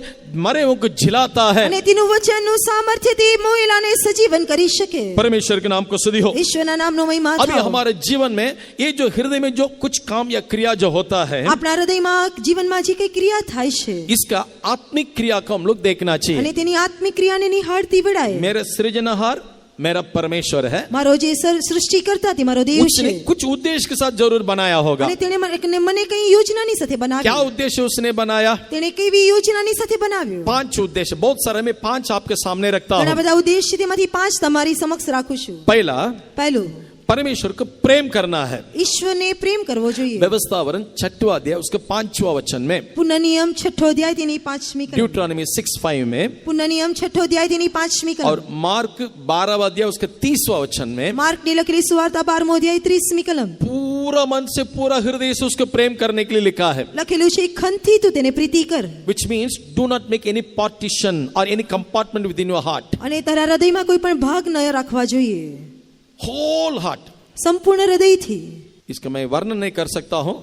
मरे हुओं को जिलाता है। અને તેનું વચનનું સામર્થ્ય તે મોયેલાને સજીવન કરી શકે. परमेश्वर के नाम को स्तुति हो। ઈશ્વરના નામનો મહિમા अभी થાઓ. हमारे जीवन में ये जो हृदय में जो कुछ काम या क्रिया जो होता है, આપણા હૃદયમાં જીવનમાં જે કઈ ક્રિયા થાય છે इसका आत्मिक क्रिया को हम लोग देखना અને चाहिए। તેની આત્મિક ક્રિયાને નિહાળતી વડાય. मेरा सृजनहार मेरा परमेश्वर है। મારો જે સૃષ્ટિ કરતા તે મારો દેવ उसने છે. कुछ उद्देश्य के साथ जरूर बनाया होगा। અને તેણે મને કઈ યોજનાની સાથે क्या બનાવ્યું. उद्देश्य उसने बनाया? તેણે કેવી યોજનાની સાથે બનાવ્યું? 5 उद्देश्य, बहुत सारे, मैं 5 आपके सामने रखता ઘણા हूँ। બધા ઉદ્દેશ્ય છે, તેમાંથી 5 તમારી સમક્ષ રાખું છું. पहला, પહેલું, परमेश्वर को प्रेम करना है। ઈશ્વરને પ્રેમ કરવો જોઈએ. व्यवस्थावरण 6वां अध्याय उसके 5वां वचन में, પુનઃનિયમ 6ઠો અધ્યાય તેની 5મી કલમ. ड्यूटरॉनमी 6:5 में, પુનઃનિયમ 6ઠો અધ્યાય તેની 5મી और કલમ. मार्क 12वां अध्याय उसके 30वां वचन में, માર્કની લખેલી સુવાર્તા 12મો અધ્યાય 30મી કલમ. पूरा मन से पूरा हृदय से उसको प्रेम करने के लिए लिखा है। લખેલું છે, ખંતથી તું તેને પ્રીતિ કર. Which means do not make any partition or any compartment within your heart. અને તારા હૃદયમાં કોઈ પણ ભાગ ન રાખવા જોઈએ. Whole heart. સંપૂર્ણ હૃદયથી. इसका मैं वर्णन नहीं कर सकता हूँ,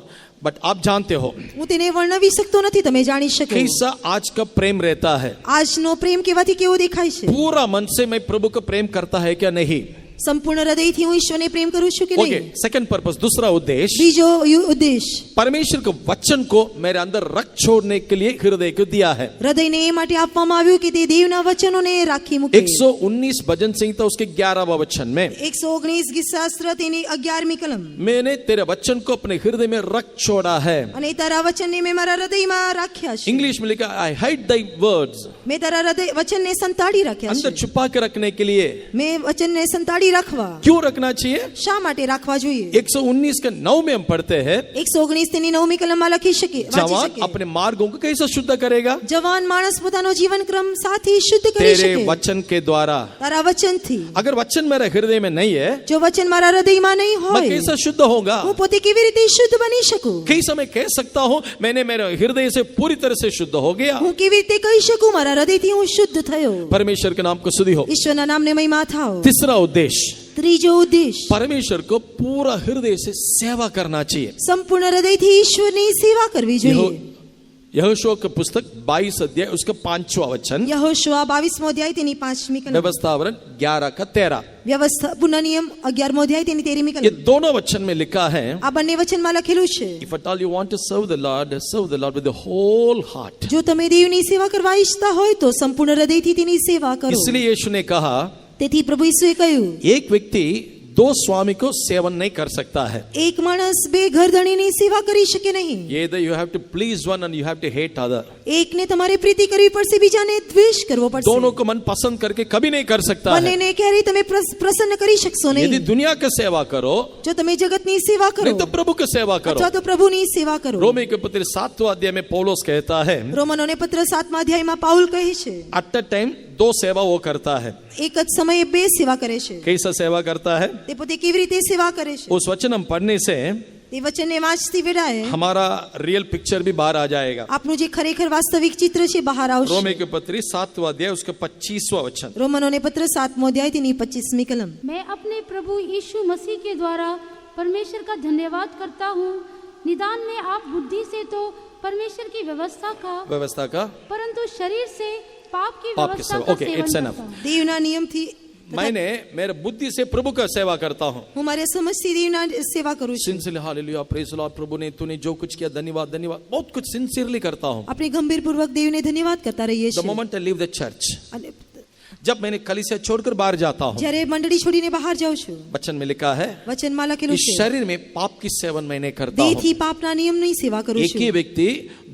बट आप जानते हो હું તેને વર્ણવી શકતો નથી, તમે જાણી શકો. कैसा आज का प्रेम रहता है। આજનો પ્રેમ કેવાથી કેવો દેખાય છે? पूरा मन से मैं प्रभु को प्रेम करता है क्या नहीं? સંપૂર્ણ હૃદયથી હું ઈશ્વરને પ્રેમ કરું છું કે ओके, નહીં? सेकंड पर्पस, दूसरा उद्देश्य, બીજો ઉદ્દેશ, परमेश्वर के वचन को मेरे अंदर रख छोड़ने के लिए हृदय को दिया है। હૃદયને એ માટે આપવામાં આવ્યું કે તે દેવના વચનોને રાખી મૂકે. 119 भजन संहिता उसके 11वां वचन में, 119 ગીતશાસ્ત્ર તેની 11મી કલમ. मैंने तेरे वचन को अपने हृदय में रख छोड़ा है। અને તારા વચનને મેં મારા હૃદયમાં राख्या છે. इंग्लिश में लिखा, आई हाइड दाई वर्ड्स, મેં તારા હૃદય વચનને સંતાડી રાખ્યા अंदर છે. छुपा के रखने के लिए। મેં વચનને સંતાડી રાખવા. क्यों रखना चाहिए? શા માટે રાખવા જોઈએ? 119 के 9 में हम पढ़ते हैं, 119 તેની 9મી કલમમાં લખી શકે, વાંચી जवान શકે. अपने मार्गों को कैसे शुद्ध करेगा? જવાન માણસ પોતાનો જીવન ક્રમ સાથી શુદ્ધ કરી तेरे શકે वचन के द्वारा। તારા વચનથી. अगर वचन मेरे हृदय में नहीं है, જો વચન મારા હૃદયમાં નહીં मैं હોય, कैसे शुद्ध होगा? હું પોતે કેવી રીતે શુદ્ધ બની શકું? कई समय कह सकता हूं मैंने मेरे हृदय से पूरी तरह से शुद्ध हो गया। હું કેવી રીતે કહી શકું મારા હૃદયથી હું શુદ્ધ થયો? परमेश्वर के नाम को स्तुति हो। ઈશ્વરના નામને મહિમા થાઓ. तीसरा उद्देश्य, ત્રીજો ઉદ્દેશ, परमेश्वर को पूरा हृदय से सेवा करना चाहिए। સંપૂર્ણ હૃદયથી ઈશ્વરની સેવા કરવી જોઈએ. यहोशू की पुस्तक 22 अध्याय उसका 5वां वचन, यहोशुआ 22મો अध्याय तेनी 5મી कलम. व्यवस्थावरण 11 का 13, વ્યવસ્થા પુનઃ નિયમ 11મો अध्याय तेनी 13મી ये कलम. दोनों वचन में लिखा है, આ બંને વચનમાં લખેલું છે, if at all you want to serve the Lord with the whole heart. જો તમે દેવની સેવા કરવા ઈચ્છતા હોય તો સંપૂર્ણ હૃદયથી તેની સેવા કરો. इसलिए यीशु ने कहा, તેથી પ્રભુ ઈસુએ કહ્યું, एक व्यक्ति दो स्वामी को सेवन नहीं कर सकता है। એક માણસ બે ઘરધણીની સેવા કરી શકે નહીં. Either you have to please one and you have to hate other. એકને તમારે પ્રીતિ કરવી પડશે, બીજાને દ્વેષ કરવો પડશે. दोनों को मन पसंद करके कभी नहीं कर सकता है। બંનેને ક્યારેય તમે પ્રસન્ન કરી શકશો यदि નહીં. दुनिया की सेवा करो, જો તમે જગતની સેવા કરો नहीं तो प्रभु की सेवा करो। અથવા તો પ્રભુની સેવા કરો. रोमी के पत्र 7वां अध्याय में पौलुस कहता है, રોમનોને પત્ર 7મા અધ્યાયમાં પાઉલ કહે છે, एट अ टाइम दो सेवा वो करता है। એક જ સમયે બે સેવા કરે છે. कैसा सेवा करता है? તે પોતે કેવી રીતે સેવા કરે છે? उस वचन हम पढ़ने से તે વચનને વાંચતી વેળાએ हमारा रियल पिक्चर भी बाहर आ जाएगा। આપણું જે ખરેખર વાસ્તવિક ચિત્ર છે બહાર આવશે. रोमी के पत्र 7वां अध्याय उसका 25वां वचन, રોમનોને પત્ર 7મો અધ્યાય તેની 25મી કલમ. मैं अपने प्रभु यीशु मसीह के द्वारा परमेश्वर का धन्यवाद करता हूँ। निदान में आप बुद्धि से तो परमेश्वर की व्यवस्था का परंतु शरीर से पाप की व्यवस्था का Okay, सेवन it's करता enough. हूँ। દેવના નિયમથી मैंने मेरे बुद्धि से प्रभु का सेवा करता हूँ। હું મારી સમજથી દેવના સેવા કરું છું. Sincerely hallelujah, praise the Lord, प्रभु ने तूने जो कुछ किया धन्यवाद धन्यवाद, बहुत कुछ सिंसियरली करता हूँ। આપણે गंभीरपूर्वक देवને ધન્યવાદ करता रहिए द છીએ. Moment I leave the church, અને जब मैंने कलीसिया छोड़कर बाहर जाता हूँ, જ્યારે મંડળી છોડીને બહાર જાઉં છું, वचन में लिखा है, વચનમાં લખેલું इस છે, शरीर में पाप की सेवन मैं नहीं करता हूँ। દેહથી પાપના નિયમની સેવા કરું एक ही છું. व्यक्ति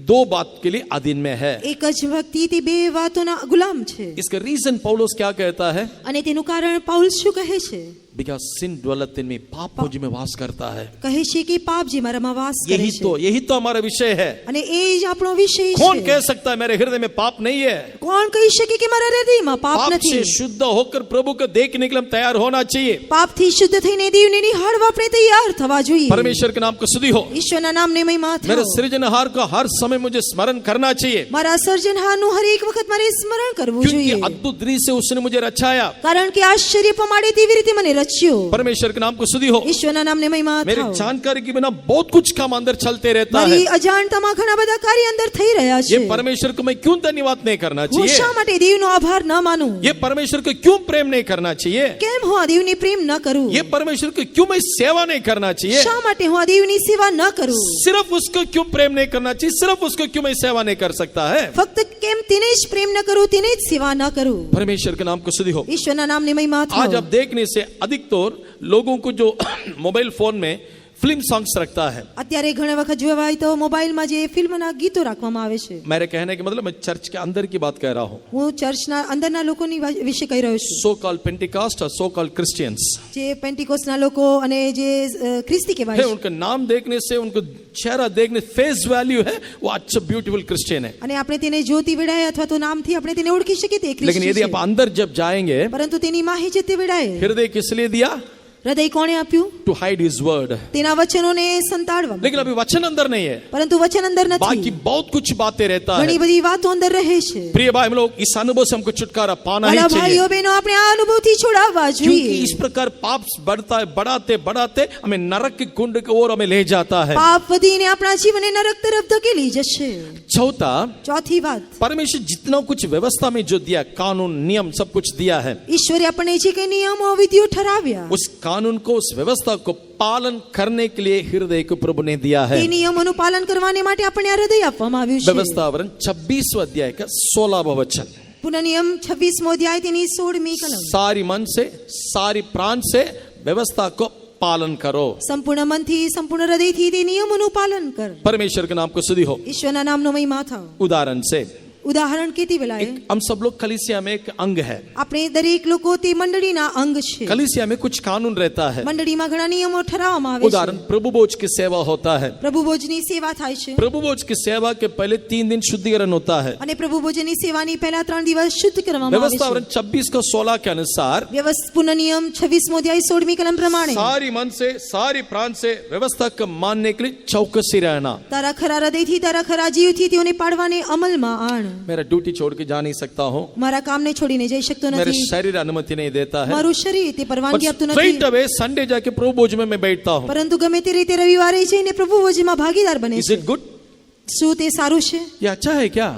दो बात के लिए अधीन में है। એક જ વ્યક્તિ તે બે વાતોના ગુલામ છે. इसका रीजन पौलुस क्या कहता है? અને તેનું કારણ પાઉલ શું કહે છે? Because sin dwelleth in me, पाप मुझ में वास करता है। કહે છે કે પાપ જે મારામાં વાસ કરે છે. यही तो हमारा विषय है। અને એ જ આપણો વિષય कौन છે. कह सकता है मेरे हृदय में पाप नहीं है? કોણ કહી શકે કે મારા હૃદયમાં પાપ पाप નથી? से शुद्ध होकर प्रभु को देखने के लिए हम तैयार होना चाहिए। પાપથી શુદ્ધ થઈને દેવને નિહાળવા આપણે તૈયાર થવા જોઈએ. परमेश्वर के नाम को स्तुति हो। ઈશ્વરના નામને મહિમા मेरे થાઓ. सृजनहार को हर समय मुझे स्मरण करना चाहिए, મારા સર્જનહારનું હર એક વખત મારે સ્મરણ કરવું क्योंकि જોઈએ. अद्भुत रीति से उसने मुझे रचाया। કારણ કે આશ્ચર્ય પમાડે તેવી રીતે મને રચ્યો. परमेश्वर के नाम को स्तुति हो। ઈશ્વરના નામને મહિમા मेरे થાઓ. जानकारी के बिना बहुत कुछ काम अंदर चलते रहता है। મારી અજાણતામાં ઘણા બધા કાર્ય અંદર થઈ રહ્યા ये છે. परमेश्वर को मैं क्यों धन्यवाद नहीं करना હું चाहिए? શા માટે દેવનો આભાર ન માનું? ये परमेश्वर को क्यों प्रेम नहीं करना चाहिए? કેમ હું આ દેવની પ્રેમ ન કરું? ये परमेश्वर को क्यों मैं सेवा नहीं करना चाहिए? શા માટે હું આ દેવની સેવા ન કરું? सिर्फ उसको क्यों प्रेम नहीं करना चाहिए? सिर्फ उसको क्यों मैं सेवा नहीं कर सकता है? ફક્ત કેમ તેને જ પ્રેમ ન કરું, તેને જ સેવા ન કરું? परमेश्वर के नाम को स्तुति हो। ઈશ્વરના નામની મહિમા आज થાઓ. आप देखने से अधिकतर लोगों को जो मोबाइल फोन में फिल्म सॉन्ग्स रखता है, અત્યારે घણા वखत જોવા હોય તો મોબાઈલમાં જે ફિલ્મના ગીતો રાખવામાં આવે છે. मेरे कहने के मतलब मैं चर्च के अंदर की बात कह रहा हूँ। હું ચર્ચના અંદરના લોકોની વિશે કહી રહ્યો છું. सो कॉल्ड पेंटिकॉस्ट और सो कॉल्ड क्रिश्चियंस જે પેન્ટિકોસ્ટના લોકો અને જે ખ્રિસ્તી કહેવાય है, છે. उनका नाम देखने से, उनको चेहरा देखने फेस वैल्यू है, वो अच्छा ब्यूटीफुल क्रिश्चियन है। અને આપણે તેને જોતી વેળાએ અથવા તો નામથી આપણે તેને ઓળખી શકીએ તે लेकिन ખ્રિસ્તી यदि છે. आप अंदर जब जाएंगे, પરંતુ તેની માહી જતી વેળાએ हृदय किस लिए दिया? હૃદય કોણે આપ્યું? to hide his word. તેના વચનોને સંતાડવા માટે. लेकिन अभी वचन अंदर नहीं है, પરંતુ વચન અંદર बाकी નથી. बहुत कुछ बातें रहता है. ઘણી બધી વાતો અંદર રહે છે. प्रिय भाई हम लोग इस अनुभव से हमको छुटकारा पाना ही વાલા चाहिए, ભાઈઓ બહેનો, આપણે આ અનુભવથી છોડાવવા क्योंकि જોઈએ. इस प्रकार पाप बढ़ता है, बढ़ाते बढ़ाते हमें नरक के कुंड की ओर हमें ले जाता है. પાપ વધીને આપણા જીવનને નરક તરફ ધકેલી જશે. चौथा, ચોથી વાત, परमेश्वर जितना कुछ व्यवस्था में जो दिया, कानून नियम सब कुछ दिया है, ઈશ્વરે આપણને જે કઈ નિયમો વિધિઓ ઠરાવ્યા, उस कानून को, उस व्यवस्था को पालन करने के लिए हृदय को प्रभु ने दिया है. તે નિયમોનું પાલન કરવાને માટે આપણને આ હૃદય આપવામાં આવ્યું છે. व्यवस्थावरण 26वां अध्याय का 16वां वचन. પુનઃનિયમ 26મો અધ્યાય તેની 16મી કલમ. सारी मन से, सारी प्राण से व्यवस्था को पालन करो. સંપૂર્ણ મનથી, સંપૂર્ણ હૃદયથી તે નિયમોનું પાલન કર. परमेश्वर के नाम को स्तुति हो. ઈશ્વરના નામનો મહિમા થાવ. उदाहरण से ઉદાહરણ કેતી વેલાએ हम सब लोग कलीसिया में एक अंग है. આપણે દરેક લોકો તે મંડળીના અંગ છે. कलीसिया में कुछ कानून रहता है. મંડળીમાં ઘણા નિયમો ઠરાવવામાં આવે છે. उदाहरण प्रभु भोज की सेवा होता है. પ્રભુ ભોજની સેવા થાય છે. प्रभु भोज की सेवा के पहले 3 दिन शुद्धिकरण होता है. અને પ્રભુ ભોજની સેવાની પહેલા 3 દિવસ શુદ્ધ કરવામાં આવે છે. व्यवस्थावरण 26 का 16 के अनुसार પુનઃનિયમ 26મો અધ્યાય 16મી કલમ પ્રમાણે सारी मन से, सारी प्राण से व्यवस्था को मानने के लिए चौकसी रहना. તારા ખરા હૃદયથી, તારા ખરા જીવથી તેઓને પાડવાને અમલમાં આણ. मेरा ड्यूटी छोड़ के जा नहीं सकता हूँ, મારા કામને છોડીને જઈ શકતો मेरे નથી. शरीर अनुमति नहीं देता है, મારું શરીર તે પરવાનગી આપતું स्ट्रेट નથી. अवे संडे जाके प्रभु भोज में मैं बैठता हूँ. પરંતુ ગમે તે રીતે રવિવારે જઈને પ્રભુ ભોજમાં ભાગીદાર બને इज છે. It good? શું તે સારું છે? ये अच्छा है क्या?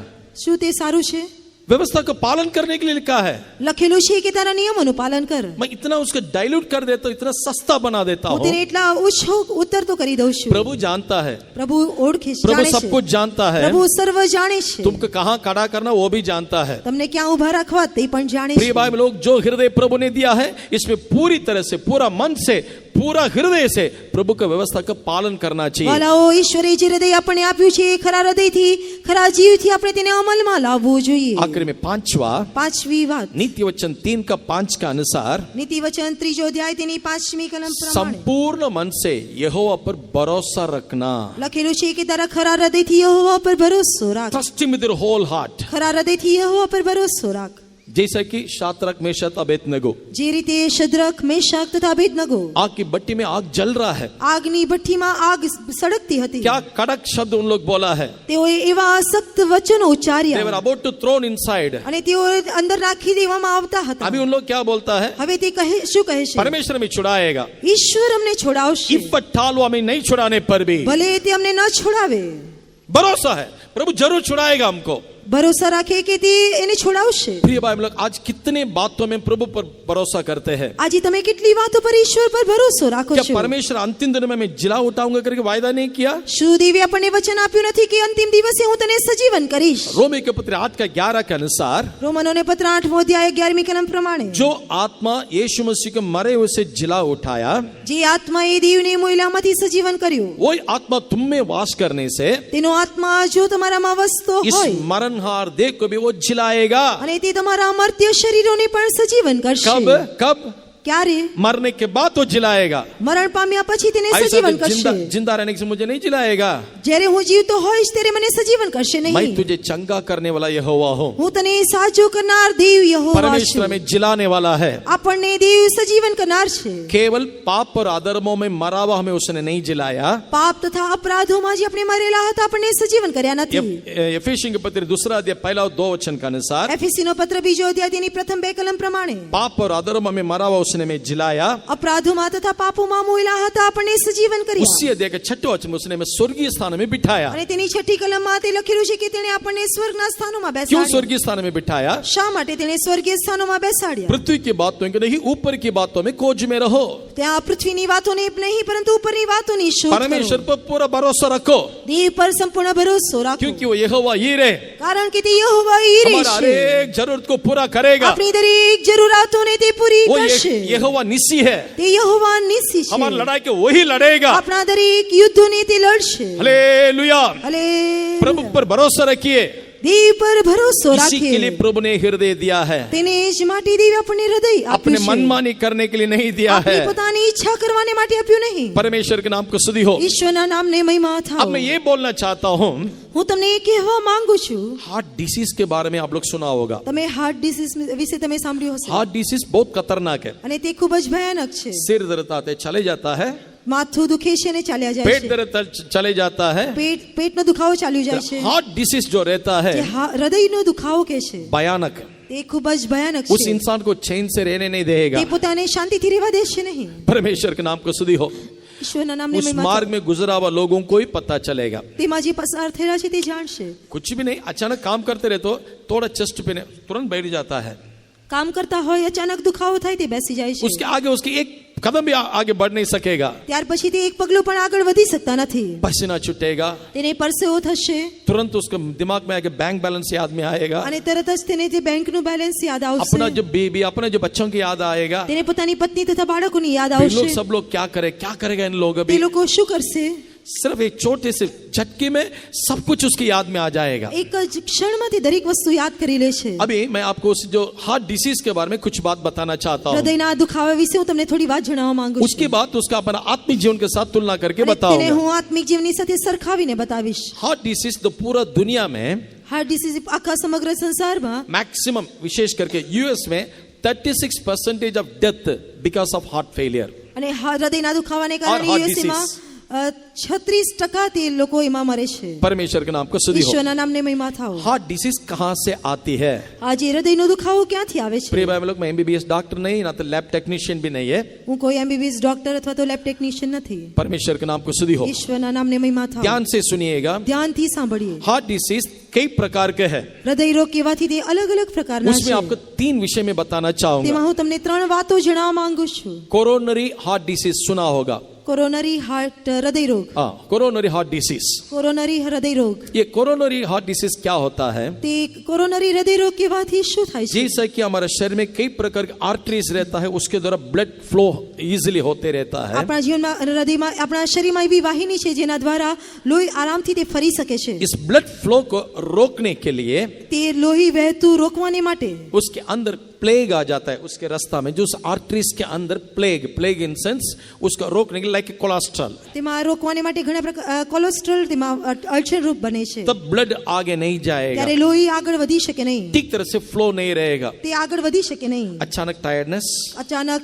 શું તે સારું છે? व्यवस्था का पालन करने के लिए लिखा है. લખેલું છે કે તારા નિયમોનું પાલન કર. मैं इतना उसको डाइल्यूट कर देता हूँ, इतना सस्ता बना देता હું हूँ. તેને એટલા ઓછો ઉતરતો કરી દઉં છું. प्रभु जानता है, પ્રભુ ઓળખે છે, प्रभु જાણે सब છે. कुछ जानता है, પ્રભુ સર્વ જાણે છે. तुमको कहाँ खड़ा करना वो भी जानता है. તમને ક્યાં ઊભા રાખવા તે પણ જાણે प्रिय છે. भाई लोग, जो हृदय प्रभु ने दिया है, इसमें पूरी तरह से, पूरा मन से, पूरा हृदय से प्रभु का व्यवस्था का पालन करना चाहिए. વાલાઓ, ઈશ્વરે જે હૃદય આપણને આપ્યું છે, ખરા હૃદયથી, ખરા જીવથી આપણે તેને અમલમાં લાવવું જોઈએ. आखिर में 5वां પાંચમી વાત, नीति वचन 3 का 5 का अनुसार નીતિ વચન 3જો અધ્યાય તેની 5મી કલમ પ્રમાણે संपूर्ण मन से यहोवा पर भरोसा रखना. લખેલું છે કે તારા ખરા હૃદયથી યહોવા પર ભરોસો રાખ. Trust him with your whole heart. ખરા હૃદયથી યહોવા પર ભરોસો રાખ. जैसा कि शाद्रक मेशक अबेदनगो, જે રીતે શદ્રક, મેશક તથા અબેદનગો आग की भट्टी में आग जल रहा है. આગની ભઠ્ઠીમાં આગ સળગતી હતી. क्या कड़क शब्द उन लोग बोला है. તેઓએ એવા સખ્ત વચનો They ઉચ્ચાર્યા were about to thrown inside. અને તેઓ અંદર રાખી દેવામાં આવતા હતા. अभी उन लोग क्या बोलता है? હવે તે કહે શું કહે છે? परमेश्वर में छुड़ाएगा. ઈશ્વર અમને છોડાવશે. इफ्फत ठालवा में नहीं छुड़ाने पर भी ભલે તે અમને ન છોડાવે, भरोसा है, प्रभु जरूर छुड़ाएगा हमको. ભરોસા રાખે કે તે એને છોડાવશે. प्रिय भाई हम लोग आज कितने बातों में प्रभु पर भरोसा करते हैं. આજે તમે કેટલી વાતો પર ઈશ્વર પર ભરોસો રાખો क्या છો? परमेश्वर अंतिम दिन में मैं जिला उठाऊंगा करके वायदा नहीं किया? શું દેવી આપણને વચન આપ્યું નથી કે અંતિમ દિવસે હું તને સજીવન કરીશ? रोमी के पत्र 8 का 11 के अनुसार રોમનોને પત્ર 8મો અધ્યાય 11મી કલમ પ્રમાણે जो आत्मा यीशु मसीह के मरे हुए से जिला उठाया, જે આત્માએ દેવને મોયલામાંથી સજીવન કર્યું, वही आत्मा तुम में वास करने से તેનો આત્મા જો તમારામાં વસતો इस હોય मरणहार देह को भी वो जिलाएगा. અને તે તમારા અમર્ત્ય શરીરોને પણ સજીવન કરશે. कब? ક્યારે? मरने के बाद वो जिलाएगा. મરણ પામ્યા પછી તેને ऐसा સજીવન तो जिंदा કરશે. जिंदा रहने से मुझे नहीं जिलाएगा. જ્યારે હું જીવતો હોઈશ ત્યારે મને સજીવન કરશે मैं નહીં. तुझे चंगा करने वाला यहोवा हूँ. હું તને સાજો કરનાર દેવ યહોવા परमेश्वर છું. में जिलाने वाला है. આપણને દેવ સજીવન કરનાર છે. केवल पाप और अधर्मों में मरा हुआ हमें उसने नहीं जिलाया. પાપ તથા અપરાધોમાં જે આપણે મરેલા હતા આપણને સજીવન કર્યા નથી. एफेसियों के पत्र 2 अध्याय 1 और 2 वचन के अनुसार એફેસીનો પત્ર 2 અધ્યાય તેની પ્રથમ 2 કલમ પ્રમાણે पाप और अधर्मों में मरा हुआ उसने हमें जिलाया. અપરાધોમાં તથા પાપોમાં મોયલા હતા આપણને સજીવન કર્યા. उसी अध्याय के 6 वचन में उसने हमें स्वर्गीय स्थान में बिठाया. અને તેની છઠ્ઠી કલમમાં તે લખેલું છે કે તેણે આપણને સ્વર્ગના સ્થાનોમાં क्यों બેસાડ્યા. स्वर्गीय स्थान में बिठाया? શા માટે તેણે સ્વર્ગીય સ્થાનોમાં બેસાડ્યા? पृथ्वी की बातों के नहीं, ऊपर की बातों में खोज में रहो. ત્યાં પૃથ્વીની વાતોને નહીં પરંતુ ઉપરની વાતોની શોધ परमेश्वर કરો. पर पूरा भरोसा रखो, દેવ પર સંપૂર્ણ ભરોસો રાખો. क्योंकि वो यहोवा हीरे કારણ કે તે યહોવા ઈરે हमारा हर છે. एक जरूरत को पूरा करेगा. આપણી દરેક જરૂરિયાતોને તે પૂરી वो કરશે. यहोवा निसी है. તે યહોવા નિસી છે. हमारी लड़ाई के वही लड़ेगा. આપણા દરેક યુદ્ધોને તે લડશે. हालेलुया. હાલે प्रभु पर भरोसा रखिए. દેવ પર ભરોસો इसी के लिए રાખે प्रभु ने हृदय दिया है, તેને જ માટે દેવે આપણને હૃદય अपने આપ્યું છે मनमानी करने के लिए नहीं दिया है। આપણી પોતાની ઈચ્છા કરવાને માટે આપ્યું નહીં परमेश्वर के नाम को स्तुति हो। ઈશ્વરના નામને મહિમા अब થાઓ मैं ये बोलना चाहता हूँ, હું તમને એ કહેવા માંગુ છું हार्ट डिसीज के बारे में आप लोग सुना होगा। તમે હાર્ટ ડિસીઝ વિશે તમે સાંભળ્યું હશે हार्ट डिसीज बहुत खतरनाक है। અને તે ખૂબ જ ભયાનક છે सिर दर्द आते चले जाता है, માથું દુખે છે ને ચાલ્યા જાય पेट છે दर्द चले जाता है। પેટનો દુખાવો ચાલ્યો જાય છે हार्ट डिसीज जो रहता है જે હૃદયનો દુખાવો કે છે भयानक है, તે ખૂબ જ ભયાનક उस છે इंसान को चैन से रहने नहीं देगा। તે પોતાને શાંતિથી રહેવા દેશે નહીં परमेश्वर के नाम को स्तुति हो। ઈશ્વરના નામને उस મહિમા मार्ग में गुजरा हुआ लोगों को ही पता चलेगा। તેમાં જે પસાર થયેલા છે તે જાણશે कुछ भी नहीं, अचानक काम करते रहे तो थोड़ा चेस्ट पे तुरंत बैठ जाता है, કામ કરતા હોય અચાનક દુખાવો થાય તે બેસી જાય છે उसके आगे उसकी एक कदम भी आगे बढ़ नहीं सकेगा, ત્યાર પછી તે એક પગલું પણ આગળ વધી सकता નથી पसीना छूटेगा, તેને પરસેવો થશે तुरंत उसके दिमाग में आगे बैंक बैलेंस याद में आएगा, અને તરત જ તેને તે બેંકનું બેલેન્સ યાદ अपना આવશે जो बीबी अपने जो बच्चों की याद आएगा। તેને પોતાની પત્ની તથા બાળકોની યાદ इन लोग આવશે सब लोग क्या करेगा इन लोग તે अभी। લોકો શું કરશે सिर्फ एक छोटे से झटके में सब कुछ उसकी याद में आ जाएगा। એક જ ક્ષણમાં તે દરેક વસ્તુ યાદ કરી લે છે अभी मैं आपको उस जो हार्ट डिसीज के बारे में कुछ बात बताना चाहता हूँ, હૃદયના દુખાવા વિશે હું તમને થોડી વાત જણાવવા માંગુ उसके છું बाद उसका अपना आत्मिक जीवन के साथ तुलना करके અને તેને बताऊंगा। હું આત્મિક जीवनी સાથે સરખાવીને બતાવીશ हार्ट डिसीज तो पूरा दुनिया में હાર્ટ ડિસીઝ આખા સમગ્ર સંસારમાં मैक्सिमम विशेष करके यूएस में 36% of death because of heart failure. અને હૃદયના દુખાવાને और કારણે heart યુએસએ માં 36% તે લોકો એમાં મરે છે परमेश्वर के नाम को स्तुति हो। ઈશ્વરના નામને મહિમા થાઓ हार्ट डिसीज कहाँ से आती है? આજે હૃદયનો દુખાવો ક્યાંથી આવે प्रिय છે भाई लोग, मैं एमबीबीएस डॉक्टर नहीं, ना तो लैब टेक्नीशियन भी नहीं है। હું કોઈ એમબીબીએસ ડોક્ટર અથવા તો લેબ ટેકનિશિયન નથી परमेश्वर के नाम को स्तुति हो। ઈશ્વરના નામને મહિમા થાઓ ध्यान से सुनिएगा, ધ્યાનથી સાંભળીએ हार्ट डिसीज कई प्रकार के है, હૃદય રોગ કેવાથી તે અલગ અલગ પ્રકારના उसमें છે आपको 3 विषय में बताना चाहूंगा। તેમાં હું તમને 3 વાતો જણાવવા માંગુ છું कोरोनरी हार्ट डिसीज सुना होगा। કોરોનરી હાર્ટ હૃદય રોગ हाँ, कोरोनरी हार्ट डिसीज। કોરોનરી હૃદય રોગ ये कोरोनरी हार्ट डिसीज क्या होता है? તે કોરોનરી હૃદય રોગ કેવાથી શું થાય છે जैसा कि हमारे शरीर में कई प्रकार के आर्टरीज रहता है, उसके द्वारा ब्लड फ्लो इजीली होते रहता है। આપણા જીવનમાં હૃદયમાં આપણા શરીરમાં એવી વાહિની છે જેના દ્વારા લોહી આરામથી તે ફરી શકે છે इस ब्लड फ्लो को रोकने के लिए તે લોહી વહેતું રોકવાને માટે उसके अंदर प्लेग आ जाता है, उसके रास्ता में जो उस आर्टरीज के अंदर प्लेग इन सेंस उसको रोकने के लिए लाइक कोलेस्ट्रॉल, તેમાં રોકવાને માટે ઘણા પ્રકાર કોલેસ્ટ્રોલ તેમાં અડચણ રૂપ બને છે तब ब्लड आगे नहीं जाएगा, ત્યારે લોહી આગળ વધી શકે નહીં ठीक तरह से फ्लो नहीं रहेगा। તે આગળ વધી શકે નહીં अचानक टायर्डनेस, અચાનક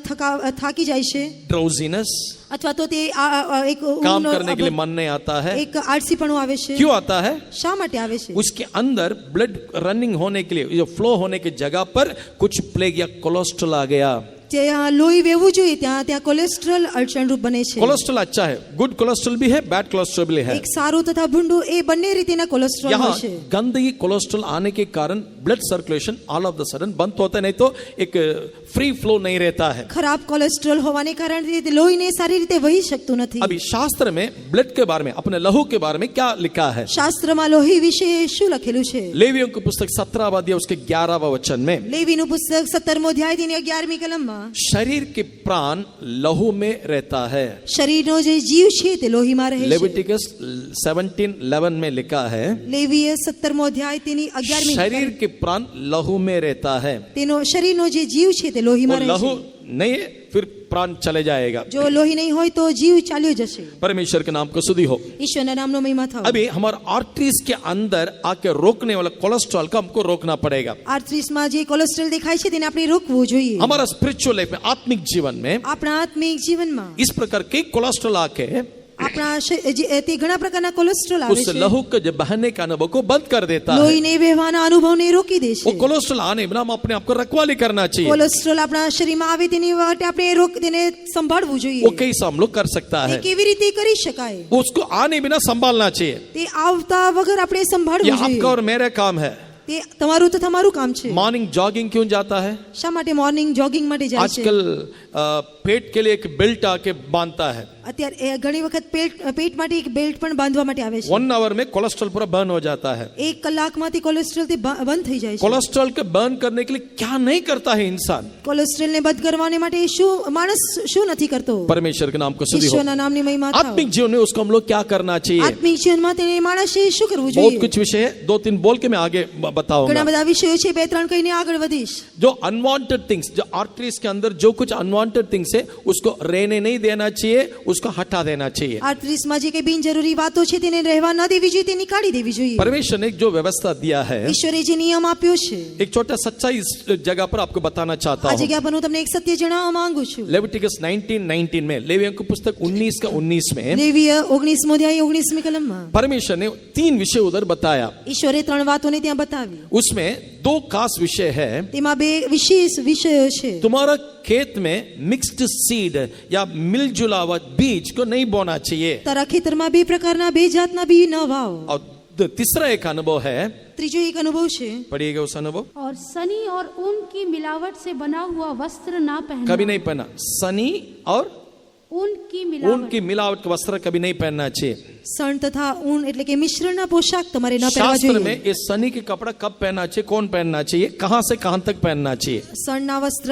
થાકી જાય છે ड्राउजीनेस, અથવા તો તે એક काम ઊંઘનો करने के लिए मन नहीं आता है। એક આળસીપણું આવે છે क्यों आता है? શા માટે આવે છે उसके अंदर ब्लड रनिंग होने के लिए, जो फ्लो होने की जगह पर कुछ प्लेग या कोलेस्ट्रॉल आ गया। જ્યાં લોહી વહેવું જોઈએ ત્યાં કોલેસ્ટ્રોલ અડચણ રૂપ બને છે कोलेस्ट्रॉल अच्छा है, गुड कोलेस्ट्रॉल भी है, बैड कोलेस्ट्रॉल भी है। એક સારું તથા ભૂંડું એ બંને રીતેના કોલેસ્ટ્રોલ यहाँ હોય છે गंदगी कोलेस्ट्रॉल आने के कारण blood circulation all of the sudden बंद होता है, नहीं तो एक फ्री फ्लो नहीं रहता है। ખરાબ કોલેસ્ટ્રોલ હોવાને કારણે તે લોહીને સારી રીતે વહી શકતું નથી अभी शास्त्र में ब्लड के बारे में, अपने लहू के बारे में क्या लिखा है? શાસ્ત્રમાં લોહી વિશે શું લખેલું છે लेवियों की पुस्तक 17 अध्याय उसके 11वां वचन में, લેવીનું પુસ્તક 17મો અધ્યાય તેની 11મી કલમમાં शरीर के प्राण लहू में रहता है। શરીરનો જે જીવ છે તે લોહીમાં રહે છે लेविटिकस 17:11 में लिखा है, લેવીય 17મો અધ્યાય તેની 11મી शरीर के प्राण लहू में रहता है। તેનો શરીરનો જે જીવ છે તે લોહીમાં और રહે लहू છે नहीं है फिर प्राण चले जाएगा। જો લોહી નહીં હોય તો જીવ ચાલ્યો જશે परमेश्वर के नाम को स्तुति हो। ઈશ્વરના નામનો મહિમા થાઓ अभी हमारे आर्टरीज के अंदर आके रोकने वाला कोलेस्ट्रॉल को हमको रोकना पड़ेगा। આર્ટરીસમાં જે કોલેસ્ટ્રોલ દેખાય છે તેને આપણે રોકવું જોઈએ हमारा स्पिरिचुअल लाइफ में, आत्मिक जीवन में આપણા આત્મિક જીવનમાં इस प्रकार के कोलेस्ट्रॉल आके આપણા તે ઘણા પ્રકારના કોલેસ્ટ્રોલ આવે उस છે लहू के जो बहने के अनुभव को बंद कर देता है। લોહીને વહેવાના અનુભવને રોકી દે वो છે कोलेस्ट्रॉल आने बिना हम अपने आप को रखवाली करना चाहिए। કોલેસ્ટ્રોલ આપણા શરીરમાં આવે તેની માટે આપણે તેને સંભાળવું वो જોઈએ कैसे हम लोग कर सकता તે है? કેવી રીતે કરી શકાય वो उसको आने बिना संभालना चाहिए। તે આવતા वगर આપણે ये સંભાળવું आपका જોઈએ और मेरा काम है। તે તમારું તથા મારું કામ છે मॉर्निंग जॉगिंग क्यों जाता है? શા માટે મોર્નિંગ જોગિંગ માટે જાય છે आजकल पेट के लिए एक बेल्ट आके बांधता है। અત્યારે ઘણી વખત પેટ માટે એક બેલ્ટ પણ બાંધવા માટે આવે છે 1 आवर में कोलेस्ट्रॉल पूरा बर्न हो जाता है. 1 કલાકમાંથી કોલેસ્ટ્રોલ થી બંધ થઈ જાય છે कोलेस्ट्रॉल के बर्न करने के लिए क्या नहीं करता है इंसान. કોલેસ્ટ્રોલ ને બંધ કરવાને માટે શું માણસ શું નથી કરતો. परमेश्वर के नाम को स्तुति हो. ઈશ્વરના નામની મહિમા થાવ. आत्मिक जीवन में उसको हम लोग क्या करना चाहिए. આત્મિક જીવનમાં તે માણસે શું કરવું बहुत જોઈએ. कुछ विषय है, 2-3 बोल के मैं आगे बताऊंगा. ઘણા બધા વિષયો છે 2-3 કહીને આગળ વધીશ. जो अनवांटेड थिंग्स, जो आर्टरीज के अंदर जो कुछ अनवांटेड थिंग्स है उसको रहने नहीं देना चाहिए, उसको हटा देना चाहिए. આર્ટરીસમાં જે કઈ બિનજરૂરી વાતો છે તેને રહેવા ન દેવી જોઈએ, તેને કાઢી દેવી જોઈએ. परमेश्वर ने जो व्यवस्था दिया है, ઈશ્વરે જે નિયમ આપ્યો છે एक छोटा सच्चाई इस जगह पर आपको बताना चाहता આ हूँ. જગ્યા પર હું તમને એક સત્ય જણાવવા માંગુ છું. लेविटिकस 19:19 में, लेवियों की पुस्तक 19:19 में લેવીય 19મો અધ્યાય 19મી કલમમાં परमेश्वर ने 3 विषय उधर बताया. ઈશ્વરે 3 વાતોને ત્યાં બતાવી. उसमें 2 खास विषय है. તેમાં 2 વિશેષ વિષયો છે. तुम्हारा खेत में मिक्स्ड सीड या मिलजुला हुआ बीज को नहीं बोना चाहिए. તારા ખેતરમાં 2 પ્રકારના 2 જાતના બી ન વાવ. और तीसरा एक अनुभव है, ત્રીજો એક અનુભવ છે. पढ़िएगा उस अनुभव. और सनी और ऊन की मिलावट से बना हुआ वस्त्र ना पहनना. कभी नहीं पहना. सनी और ऊन की ऊन मिलावट. की मिलावट का वस्त्र कभी नहीं पहनना चाहिए. સણ તથા ઊન એટલે કે મિશ્રણના પોશાક તમારે ન પહેરવા शास्त्र જોઈએ. में ये सनी के कपड़ा कब पहनना चाहिए, कौन पहनना चाहिए, कहां से कहां तक पहनना चाहिए. સણના વસ્ત્ર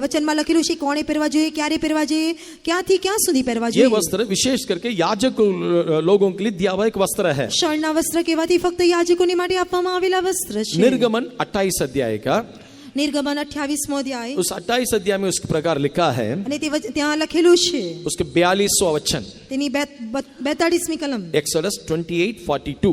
વચનમાં લખેલું છે કોણે પહેરવા જોઈએ, ક્યારે પહેરવા જોઈએ, ક્યાંથી ક્યાં સુધી પહેરવા ये જોઈએ. वस्त्र विशेष करके याजक लोगों के लिए दिया हुआ एक वस्त्र है. શણના વસ્ત્ર કહેવાથી ફક્ત યાજકોની માટે આપવામાં આવેલા વસ્ત્ર છે. निर्गमन 28 अध्याय का, નિર્ગમન 28મો અધ્યાય उस 28 अध्याय में उस प्रकार लिखा है, અને તે ત્યાં લખેલું છે उसके 42वां वचन, તેની 42મી કલમ. एक्सोडस 28:42.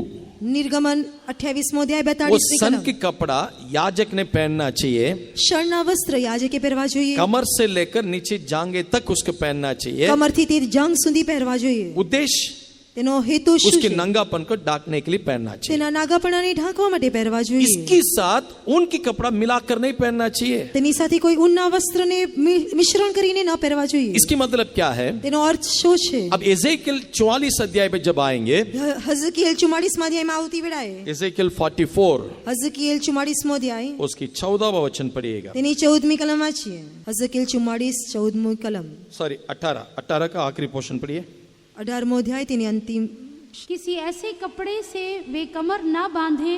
નિર્ગમન 28મો અધ્યાય वो 42મી सन કલમ. की कपड़ा याजक ने पहनना चाहिए. શણના વસ્ત્ર યાજકે પહેરવા જોઈએ. कमर से लेकर नीचे जांघे तक उसको पहनना चाहिए. કમરથી તે જંગ સુધી પહેરવા જોઈએ. उद्देश्य તેનો હેતુ શું उसके છે? नंगापन को ढांकने के लिए पहनना चाहिए. તેના નાગાપણાને ઢાંકવા માટે પહેરવા જોઈએ. इसके साथ ऊन की कपड़ा मिलाकर नहीं पहनना चाहिए. તેની સાથે કોઈ ઊનના વસ્ત્રને મિશ્રણ કરીને ન પહેરવા જોઈએ. इसकी मतलब क्या है. તેનો અર્થ શું છે? अब एजेकियल 44 अध्याय पे जब आएंगे, હઝકીએલ 44મા અધ્યાયમાં આવતી વેળાએ एजेकियल 44 હઝકીએલ 44મો અધ્યાય उसकी 14वां वचन पढ़िएगा. તેની 14મી કલમ વાંચીએ. હઝકીએલ 44 14મી કલમ. सॉरी 18 का आखिरी पोर्शन पढ़िए. 18મો અધ્યાય તેની અંતિમ. किसी ऐसे कपड़े से वे कमर ना बांधे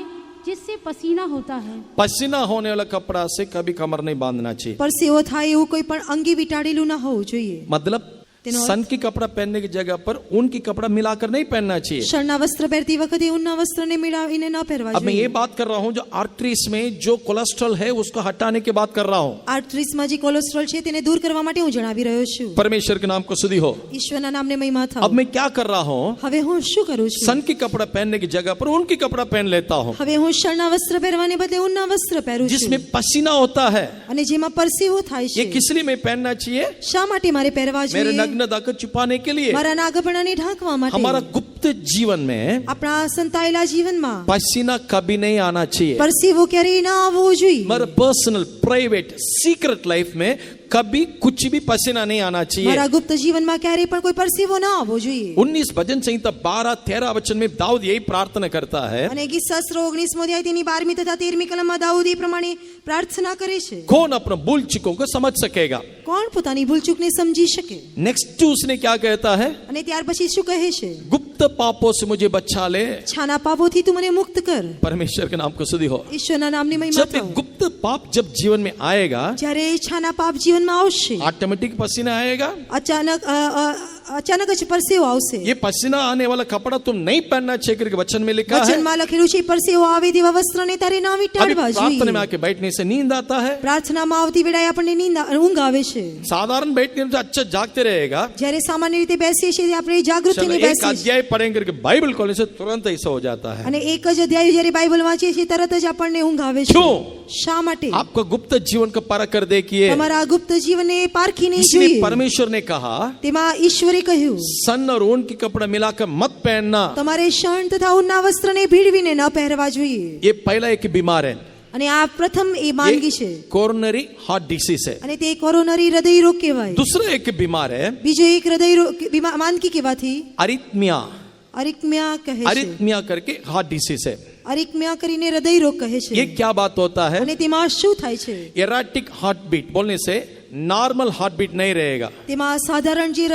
जिससे पसीना होता है. पसीना होने वाला कपड़ा से कभी कमर नहीं बांधना चाहिए. પરસેવો થાય એવું કોઈ પણ અંગી વીંટાળેલું ન હોવું જોઈએ. मतलब सन की कपड़ा पहनने की जगह पर ऊन की कपड़ा मिलाकर नहीं पहनना चाहिए. શણના વસ્ત્ર પહેરતી વખતે ઊનના વસ્ત્રને મિલાવીને ન પહેરવા अब मैं જોઈએ. ये बात कर रहा हूँ जो आर्टरीज में जो कोलेस्ट्रॉल है उसको हटाने की बात कर रहा हूँ. આર્ટરીસમાં જે કોલેસ્ટ્રોલ છે તેને દૂર કરવા માટે હું જણાવી રહ્યો છું. परमेश्वर के नाम को स्तुति हो. ઈશ્વરના નામને મહિમા થાવ. अब मैं क्या कर रहा हूँ, હવે હું શું કરું છું? सन की कपड़ा पहनने की जगह पर ऊन की कपड़ा पहन लेता हूँ, હવે હું શણના વસ્ત્ર પહેરવાને બદલે ઊનના વસ્ત્ર પહેરું છું. जिसमें पसीना होता है. અને જેમાં પરસેવો થાય ये છે. किस लिए मैं पहनना चाहिए. શા માટે મારે પહેરવા मेरे જોઈએ? नग्नता को छुपाने के लिए. મારા નાગપણાને ઢાંકવા માટે. हमारा गुप्त जीवन में આપણા સંતાયેલા જીવનમાં पसीना कभी नहीं आना चाहिए. પરસેવો ક્યારેય ન આવવો જોઈએ. हमारे पर्सनल प्राइवेट सीक्रेट लाइफ में कभी कुछ भी पसीना नहीं आना चाहिए. મારા ગુપ્ત જીવનમાં ક્યારેય પણ કોઈ પરસેવો ન આવવો જોઈએ. 19 भजन संहिता 12-13 वचन में दाऊद यही प्रार्थना करता है. અને ગીત શાસ્ત્ર 19મો અધ્યાય તેની 12મી તથા 13મી કલમમાં દાઉદ એ પ્રમાણે પ્રાર્થના કરે છે. कौन अपना भूल चूकों को समझ सकेगा. કોણ પોતાની ભૂલચૂકને સમજી શકે? नेक्स्ट उसने क्या कहता है, અને ત્યાર પછી શું કહે છે? गुप्त पापों से मुझे बचा ले. છાના પાપોથી તું મને મુક્ત કર. परमेश्वर के नाम को स्तुति हो. ઈશ્વરના નામની મહિમા जब થાવ. एक गुप्त पाप जब जीवन में आएगा, જ્યારે છાના પાપ જીવનમાં આવશે, ऑटोमेटिक पसीना आएगा. અચાનક જ પરસેવો આવશે. ये पसीना आने वाला कपड़ा तुम नहीं पहनना चाहिए करके वचन में लिखा है. વચનમાં લખેલું છે પરસેવો આવે તેવા વસ્ત્રને તારે ન अभी વીંટાળવા प्रार्थना में જોઈએ. आके बैठने से नींद आता है. પ્રાર્થનામાં આવતી વેળાએ આપણને ઊંઘ આવે છે. साधारण बैठने से अच्छा जागते रहेगा. જ્યારે सामान्य રીતે બેસીએ છીએ આપણે જાગૃત चलो થઈને एक બેસીએ છીએ. अध्याय पढ़ेंगे करके बाइबल खोलने से तुरंत ऐसा हो जाता है. અને એક જ અધ્યાય જ્યારે બાઇબલ વાંચીએ છીએ તરત જ આપણને ઊંઘ આવે છે. क्यों? શા માટે? आपका गुप्त जीवन को परख कर देखिए. તમારા ગુપ્ત જીવનને પારખીને इसलिए જોઈએ. परमेश्वर ने कहा તેમાં ઈશ્વરે કહ્યું सन और ऊन की कपड़ा मिलाकर मत पहनना. તમારે શણ તથા ઊનના વસ્ત્રને ભીડવીને ન પહેરવા જોઈએ. ये पहला एक बीमार है. અને આ પ્રથમ એ માંદગી છે. कोरोनरी हार्ट डिसीज है. અને તે કોરોનરી હૃદય રોગ કહેવાય. दूसरा एक बीमार है બીજો એક હૃદય માંદગી કહેવાથી अरिथमिया. અરિથમિયા કહે છે. अरिथमिया करके हार्ट डिसीज है. અરિથમિયા કરીને હૃદય રોગ કહે છે. ये क्या बात होता है. અને તેમાં શું થાય છે? एराटिक हार्ट बीट बोलने से नॉर्मल हार्ट बीट नहीं रहेगा, તેમાં સાધારણ જે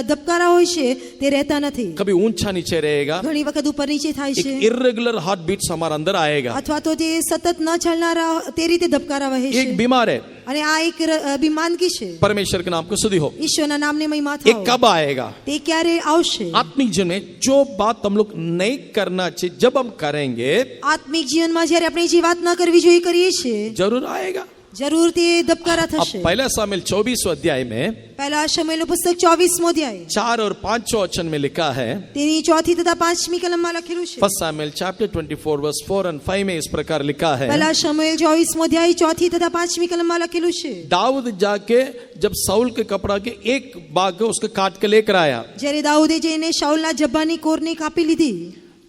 ધબકારા હોય છે તે રહેતા નથી. कभी ऊंचा नीचे रहेगा, ઘણી વખત ઉપર નીચે થાય एक છે इरेगुलर हार्ट बीट्स हमारा अंदर आएगा. અથવા તો તે સતત ન ચાલનારા તે રીતે ધબકારા વહે ये एक છે. बीमार है. અને આ એક બીમાનગી છે. परमेश्वर के नाम को स्तुति हो. ઈશ્વરના નામને મહિમા ये થાઓ. कब आएगा? તે ક્યારે આવશે? आत्मिक जीवन में जो बात हम लोग नहीं करना चाहिए, जब हम करेंगे આત્મિક જીવનમાં જ્યારે આપણે જે વાત ન કરવી જોઈએ કરીએ છીએ, जरूर आएगा. જરૂર તે ધબકારા अब થશે. पहला सामुएल 24 अध्याय में પહેલા શમૂએલનું પુસ્તક 24મો અધ્યાય 4 और 5 वचन में लिखा है. તેની 4 તથા 5મી કલમમાં લખેલું છે. फर्स्ट सामुएल चैप्टर 24 वर्स 4 और 5 में इस प्रकार लिखा है. પહેલા શમૂએલ 24મો અધ્યાય 4 તથા 5મી કલમમાં લખેલું છે. दाऊद जाके जब साउल के कपड़ा के एक भाग उसको काट के लेकर आया, જ્યારે દાઉદે જઈને શાઉલના જબ્બાની કોરને કાપી લીધી.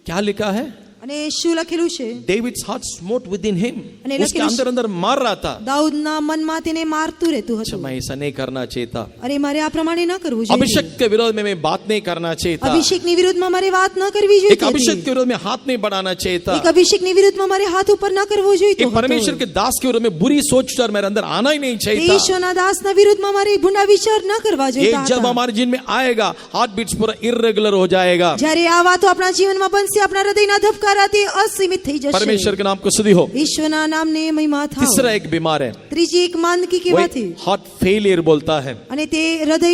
क्या लिखा है? અને શું લખેલું છે? David's heart smote with in him. અને उसके લખેલું अंदर अंदर मार रहा था. દાઉદના મનમાં તેને મારતું રહેતું अच्छा, હતું. मैं ऐसा नहीं करना चाहिए था. અરે મારે આ પ્રમાણે ન કરવું જોઈએ. अभिषेक के विरोध में मैं बात नहीं करना चाहिए था. અભિષેકની વિરુદ્ધમાં મારે વાત ન કરવી एक જોઈએ अभिषेक હતી. के विरोध में हाथ नहीं बढ़ाना चाहिए था. એક અભિષેકની વિરુદ્ધમાં મારે હાથ ઉપર ન કરવો જોઈતો एक परमेश्वर હતો. के दास के विरोध में बुरी सोच विचार मेरे अंदर आना ही नहीं चाहिए था. ઈશ્વરના દાસના વિરુદ્ધમાં મારે ભૂંડા વિચાર ન કરવા ये જોઈતા जब હતા. हमारे जीवन में आएगा, हार्ट बीट्स पूरा इरेगुलर हो जाएगा. જ્યારે આ વાતો આપણા જીવનમાં બનશે, આપણા હૃદયના ધબકારા તે અસીમિત થઈ जशे. परमेश्वर के नाम को स्तुति हो. ईश्वरना नामने महिमा थाओ. तीसरा एक बीमार है, ત્રીજી એક માંદગી કહેવાથી हार्ट फेलियर बोलता है. અને તે હૃદય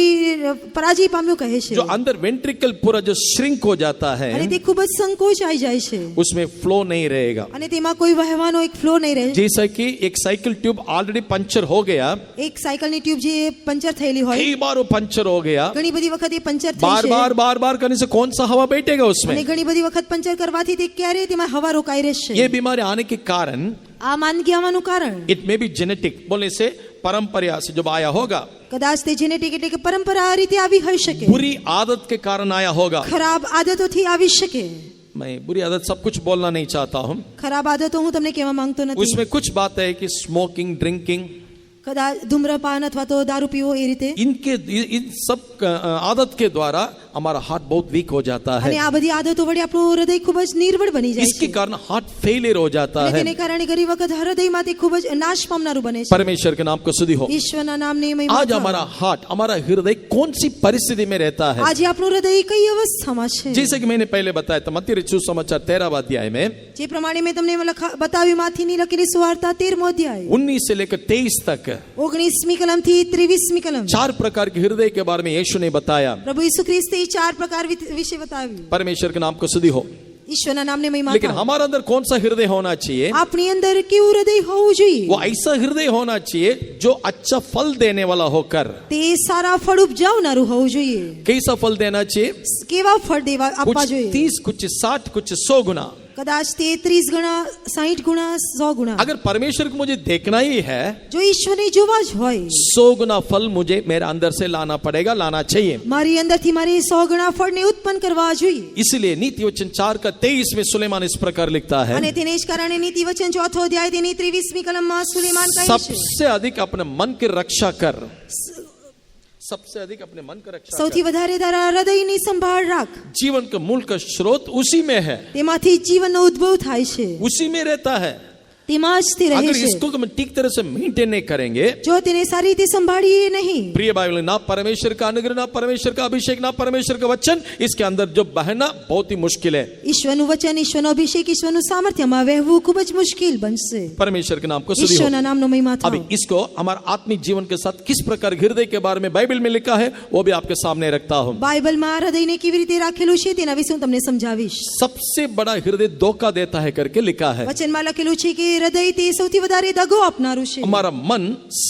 પરાજય પામ્યું કહે છે. जो अंदर वेंट्रिकल पूरा जो श्रिंक हो जाता है, અને તે ખૂબ જ સંકોચાઈ જાય છે. उसमें फ्लो नहीं रहेगा. અને તેમાં કોઈ વહેવાનો એક ફ્લો નહીં રહે. जैसा कि एक साइकिल ट्यूब ऑलरेडी पंचर हो गया, એક સાયકલની ટ્યુબ જે પંચર થયેલી હોય, कई बार वो पंचर हो गया, ઘણી બધી વખત એ પંચર થઈ बार છે. बार बार बार करने से कौन सा हवा बैठेगा અને उसमें? ઘણી બધી વખત પંચર કરવાથી તે ક્યારે તેમાં હવા રોકાઈ રહેશે. ये बीमारी आने के कारण આ માંદગી આવવાનું કારણ इट मे बी जेनेटिक, बोलने से परंपरा से जब आया होगा, કદાચ તે જેનેટિક એટલે કે પરંપરા આ રીતે આવી હોઈ શકે. बुरी आदत के कारण आया होगा. ખરાબ આદતોથી આવી શકે. मैं बुरी आदत सब कुछ बोलना नहीं चाहता हूँ. ખરાબ આદતો હું તમને કહેવા માંગતો નથી. उसमें कुछ बात है कि स्मोकिंग, ड्रिंकिंग, કદાચ ધૂમ્રપાન અથવા તો દારૂ પીવો એ રીતે. इन सब आदत के द्वारा हमारा हार्ट बहुत वीक हो जाता है. અને આ બધી આદતો વડે આપણું હૃદય ખૂબ જ નિર્બળ બની જાય इसके છે. कारण हार्ट फेलियर हो जाता અને है. તેને કારણે ઘણી વખત હૃદયમાં તે ખૂબ જ નાશ પામનારું બને છે. परमेश्वर के नाम को स्तुति हो. ઈશ્વરના નામને મહિમા आज થાઓ. हमारा हार्ट, हमारा हृदय कौन सी परिस्थिति में रहता है? આજે આપણું હૃદય કઈ અવસ્થામાં છે? जैसे कि मैंने पहले बताया था, मत्ती रचित सुसमाचार 13वां अध्याय में જે પ્રમાણે મેં તમને બતાવ્યું માથીની લખેલી સુવાર્તા 13મો અધ્યાય 19 से लेकर 23 तक 19મી કલમથી 23મી કલમ 4 प्रकार के हृदय के बारे में यीशु ने बताया. પ્રભુ ઈસુ ખ્રિસ્તે 4 પ્રકાર વિશે બતાવ્યું. परमेश्वर के नाम को स्तुति हो. ઈશ્વરના નામને મહિમા लेकिन થાઓ. हमारे अंदर कौन सा हृदय होना चाहिए? આપણી અંદર કેવું હૃદય હોવું જોઈએ? वो ऐसा हृदय होना चाहिए जो अच्छा फल देने वाला होकर. તે સારા ફળ ઉપજાવનારું હોવું જોઈએ. कैसा फल देना चाहिए? કેવા ફળ દેવા कुछ આપવા જોઈએ? 30, कुछ 60, कुछ 100 गुना. કદાચ તે 30 ગણા, 60 ગુણા, 100 ગુણા. अगर परमेश्वर को मुझे देखना ही है, જો ઈશ્વરને જોવા જ હોય, 100 गुना फल मुझे मेरे अंदर से लाना पड़ेगा, लाना चाहिए. મારી અંદરથી મારે 100 ગણા ફળને ઉત્પન્ન કરવા જોઈએ. इसलिए नीति वचन 4 का 23 में सुलेमान इस प्रकार लिखता है, અને તેને જ કારણે નીતિ વચન 4થો અધ્યાય તેની 23મી કલમમાં સુલેમાન કહે છે, सबसे अधिक अपने मन की रक्षा कर. सबसे अधिक अपने मन की रक्षा સૌથી कर. વધારે તારા હૃદયની સંભાળ રાખ. जीवन का मूल का स्रोत उसी में है, તેમાંથી જીવનનો ઉદ્ભવ થાય છે, उसी में रहता है. તેમાં જ તે રહે अगर છે. इसको हम ठीक तरह से मेंटेन नहीं करेंगे, જો તેને સારી રીતે સંભાળીએ નહીં, प्रिय भाई बहन, ना परमेश्वर का अनुग्रह, ना परमेश्वर का अभिषेक, ना परमेश्वर का वचन इसके अंदर जो बहना बहुत ही मुश्किल है. ઈશ્વરનું વચન, ઈશ્વરનો અભિષેક, ઈશ્વરનું સામર્થ્યમાં વહેવું ખૂબ જ મુશ્કેલ બનશે. परमेश्वर के नाम को स्तुति हो. ઈશ્વરના નામનો મહિમા થાઓ. अभी इसको हमारे आत्मिक जीवन के साथ किस प्रकार हृदय के बारे में बाइबल में लिखा है वो भी आपके सामने रखता हूँ. બાઇબલમાં હૃદયને કેવી રીતે રાખેલું છે તેના વિશે હું તમને સમજાવીશ. सबसे बड़ा हृदय धोखा देता है करके लिखा है. વચનમાં લખેલું છે કે હૃદય તે સૌથી વધારે દગો આપનારું છે. हमारा मन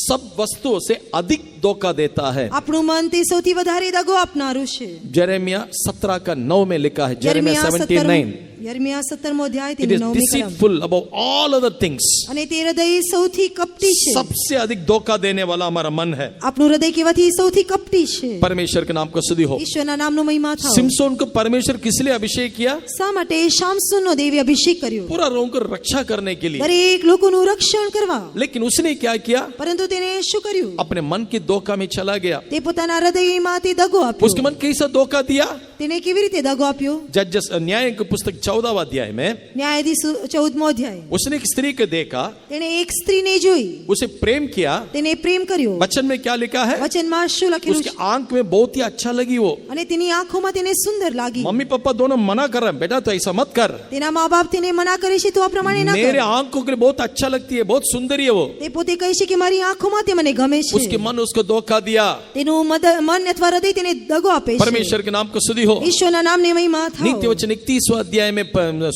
सब वस्तुओं से अधिक धोखा देता है. આપણું મન તે સૌથી વધારે દગો આપનારું છે. यिर्मयाह 17 का 9 में लिखा है. यिर्मयाह 17:9. यिर्मयाह 17મો अध्याय It તેની is 9મી કલમ. deceitful above all other things. અને તે હૃદય સૌથી કપટી છે. सबसे अधिक धोखा देने वाला हमारा मन है. આપણુं હૃદય કેવાથી સૌથી કપટી છે. परमेश्वर के नाम को स्तुति हो. ઈશ્વરના નામનો મહિમા થાઓ. सिमसोन को परमेश्वर किस लिए अभिषेक किया? શા માટે શામસોનનો દેવી અભિષેક કર્યો? पूरा लोगों को रक्षा करने के लिए. દરેક લોકોનું રક્ષણ કરવા. लेकिन उसने क्या किया? પરંતુ તેને શું કર્યું? अपने मन की धोखा में चला गया. તે પોતાના હૃદયમાં તે દગો આપ્યો. उसके मन कैसा धोखा दिया? તેને કેવી રીતે દગો આપ્યો? जजेस न्याय की पुस्तक 14वां अध्याय में ન્યાયાધીશ 14મો અધ્યાય उसने एक स्त्री को देखा, તેણે એક સ્ત્રીને જોઈ, उसे प्रेम किया। તેને પ્રેમ કર્યો। वचन में क्या लिखा है? વચનમાં શું લખેલું उसके છે? आंख में बहुत ही अच्छा लगी वो। અને તેની આંખોમાં તેને સુંદર લાગી। मम्मी पापा दोनों मना कर रहे हैं, बेटा तो ऐसा मत कर, તેના મા બાપ તેને મના કરે છે, તું આ પ્રમાણે ના मेरे કર। आंखों के लिए बहुत अच्छा लगती है, बहुत सुंदर है वो। તે પોતે કહે છે કે મારી આંખોમાં તે મને ગમે છે। उसके मन उसको धोखा दिया। તેનું મન અથવા હૃદય તેને દગો આપે છે। परमेश्वर के नाम को स्तुति हो। ઈશ્વરના નામની મહિમા થાઓ। नीति वचन 31वां अध्याय में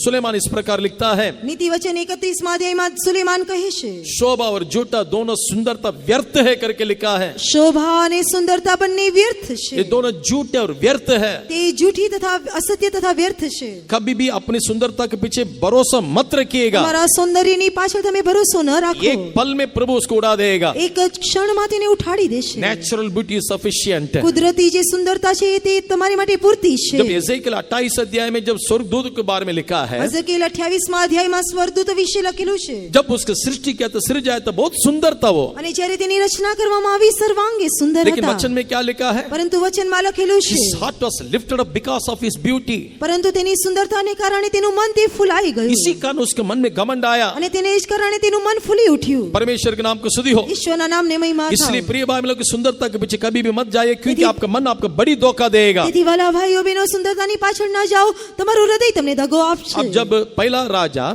सुलेमान इस प्रकार लिखता है, નીતિ वचन 31મા અધ્યાયમાં સુલેમાન કહે છે, शोभा और झूठा दोनों सुंदरता व्यर्थ है करके लिखा है। શોભા અને સુંદરતા બંને વ્યર્થ ये છે। दोनों झूठे और व्यर्थ है। તે જૂઠી તથા અસત્ય તથા વ્યર્થ છે। कभी भी अपनी सुंदरता के पीछे भरोसा मत रखिएगा। તમારા સૌંદર્યની પાછળ તમે ભરોસો ન રાખો। एक पल में प्रभु उसको उड़ा देगा। એક જ ક્ષણમાં તેને ઉઠાડી દેશે। Natural beauty is sufficient. કુદરતી જે સુંદરતા છે તે તમારી માટે પૂરતી जब છે। एजेकियल 28 अध्याय में जब स्वर्गदूत के बारे में लिखा है, હઝકેલ 28મા અધ્યાયમાં સ્વર્ગદૂત વિશે લખેલું છે। जब उसकी सृष्टि किया तो सृजाया तो बहुत सुंदर था वो। અને જ્યારે તેની રચના કરવામાં આવી સર્વાંગે સુંદર लेकिन હતા। वचन में क्या लिखा है? પરંતુ વચનમાં લખેલું છે, His heart was lifted up because of his beauty. પરંતુ તેની સુંદરતાને કારણે તેનું મન તે ફૂલાઈ ગયું। इसी कारण उसके मन में घमंड आया। અને તેને જ કારણે તેનું મન ફૂલી ઉઠ્યું। परमेश्वर के नाम को स्तुति हो। ઈશ્વરના નામને મહિમા इसलिए થાઓ। प्रिय भाई लोग की सुंदरता के पीछे कभी भी मत जाइए, क्योंकि आपका मन आपको बड़ी धोखा देगा। તેથી વાલા ભાઈઓ બહેનો સુંદરતાની પાછળ ના જાઓ, તમારું હૃદય તમને દગો अब આપશે। जब पहला राजा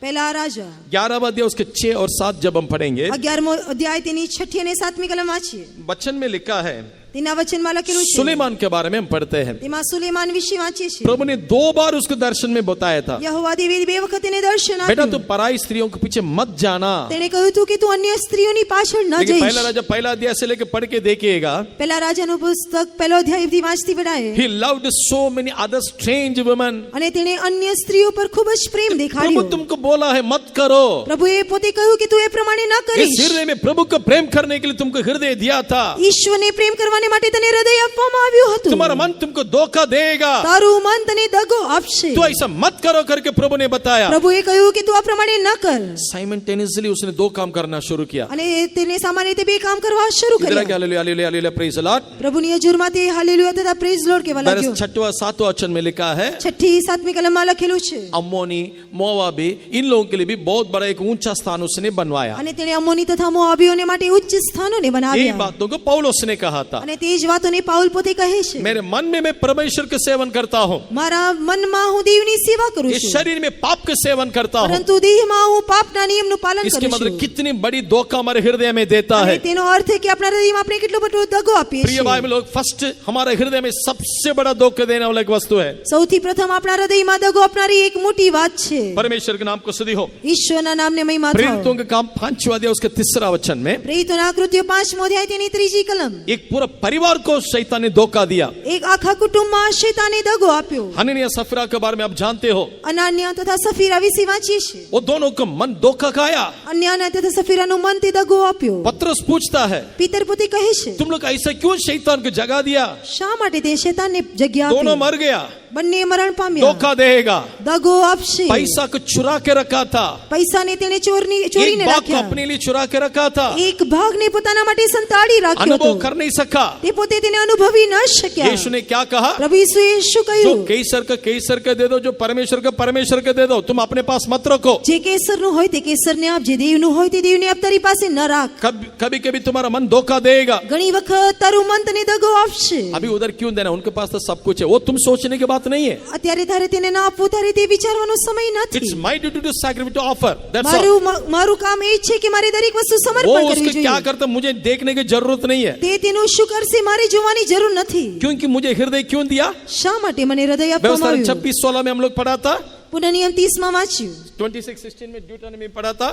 પહેલા રાજા 11वां अध्याय उसके 6 और 7 जब हम पढ़ेंगे, 11મો અધ્યાય તેની 6ઠી અને 7મી કલમ વાંચીએ। वचन में लिखा है, તેના વચનમાં લખેલું છે, सुलेमान के बारे में हम पढ़ते हैं। તેમાં સુલેમાન વિશે વાંચીએ છીએ। प्रभु ने 2 बार उसको दर्शन में बताया था, યહોવા દેવે બે વખત તેને દર્શન बेटा આપ્યું। तू पराई स्त्रियों के पीछे मत जाना। તેણે કહ્યું હતું કે તું अन्य સ્ત્રીઓની પાછળ ન लेकिन જઈશ। पहला राजा पहला अध्याय से लेकर पढ़ के देखिएगा, પહેલા રાજાનું પુસ્તક પહેલો અધ્યાયથી વાંચતી વડાએ, he loved so many other strange women. અને તેણે અન્ય સ્ત્રીઓ પર ખૂબ જ પ્રેમ प्रभु દેખાડ્યો। तुमको बोला है मत करो। પ્રભુએ પોતે કહ્યું કે તું એ પ્રમાણે ન इस કરીશ। हृदय में प्रभु को प्रेम करने के लिए तुमको हृदय दिया था। ઈશ્વરને પ્રેમ કરવાને માટે તને હૃદય આપવામાં આવ્યું હતું। तुम्हारा मन तुमको धोखा देगा, તારું મન તને દગો આપશે। तो ऐसा मत करो करके प्रभु ने बताया। પ્રભુએ કહ્યું કે તું આ પ્રમાણે ન કર। साइमल्टेनियसली उसने 2 काम करना शुरू किया। અને તેને સામાન્ય રીતે બે કામ કરવા શરૂ इधर કર્યા। आके hallelujah hallelujah hallelujah praise the Lord. પ્રભુની હજુરમાં તે હાલેલુયા તથા પ્રેઝ લોર્ડ કહેવા લાગ્યો। 6वां 7वां वचन में लिखा है, 6ઠી 7મી કલમમાં લખેલું છે, अम्मोनी मोआबी इन लोगों के लिए भी बहुत बड़ा एक ऊंचा स्थान उसने बनवाया। અને તેણે અમ્મોની તથા મોઆબીઓને માટે ઉચ્ચ સ્થાનોને यही બનાવ્યા। बातों को पौलुस ने कहा था, અને તે જ વાતોને પાઉલ પોતે કહે છે, मेरे मन में मैं परमेश्वर का सेवन करता हूँ, મારા મનમાં હું દેવની સેવા કરું इस છું, शरीर में पाप का सेवन करता हूँ। પરંતુ દેહમાં હું પાપના નિયમનું પાલન इसके કરું मतलब છું। कितनी बड़ी धोखा हमारे हृदय में देता અને है। તેનો અર્થ है કે આપણા હૃદયમાં આપણે કેટલો બધો દગો આપીએ प्रिय છીએ। भाई लोग, फर्स्ट हमारे हृदय में सबसे बड़ा धोखा देने वाला एक वस्तु है। સૌથી પ્રથમ આપણા હૃદયમાં દગો આપનારી એક મોટી વાત છે। परमेश्वर के नाम को स्तुति हो। ઈશ્વરના નામને મહિમા થાઓ। प्रेरितों का काम 5वां अध्याय उसके 3रा वचन में પ્રેરિતોના કૃત્યો 5મો અધ્યાય તેની 3જી કલમ, एक पूरा परिवार को शैतान ने धोखा दिया। એક આખા કુટુંબમાં શૈતાને દગો આપ્યો। हननिया सफीरा के बारे में आप जानते हो, અનાન્યા તથા સફીરા વિશે વાંચીએ છીએ। वो दोनों का मन धोखा खाया। અન્યાના તથા સફીરાનું મન તે દગો આપ્યો। पत्रस पूछता है, પીતર પોતે કહે છે, तुम लोग ऐसा क्यों शैतान को जगा दिया? શા માટે તે શૈતાનને જગ્યા दोनों આપી? मर गया। બંને મરણ પામ્યા। धोखा देगा। દગો આપશે। पैसा को चुरा के रखा था, પૈસાને તેણે एक ચોરીને भाग को રાખ્યા। अपने लिए चुरा के रखा था, એક ભાગને પોતાના માટે સંતાડી રાખ્યો હતો। अनुभव कर नहीं सका। તે પોતે તેને અનુભવી ન શક્યા। यीशु ने क्या कहा? પ્રભુ ઈસુએ શું जो કહ્યું? कैसर का दे दो, जो परमेश्वर का दे दो, तुम अपने पास मत रखो। જે કેસરનું હોય તે કેસરને આપ, જે દેવનું હોય તે દેવને આપ, તારી પાસે ન રાખ। कभी कभी तुम्हारा मन धोखा देगा। ઘણી વખત તારું મન તને દગો આપશે। अभी उधर क्यों देना, उनके पास तो सब कुछ है, वो तुम सोचने की बात नहीं है। અત્યારે તારે તેને ના આપવું, તારે તે વિચારવાનો સમય નથી। It's my duty to sacrifice, to offer. That's all. મારું કામ એ છે કે મારે દરેક વસ્તુ वो સમર્પણ કરવી उसके क्या જોઈએ। करता मुझे देखने की जरूरत नहीं है, તે તેનું શું કરશે મારે જોવાની જરૂર નથી। क्योंकि मुझे हृदय क्यों दिया? શા માટે મને હૃદય આપવામાં व्यवस्था આવ્યું? 26-16 में हम लोग पढ़ा था, પુનઃનિયમ 30માં વાંચ્યું, 26-16 में ड्यूटोनॉमी पढ़ा था,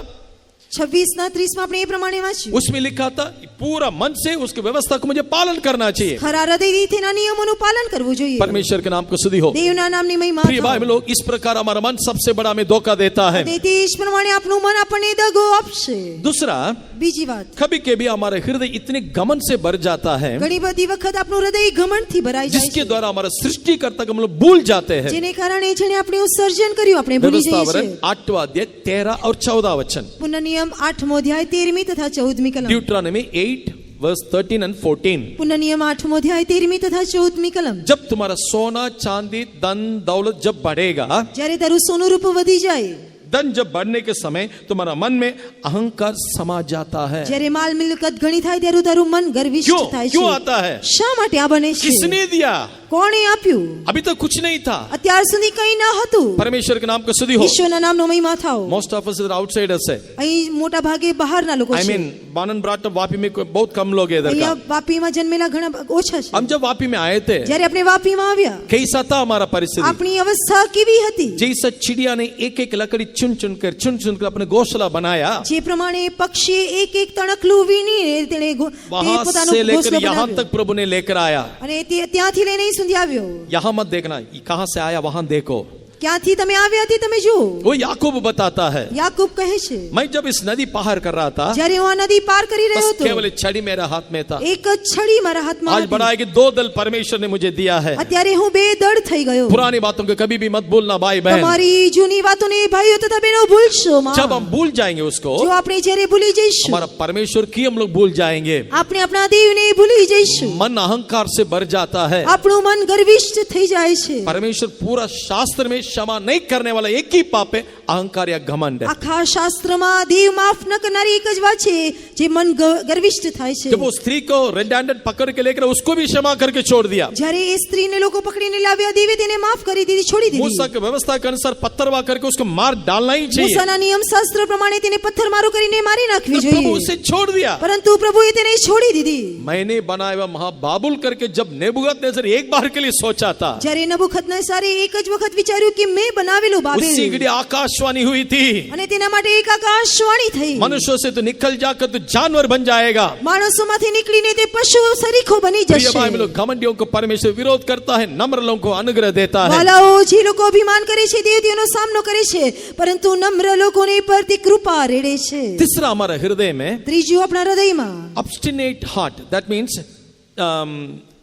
26:30 આપણે એ પ્રમાણે વાંચ્યું। उसमें लिखा था पूरा मन से उसकी व्यवस्था को मुझे पालन करना चाहिए। ખરા હૃદયથી તેના નિયમોનું પાલન કરવું જોઈએ। परमेश्वर के नाम को स्तुति हो। દેવના નામની મહિમા प्रिय भाई થાઓ। लोग, इस प्रकार हमारा मन सबसे बड़ा हमें धोखा देता है। તે જ પ્રમાણે આપણું મન આપણને દગો આપશે। दूसरा, બીજી વાત, कभी कभी हमारा हृदय इतने घमंड से भर जाता है, ઘણી બધી વખત આપણું હૃદય ઘમંડથી ભરાઈ જાય जिसके છે, द्वारा हमारा सृष्टिकर्ता को हम लोग भूल जाते हैं। જેને કારણે જેણે આપણે સર્જન કર્યું આપણે ભૂલી જઈએ व्यवस्थावरण છીએ। 8वां अध्याय 13 और 14 वचन, પુનઃનિયમ 8મો અધ્યાય 13મી તથા 14મી કલમ, ड्यूटोनॉमी 8 verse 13 and 14. पुननियम 8वां अध्याय 13મી તથા 14મી કલમ. जब तुम्हारा सोना चांदी धन दौलत जब बढ़ेगा, જ્યારે તારું સોનું રૂપ વધી જાય, धन जब बढ़ने के समय तुम्हारा मन में अहंकार समा जाता है. જ્યારે માલ મિલકત ઘણી થાય ત્યારે તારું મન ગર્વિષ્ઠ થાય છે. क्यों आता है? શા માટે આ બને છે? किसने दिया? કોણે આપ્યું? अभी तो कुछ नहीं था. અત્યાર સુધી કંઈ ન હતું. परमेश्वर के नाम को स्तुति हो. ઈશ્વરના નામનો મહિમા થાઓ. Most of us are outsiders है. અહીં મોટા ભાગે બહારના લોકો I છે. mean, born and brought up Vapi में बहुत कम लोग है इधर અહીંયા का. વાપીમાં જન્મેલા ઘણા ઓછા છે. हम जब वापी में आए थे, જ્યારે આપણે વાપીમાં આવ્યા, कैसा था हमारा परिस्थिति? આપણી અવસ્થા કેવી હતી? जैसा चिड़िया ने एक एक लकड़ी चुन चुन कर अपने घोंसला बनाया, જે પ્રમાણે પક્ષીએ એક એક તણકલું વીણીને તેણે वहां પોતાનો से लेकर ઘોંસલો यहाँ બનાવ્યો. तक प्रभु ने लेकर आया. અને ત્યાંથી લઈને અહીં સુધી આવ્યો. यहाँ मत देखना कहां से आया, वहां देखो. ક્યાંથી તમે આવ્યા તે તમે જુઓ. वो याकूब बताता है, યાકૂબ કહે છે, मैं जब इस नदी पार कर रहा था, જ્યારે હું આ નદી પાર કરી રહ્યો बस હતો, केवल एक छड़ी मेरे हाथ में था. એક જ છડી મારા હાથમાં आज હતી. बड़ा है कि 2 दल परमेश्वर ने मुझे दिया है. અત્યારે હું બે દળ થઈ ગયો. पुरानी बातों को कभी भी मत भूलना भाई बहन. તમારી જૂની વાતોને ભાઈઓ તથા બહેનો ભૂલશો માં. जब हम भूल जाएंगे उसको, જો આપણે જ્યારે ભૂલી જઈશું, हमारा परमेश्वर की हम लोग भूल जाएंगे. આપણે આપણા દેવને ભૂલી જઈશું. मन अहंकार से भर जाता है. આપણું મન ગર્વિષ્ઠ થઈ જાય છે. परमेश्वर पूरा शास्त्र में क्षमा नहीं करने वाला एक ही पाप है, अहंकार या घमंड है. આખા શાસ્ત્રમાં દેવ માફ ન કરનારી એક જ વાત છે, જે મન ગર્વિષ્ઠ થાય છે. जब वो स्त्री को रेड हैंडेड पकड़ के लेकर उसको भी क्षमा करके छोड़ दिया. જ્યારે એ સ્ત્રીને લોકો પકડીને લાવ્યા, દેવે તેને માફ કરી દીધી, છોડી દીધી. मूसा की व्यवस्था के अनुसार पत्थरवा करके उसको मार डालना ही चाहिए. મૂસાના નિયમ શાસ્ત્ર પ્રમાણે તેને પથ્થરમારો કરીને મારી નાખવી तो प्रभु જોઈએ, उसे छोड़ दिया. પરંતુ પ્રભુએ તેને છોડી દીધી. मैंने बनाया हुआ महाबाबुल करके जब नेबूकदनेस्सर एक बार के लिए सोचा था, જ્યારે નબુખદનેસારે એક જ વખત વિચાર્યું કે મેં બનાવેલું બાબેલ, उसी घड़ी आकाशवाणी हुई थी, અને તેના માટે એક આકાશવાણી થઈ, मनुष्यों से तो निकल जाकर तो जानवर बन जाएगा. માણસોમાંથી નીકળીને તે પશુ સરીખો बनी प्रिय જશે. भाई लोग, घमंडियों को परमेश्वर विरोध करता है, नम्र लोगों को अनुग्रह देता है. વાલાઓ, જે લોકો અભિમાન કરે છે તે તેનો સામનો કરે છે, પરંતુ નમ્ર લોકોને પર તે કૃપા રેડે છે. तीसरा हमारा हृदय में ત્રીજું આપણા હૃદયમાં obstinate heart, that means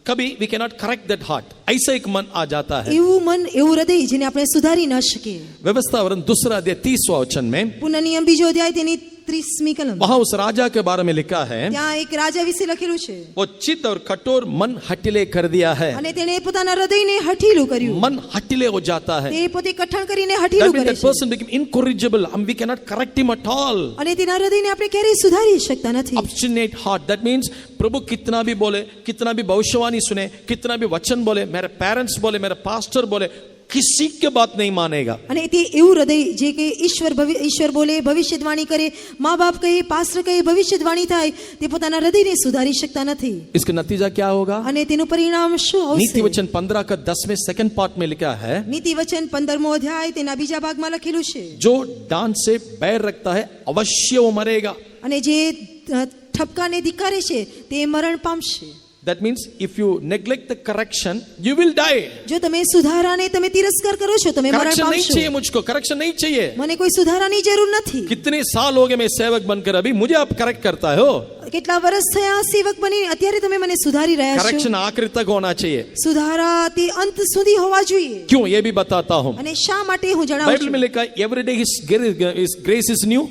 कभी we cannot correct that heart, ऐसा एक मन आ जाता है. એવું મન, એવું હૃદય જેને આપણે સુધારી ન શકીએ. व्यवस्था वरन दूसरा अध्याय 30वां वचन में પુનઃનિયમ બીજો અધ્યાય તેની 30મી કલમ. वहां उस राजा के बारे में लिखा है, ત્યાં એક રાજા વિશે લખેલું છે, वो चित्त और कठोर मन हटिले कर दिया है. અને તેણે પોતાના હૃદયને હઠીલું કર્યું. मन हटिले हो जाता है. તે પોતે કઠણ કરીને That હઠીલું means કરે that છે, person became incorrigible. We cannot correct him at all. અને તેના હૃદયને આપણે ક્યારેય સુધારી શકતા નથી. Obstinate heart, that means प्रभु कितना भी बोले, कितना भी भविष्यवाणी सुने, कितना भी वचन बोले, मेरे पेरेंट्स बोले, मेरे पास्टर बोले, किसी के बात नहीं मानेगा. અને તે એવું હૃદય જે કે ઈશ્વર બોલે, ભવિષ્યવાણી કરે, મા બાપ કહે, પાસ્ટર કહે, ભવિષ્યવાણી થાય, તે પોતાના હૃદયને સુધારી શકતા નથી. इसका नतीजा क्या होगा? અને તેનું પરિણામ શું नीति આવશે? वचन 15 का 10 में सेकंड पार्ट में लिखा है, નીતિ વચન 15મો અધ્યાય તેના બીજા ભાગમાં લખેલું છે, जो डांट से बैर रखता है अवश्य वो मरेगा. અને જે ઠપકાને ધિક્કારે છે તે મરણ પામશે. That means if you neglect the correction, you will die. જો તમે સુધારાને તમે तिरस्कार કરો છો, તમે મરણ करेक्शन नहीं પામશો. चाहिए मुझको, करेक्शन नहीं चाहिए. મને કોઈ સુધારાની જરૂર નથી. कितने साल हो गए मैं सेवक बनकर, अभी मुझे आप करेक्ट करता हो. કેટલા વર્ષ થયા સેવક બની, અત્યારે તમે મને સુધારી રહ્યા છો. करेक्शन आखिर तक होना चाहिए. સુધારા તે અંત સુધી હોવા જોઈએ. क्यों, ये भी बताता हूं. અને શા માટે હું જણાવું बाइबल છું. में लिखा है every day his grace is new,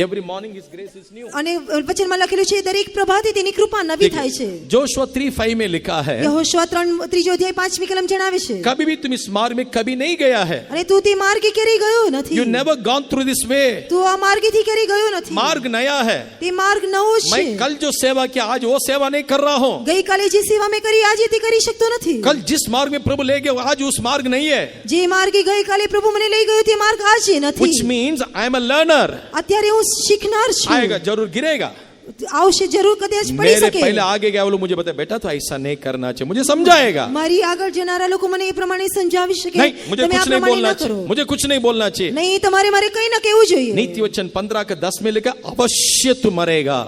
every morning his grace is new. અને વચનમાં લખેલું છે, દરેક પ્રભાતે તેની કૃપા નવી થાય છે. जोशुआ 3:5 में लिखा है, यहोशुआ 3:3 અધ્યાય 5મી કલમ જણાવે છે, कभी भी तुम इस मार्ग में कभी नहीं गया है. અને તું તે માર્ગે ક્યારેય ગયો નથી. You never gone through this way. તું આ માર્ગેથી ક્યારેય ગયો નથી. मार्ग नया है. તે માર્ગ નવો मैं છે. कल जो सेवा किया आज वो सेवा नहीं कर रहा हूँ. ગઈકાલે જે સેવા મેં કરી આજે તે કરી શકતો નથી. कल जिस मार्ग में प्रभु ले गए आज उस मार्ग नहीं है. જે માર્ગે ગઈકાલે પ્રભુ મને લઈ ગયો તે માર્ગ આજે નથી. Which means I am a learner. અત્યારે હું શીખનાર છું. आएगा जरूर गिरेगा. આવશે જરૂર, કદાચ પડી मेरे શકે. पहले आगे गया वो लोग मुझे बताए, बेटा तो ऐसा नहीं करना चाहिए, मुझे समझाएगा. મારી આગળ જનારા લોકો મને એ પ્રમાણે સમજાવી શકે, नहीं मुझे તમે આ कुछ नहीं પ્રમાણે बोलना ન કરો. चाहिए, मुझे कुछ नहीं बोलना चाहिए. નહીં, તમારે મારે કઈ ના કહેવું જોઈએ. नीति वचन 15 का 10 में लिखा अवश्य तू मरेगा.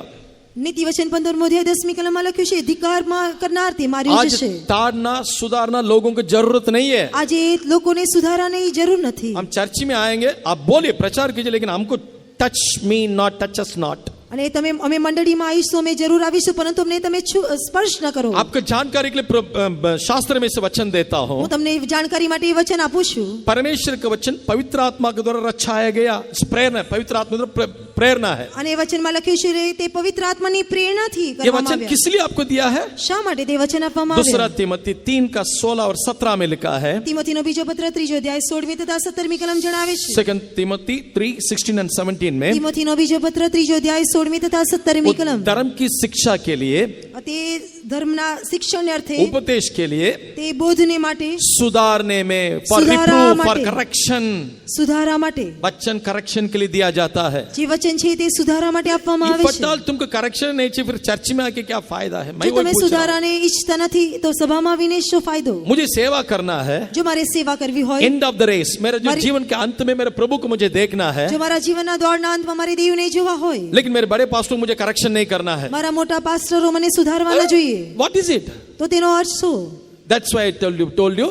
નીતિ વચન 15મો અધ્યાય 10મી કલમમાં લખ્યું છે, ધિક્કારમાં કરનાર તે માર્યો आज જશે. ताड़ना सुधारना लोगों को जरूरत नहीं है. આજે લોકોને સુધારાની જરૂર નથી. हम चर्च में आएंगे, आप बोलिए, प्रचार कीजिए, लेकिन हमको touch me not, touch us not. અને તમે અમે મંડળીમાં આવીશું, અમે જરૂર આવીશું, પરંતુ અમને તમે સ્પર્શ ન કરો. आपको जानकारी के लिए शास्त्र में से वचन देता हूँ. હું તમને જાણકારી માટે એ વચન આપું છું. परमेश्वर का वचन पवित्र आत्मा के द्वारा रचाया गया, प्रेरणा पवित्र आत्मा द्वारा प्रेरणा है। અને વચનમાં લખ્યું છે તે પવિત્ર આત્માની પ્રેરણાથી ये કરવામાં वचन આવ્યા। किस लिए आपको दिया है? શા માટે તે વચન આપવામાં दूसरा આવ્યું? तिमोथी 3 का 16 और 17 में लिखा है। તિમોથીનો બીજો પત્ર 3 અધ્યાય 16મી તથા 17મી કલમ જણાવે છે। सेकंड तिमोथी 3 16 एंड 17 में તિમોથીનો બીજો પત્ર 3 અધ્યાય 16મી તથા 17મી वो કલમ धर्म की शिक्षा के लिए, તે ધર્મના શિક્ષણને અર્થે उपदेश के लिए, તે બોધને માટે सुधारने में, फॉर सुधारा रिप्रूफ, फॉर माटे। करेक्शन, સુધારા માટે बच्चन करेक्शन के लिए दिया जाता है। જે વચન છે તે સુધારા માટે આપવામાં આવે इफ છે। अट तुमको करेक्शन नहीं चाहिए, फिर चर्च में आके क्या फायदा है? मैं જો वही તમે पूछ रहा हूं। સુધારાને ઈચ્છતા નથી તો સભામાં આવીને શું ફાયદો? मुझे सेवा करना है, જો મારે સેવા કરવી હોય, एंड ऑफ द रेस, मेरे जो मारी- जीवन के अंत में मेरे प्रभु को मुझे देखना है, જો મારા જીવનના દોડના અંતમાં મારે દેવને જોવા હોય, लेकिन मेरे बड़े पास्टर मुझे करेक्शन नहीं करना है। મારા મોટા પાસ્ટરો મને સુધારવાના જોઈએ, व्हाट इज इट? તો तेनो अर्थ શું? That's why I told you,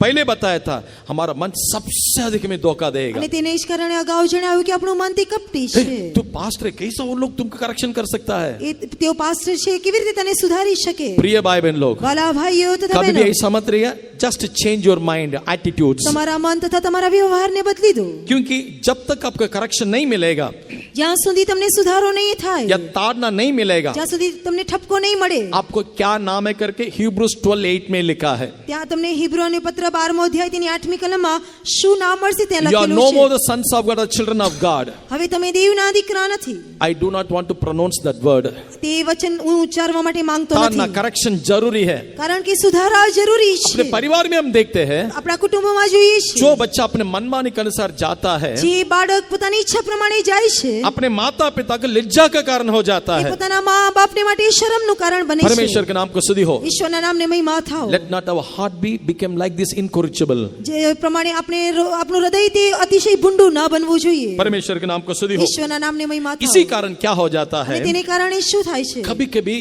पहले बताया था, हमारा मन सबसे अधिक में धोखा देगा। અને તેને જ કારણે અગાઉ જણાવ્યું કે આપણું મન તે કપટી છે। तू पास्टर है, कैसा वो लोग तुमको करेक्शन कर सकता है? તેઓ પાસ્ટર છે, કેવી રીતે તને સુધારી શકે? प्रिय भाई बहन लोग, વાલા ભાઈઓ તથા कभी भी બહેનો, ऐसा मत रहिए, just change your mind, attitudes, તમારા મન તથા તમારા વ્યવહારને બદલી દો। क्योंकि जब तक आपको करेक्शन नहीं मिलेगा જ્યાં સુધી તમને સુધારો નહીં થાય, या ताड़ना नहीं मिलेगा, જ્યાં સુધી તમને ઠપકો નહીં મળે, आपको क्या नाम है करके हिब्रूज 12:8 में लिखा है, ત્યાં તમને હિબ્રુઓનો પત્ર 12મો અધ્યાય તેની 8મી કલમમાં શું નામ મળશે ત્યાં you are લખેલું no more છે। the sons of God or children of God. હવે તમે દેવના દીકરા નથી। I do not want to pronounce that word. તે વચન હું ઉચ્ચારવા માટે માંગતો ताड़ना, નથી, करेक्शन जरूरी है। કારણ કે સુધારા જરૂરી अपने છે। परिवार में हम देखते हैं, આપણા કુટુંબમાં જોઈએ છીએ, जो बच्चा अपने मनमानी के अनुसार जाता है, જે બાળક પોતાની ઈચ્છા પ્રમાણે જાય છે, अपने माता पिता के लज्जा का कारण हो जाता તે है। પોતાના મા બાપને માટે શરમનું કારણ બને છે। परमेश्वर के नाम को स्तुति हो। ઈશ્વરના નામને મહિમા થાઓ। Let not our heart be become like this incorrigible. જે પ્રમાણે આપણે આપણું હૃદય તે અતિશય ભૂંડું ના બનવું જોઈએ। परमेश्वर के नाम को स्तुति हो। ઈશ્વરના નામને મહિમા इसी થાઓ। कारण क्या हो जाता અને है, તેને કારણે શું થાય છે? कभी कभी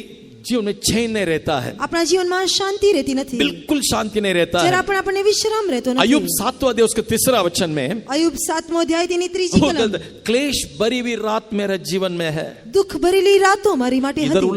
जीवन में चैन नहीं रहता है, આપણા જીવનમાં શાંતિ રહેતી નથી, बिल्कुल शांति नहीं रहता જરા है। પણ આપણને વિશ્રામ રહેતો अय्यूब નથી। 7वां अध्याय उसके 3रा वचन में અયુબ 7મો અધ્યાય તેની 3જી वो કલમ, कहता है, क्लेश भरी हुई रात मेरे जीवन में है। દુઃખ ભરેલી રાતો મારી માટે इधर હતી,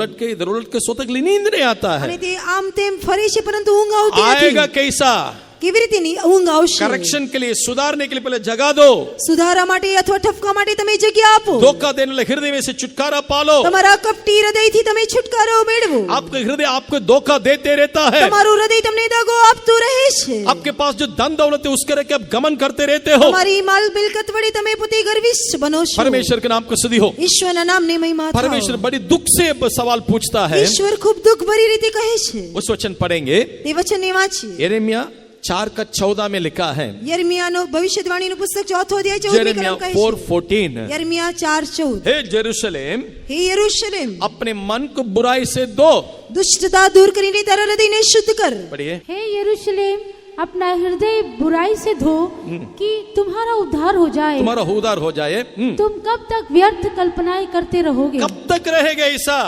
उलट के सोते के लिए नींद नहीं आता અને है। તે આમ તેમ ફરે છે પરંતુ ઊંઘ આવતી आएगा નથી। कैसा? કેવી રીતે ઊંઘ આવશે? करेक्शन के लिए, सुधारने के लिए पहले जगा दो। સુધારા માટે અથવા ઠપકા માટે તમે જગ્યા આપો। धोखा देने वाले हृदय में से छुटकारा पालो। તમારા કપટી હૃદયથી તમે છુટકારો મેળવો। आपका हृदय आपको धोखा देते रहता है। તમારું હૃદય તમને દગો આપતું રહે છે। आपके पास जो धन दौलत है उसके रखे आप गमन करते रहते हो। તમારી માલ મિલકત વડે તમે પોતે ગર્વિષ્ઠ બનો છો। परमेश्वर के नाम को स्तुति हो। ઈશ્વરના નામને મહિમા થાઓ। परमेश्वर बड़ी दुख से सवाल पूछता है। ઈશ્વર ખૂબ દુઃખ ભરી રીતે કહે છે। उस वचन पढ़ेंगे, તે वचનને વાંચીએ। यिर्मयाह 4 का 14 में लिखा है। યર્મિયાનો ભવિષ્યવાણીનું પુસ્તક 4થો અધ્યાય 14મી यिर्मयाह કલમ કહે છે। 4:14, યર્મિયા 4:14, हे जेरूशलेम, હે યરૂશલેમ, अपने मन को बुराई से दो। दुष्टता दूर કરીને તારા હૃદયને શુદ્ધ કર। पढ़िए, हे यरूशलेम, अपना हृदय बुराई से धो कि तुम्हारा उद्धार हो जाए। तुम्हारा उद्धार हो जाए। तुम कब तक व्यर्थ कल्पनाएं करते रहोगे? कब तक रहेगा ऐसा?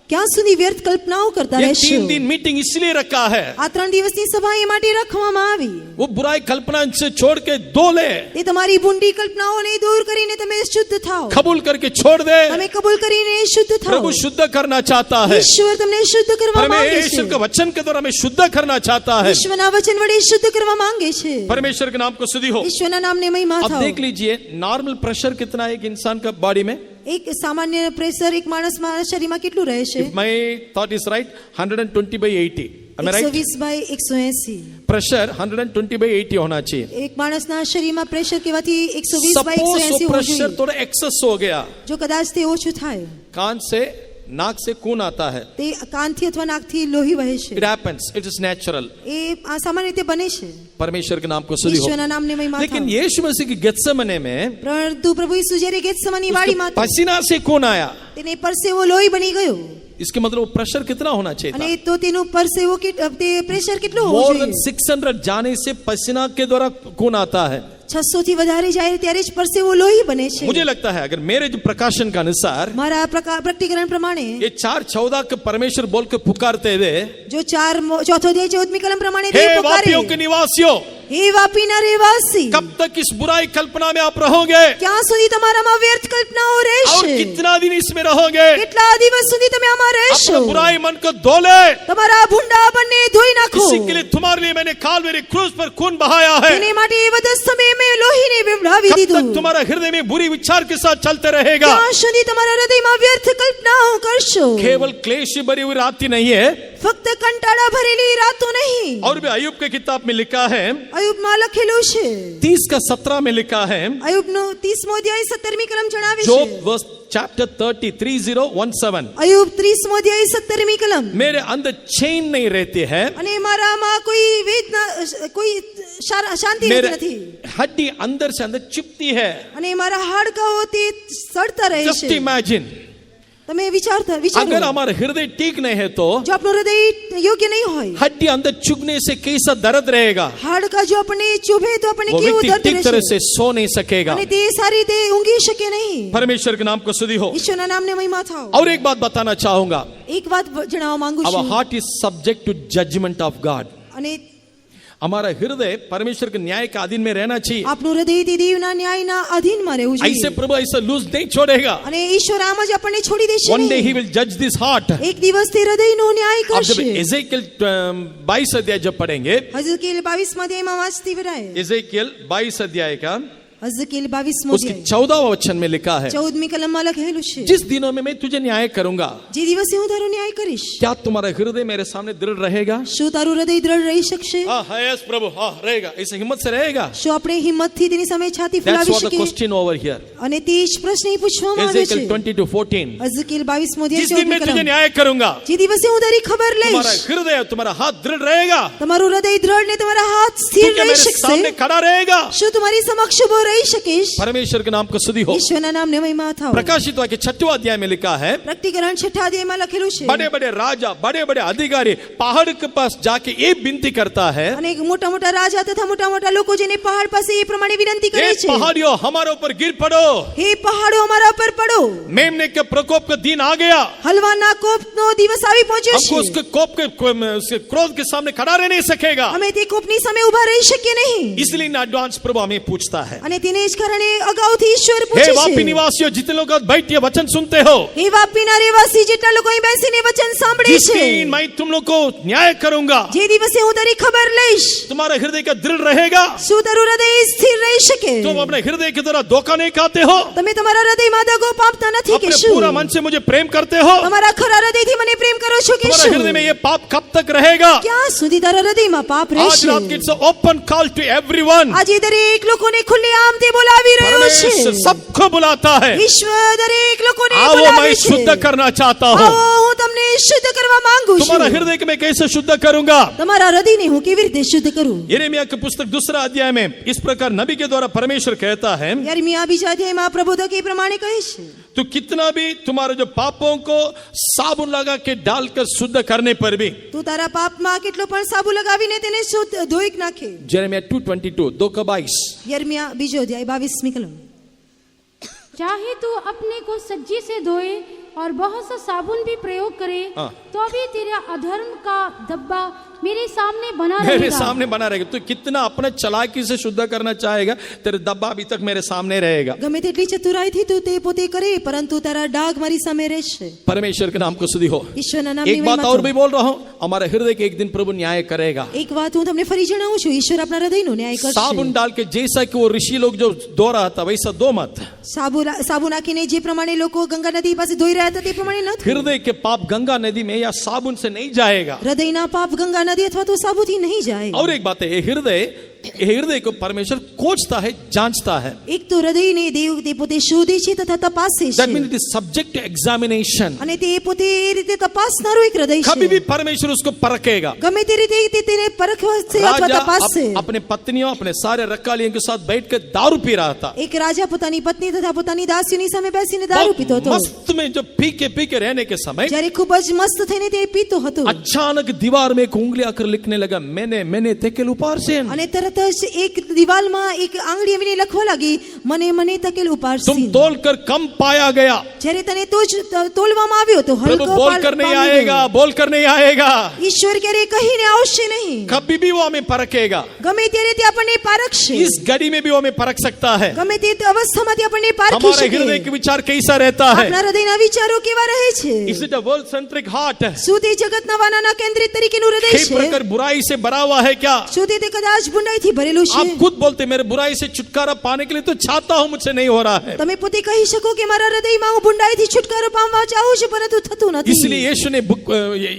ક્યાં સુધી વ્યર્થ કલ્પનાઓ કરતા ये રહેશો? 3 दिन मीटिंग इसलिए रखा है, આ 3 દિવસની સભા એ માટે રાખવામાં આવી। वो बुराई कल्पना से छोड़ के धो ले, તે તમારી ભૂંડી કલ્પનાઓને દૂર કરીને તમે શુદ્ધ થાઓ। कबूल करके छोड़ दे। તમે કબૂલ કરીને શુદ્ધ થાઓ। प्रभु शुद्ध करना चाहता है। ઈશ્વર તમને શુદ્ધ કરવા માંગે परमेश्वर છે। के वचन के द्वारा हमें शुद्ध करना चाहता है। ઈશ્વરના વચન વડે શુદ્ધ કરવા માંગે છે। परमेश्वर के नाम को स्तुति हो। ઈશ્વરના નામને મહિમા अब થાઓ। देख लीजिए, नॉर्मल प्रेशर कितना है एक इंसान का बॉडी में। એક સામાન્ય પ્રેશર એક માણસમાં શરીરમાં કેટલું રહે છે? If my thought is right, 120/80. Am I right? 120/180। Pressure 120/80 होना चाहिए। એક માણસના શરીરમાં પ્રેશર કહેવાથી सपोज 120/180 वो હોવું प्रेशर જોઈએ। थोड़ा एक्सेस हो गया, જો કદાચ તે ઓછું થાય, कान से नाक से खून आता है, તે કાનથી અથવા નાકથી લોહી વહે છે। it happens, it is natural। એ સામાન્ય રીતે બને છે। परमेश्वर के नाम को स्तुति हो। ઈશ્વરના નામને મહિમા लेकिन થાઓ। यीशु मसीह की गेत्सेमने में પરંતુ પ્રભુ ઈસુ જ્યારે ગેત્સેમાની उसके વાડીમાં હતા, पसीना से खून आया। તેને પરસેવો लोही बनी गयो। इसके मतलब वो प्रेशर कितना होना चाहिए અને था? તો તેનું પરસેવો તે પ્રેશર કેટલું હોવું मोर देन જોઈએ? 600 जाने से पसीना के द्वारा खून आता है। 600 થી વધારે જાય ત્યારે જ પરસેવો લોહી બને છે। मुझे लगता है अगर मेरे जो प्रकाशन का अनुसार મારા પ્રકટીકરણ પ્રમાણે ये 4:14 के परमेश्वर बोल के पुकारते हुए, જો 4 ચોથો અધ્યાય 14મી કલમ પ્રમાણે हे તે પુકારે, वापियों के निवासियों, હે વાપીના રહેવાસી, कब तक इस बुराई कल्पना में आप रहोगे? ક્યાં સુધી તમારામાં વ્યર્થ કલ્પનાઓ और રહેશે? कितना दिन इसमें रहोगे? કેટલા દિવસ સુધી તમે આમાં अपना રહેશો? बुराई मन को धो ले। તમારા ભૂંડા બંને ધોઈ નાખો. इसी के लिए तुम्हारे लिए मैंने कालवरी क्रूस पर खून बहाया है। તેને માટે એ બધા સમયે લોહીને વેવડાવી कब દીધું. तक तुम्हारा हृदय में बुरी विचार के साथ चलते रहेगा? ક્યાં સુધી તમારા હૃદયમાં વ્યર્થ કલ્પનાઓ કરશો? केवल क्लेश भरी हुई रात ही नहीं है। ફક્ત કંટાળા ભરેલી રાતો નહીં. और भी अय्यूब के किताब में लिखा है, અયુબમાં લખેલું છે. 30 का 17 में लिखा है, અયુબનો 30મો અધ્યાય 17મી કલમ જણાવે Job છે. verse chapter 30:17 અયુબ 30મો અધ્યાય 17મી કલમ. मेरे अंदर चैन नहीं रहती है, અને મારામાં કોઈ વેદના કોઈ શાંતિ मेरे રહેતી નથી. हड्डी अंदर से अंदर चिपती है। અને મારા હાડકાઓ તે સડતા રહે Just છે. imagine, તમે વિચારો अगर हमारा हृदय ठीक नहीं है तो જો આપણું હૃદય યોગ્ય નહીં હોય, हड्डी अंदर चुभने से कैसा दर्द रहेगा। હાડકા જો આપણને ચૂભે તો આપણને वो કેવું व्यक्ति દર્દ ठीक तरह રહેશે. से सो नहीं सकेगा। અને તે સારી રીતે ઊંઘી શકે નહીં. परमेश्वर के नाम को स्तुति हो। ઈશ્વરના નામને મહિમા થાઓ. और एक बात बताना चाहूंगा, એક વાત જણાવવા માંગુ our છું. heart is subject to judgment of God। અને हमारा हृदय परमेश्वर के न्याय के अधीन में रहना चाहिए। આપણું હૃદય તે દેવના ન્યાયના અધીનમાં રહેવું ऐसे જોઈએ. प्रभु ऐसा लूज नहीं छोड़ेगा। અને ઈશ્વર આમ જ આપણને છોડી દેશે One day નહીં. he will judge this heart। એક દિવસ તે હૃદયનો ન્યાય अब जब કરશે. एजेकियल 22 अध्याय जब पढ़ेंगे, હઝકેલ 22મા અધ્યાયમાં વાંચતી વરાય. एजेकियल 22 अध्याय का હઝકેલ 22મો उसके અધ્યાય 14वां वचन में लिखा है, 14મી કલમમાં લખેલું છે. जिस दिनों में मैं तुझे न्याय करूंगा, જે દિવસે હું તારો ન્યાય કરીશ, क्या तुम्हारा हृदय मेरे सामने दृढ़ रहेगा? શું તારું હૃદય દ્રઢ રહી શકશે? हाँ यस प्रभु, हाँ रहेगा। ऐसे हिम्मत से रहेगा। શું આપણે હિંમતથી તેની સામે છાતી That's ફુલાવી what the શકીએ? question over here. અને તે જ પ્રશ્ન અહીં પૂછવામાં આવ્યો एजेकियल છે. 22:14, હઝકેલ 22મો जिस અધ્યાય दिन मैं 14મી तुझे કલમ. न्याय करूंगा, જે દિવસે હું તારી ખબર तुम्हारा લઈશ, हृदय तुम्हारा हाथ दृढ़ रहेगा, તમારું હૃદય દ્રઢ ને તમારા હાથ तू સ્થિર क्या રહી मेरे શકશે? सामने खड़ा रहेगा? શું તમારી समक्ष ઉભો રહી શકીશ? परमेश्वर के नाम को स्तुति हो। ઈશ્વરના નામને મહિમા થાઓ. प्रकाशित वाक्य 6वां अध्याय में लिखा है, પ્રકટીકરણ 6ઠા અધ્યાયમાં લખેલું છે. बड़े बड़े राजा बड़े बड़े अधिकारी पहाड़ के पास जाके ये विनती करता है, અને મોટા મોટા રાજા તથા મોટા મોટા લોકો જેને પહાડ પાસે એ પ્રમાણે વિનંતી ये કરે છે. पहाड़ियों हमारे ऊपर गिर पड़ो, હે પહાડો અમારા પર પડો. मेमने के प्रकोप का दिन आ गया, હલવાના કોપનો દિવસ આવી પહોંચ્યો हमको છે. उसके कोप के उसके क्रोध के सामने खड़ा रह नहीं सकेगा। અમે તે કોપની સામે ઊભા રહી શકીએ નહીં. इसलिए इन एडवांस प्रभु हमें पूछता है, અને તેને જ કારણે અગાઉથી ઈશ્વર हे પૂછે वापी છે. निवासियों, जितने लोग आज बैठ के वचन सुनते हो, હે વાપીના રહેવાસી જેટલા લોકો અહીં બેસીને વચન સાંભળે जिस છે, दिन मैं तुम लोग को न्याय करूंगा, જે દિવસે હું તારી ખબર લઈશ, तुम्हारा हृदय का दृढ़ रहेगा। શું તારું હૃદય સ્થિર રહી શકે? तुम अपने हृदय की तरह धोखा नहीं खाते हो, તમે તમારા હૃદયમાં દગો પાપતા નથી કે अपने શું? पूरा मन से मुझे प्रेम करते हो, તમારા ખરા હૃદયથી મને પ્રેમ કરો છો કે तुम्हारा શું? हृदय में ये पाप कब तक रहेगा? ક્યાં સુધી તારા હૃદયમાં પાપ आज રહેશે? रात की it's open call to everyone. આજે દરેક લોકોને ખુલ્લે આમ તે બોલાવી રહ્યો છે. परमेश्वर सबको बुलाता है, ઈશ્વર દરેક લોકોને आओ मैं બોલાવે છે. शुद्ध करना चाहता આવો हूँ। હું તમને શુદ્ધ કરવા માંગુ तुम्हारा છું. हृदय को मैं कैसे शुद्ध करूंगा? તમારા હૃદયને હું કેવી રીતે શુદ્ધ કરું? यिर्मयाह की पुस्तक 2 अध्याय में इस प्रकार नबी के द्वारा परमेश्वर कहता है, યર્મિયા બીજા અધ્યાયમાં પ્રબોધક એ પ્રમાણે કહે છે, तो कितना भी तुम्हारे जो पापों को साबुन लगा के डालकर शुद्ध करने पर भी, તું તારા પાપમાં કેટલો પણ સાબુ લગાવીને તેને શુદ્ધ ધોઈ નાખે. यिर्मयाह 2:22 2:22, યર્મિયા બીજો અધ્યાય 22મી કલમ. चाहे तू अपने को सज्जी से धोए और बहुत सा साबुन भी प्रयोग करे, हाँ। तो भी तेरा अधर्म का धब्बा मेरे सामने बना मेरे रहेगा। सामने बना रहेगा। तो कितना अपने चालाकी से शुद्ध करना चाहेगा, तेरे धब्बा अभी तक मेरे सामने रहेगा। ગમે તેટલી ચતુરાઈથી તું તે પોતે કરે, પરંતુ તારા ડાઘ મારી સામે રહેશે. परमेश्वर के नाम को स्तुति हो। ઈશ્વરના નામની एक बात મહિમા और થાઓ. भी बोल रहा हूँ, हमारे हृदय के एक दिन प्रभु न्याय करेगा। એક વાત હું તમને ફરી જણાવું છું, ઈશ્વર આપણા હૃદયનો ન્યાય साबुन કરશે. डाल के जैसा कि वो ऋषि लोग जो धो रहा था वैसा दो मत। સાબુ નાખીને જે પ્રમાણે લોકો ગંગા નદી પાસે ધોઈ રહ્યા હતા તે પ્રમાણે ન થયું. हृदय के पाप गंगा नदी में या साबुन से नहीं जाएगा। હૃદયના પાપ ગંગા નદી અથવા તો સાબુથી નહીં જાય. और एक बात है, ये हृदय को परमेश्वर कोचता है, जांचता है। એક તો હૃદયને દેવ તે પોતે શોધે છે તથા તપાસે That છે. means it is subject to examination. અને તે પોતે એ રીતે તપાસનારો એક હૃદય कभी છે. भी परमेश्वर उसको परखेगा। ગમે તે રીતે તે તેને પરખશે અથવા राजा તપાસશે. अपने पत्नियों अपने सारे रकालियों के साथ बैठ कर दारू पी रहा था। એક રાજા પોતાની પત્ની તથા પોતાની દાસીઓની સામે બેસીને દારૂ પીતો હતો. मस्त में जो पी के रहने के समय જ્યારે ખૂબ જ મસ્ત થઈને તે પીતો હતો, अचानक दीवार में एक उंगली आकर लिखने लगा, मैंने तेकेल उपार्जन। અને તરત તરત જ એક દિવાલમાં એક આંગળી આવીને લખવા લાગી, મને મને તકેલ तुम ઉપાડશી. तोलकर कम पाया गया। જ્યારે તને તોલવામાં આવ્યો તો प्रभु હલકો बोलकर नहीं પામી आएगा, ગયો. बोलकर नहीं आएगा, ઈશ્વર ક્યારે કહીને આવશે નહીં, कभी भी वो हमें परखेगा। ગમે ત્યારે તે આપણને પારખશે, इस घड़ी में भी वो हमें परख सकता है। ગમે તે અવસ્થામાં તે આપણને પારખી हमारे શકે. हृदय के विचार कैसा रहता है? આપણા હૃદયના વિચારો કેવા રહે છે? Is it a world centric heart? શું તે જગતના વાનાના કેન્દ્રિત તરીકેનું હૃદય कई છે? प्रकार बुराई से भरा हुआ है क्या? શું તે કદાચ ભૂંડાઈથી ભરેલું છે? आप खुद बोलते मेरे बुराई से छुटकारा पाने के लिए तो चाहता हूं, मुझसे नहीं हो रहा है। તમે પોતે કહી શકો કે મારા હૃદયમાં હું ભૂંડાઈથી છુટકારો પામવા ચાહું છું, પરંતુ થતું નથી. इसलिए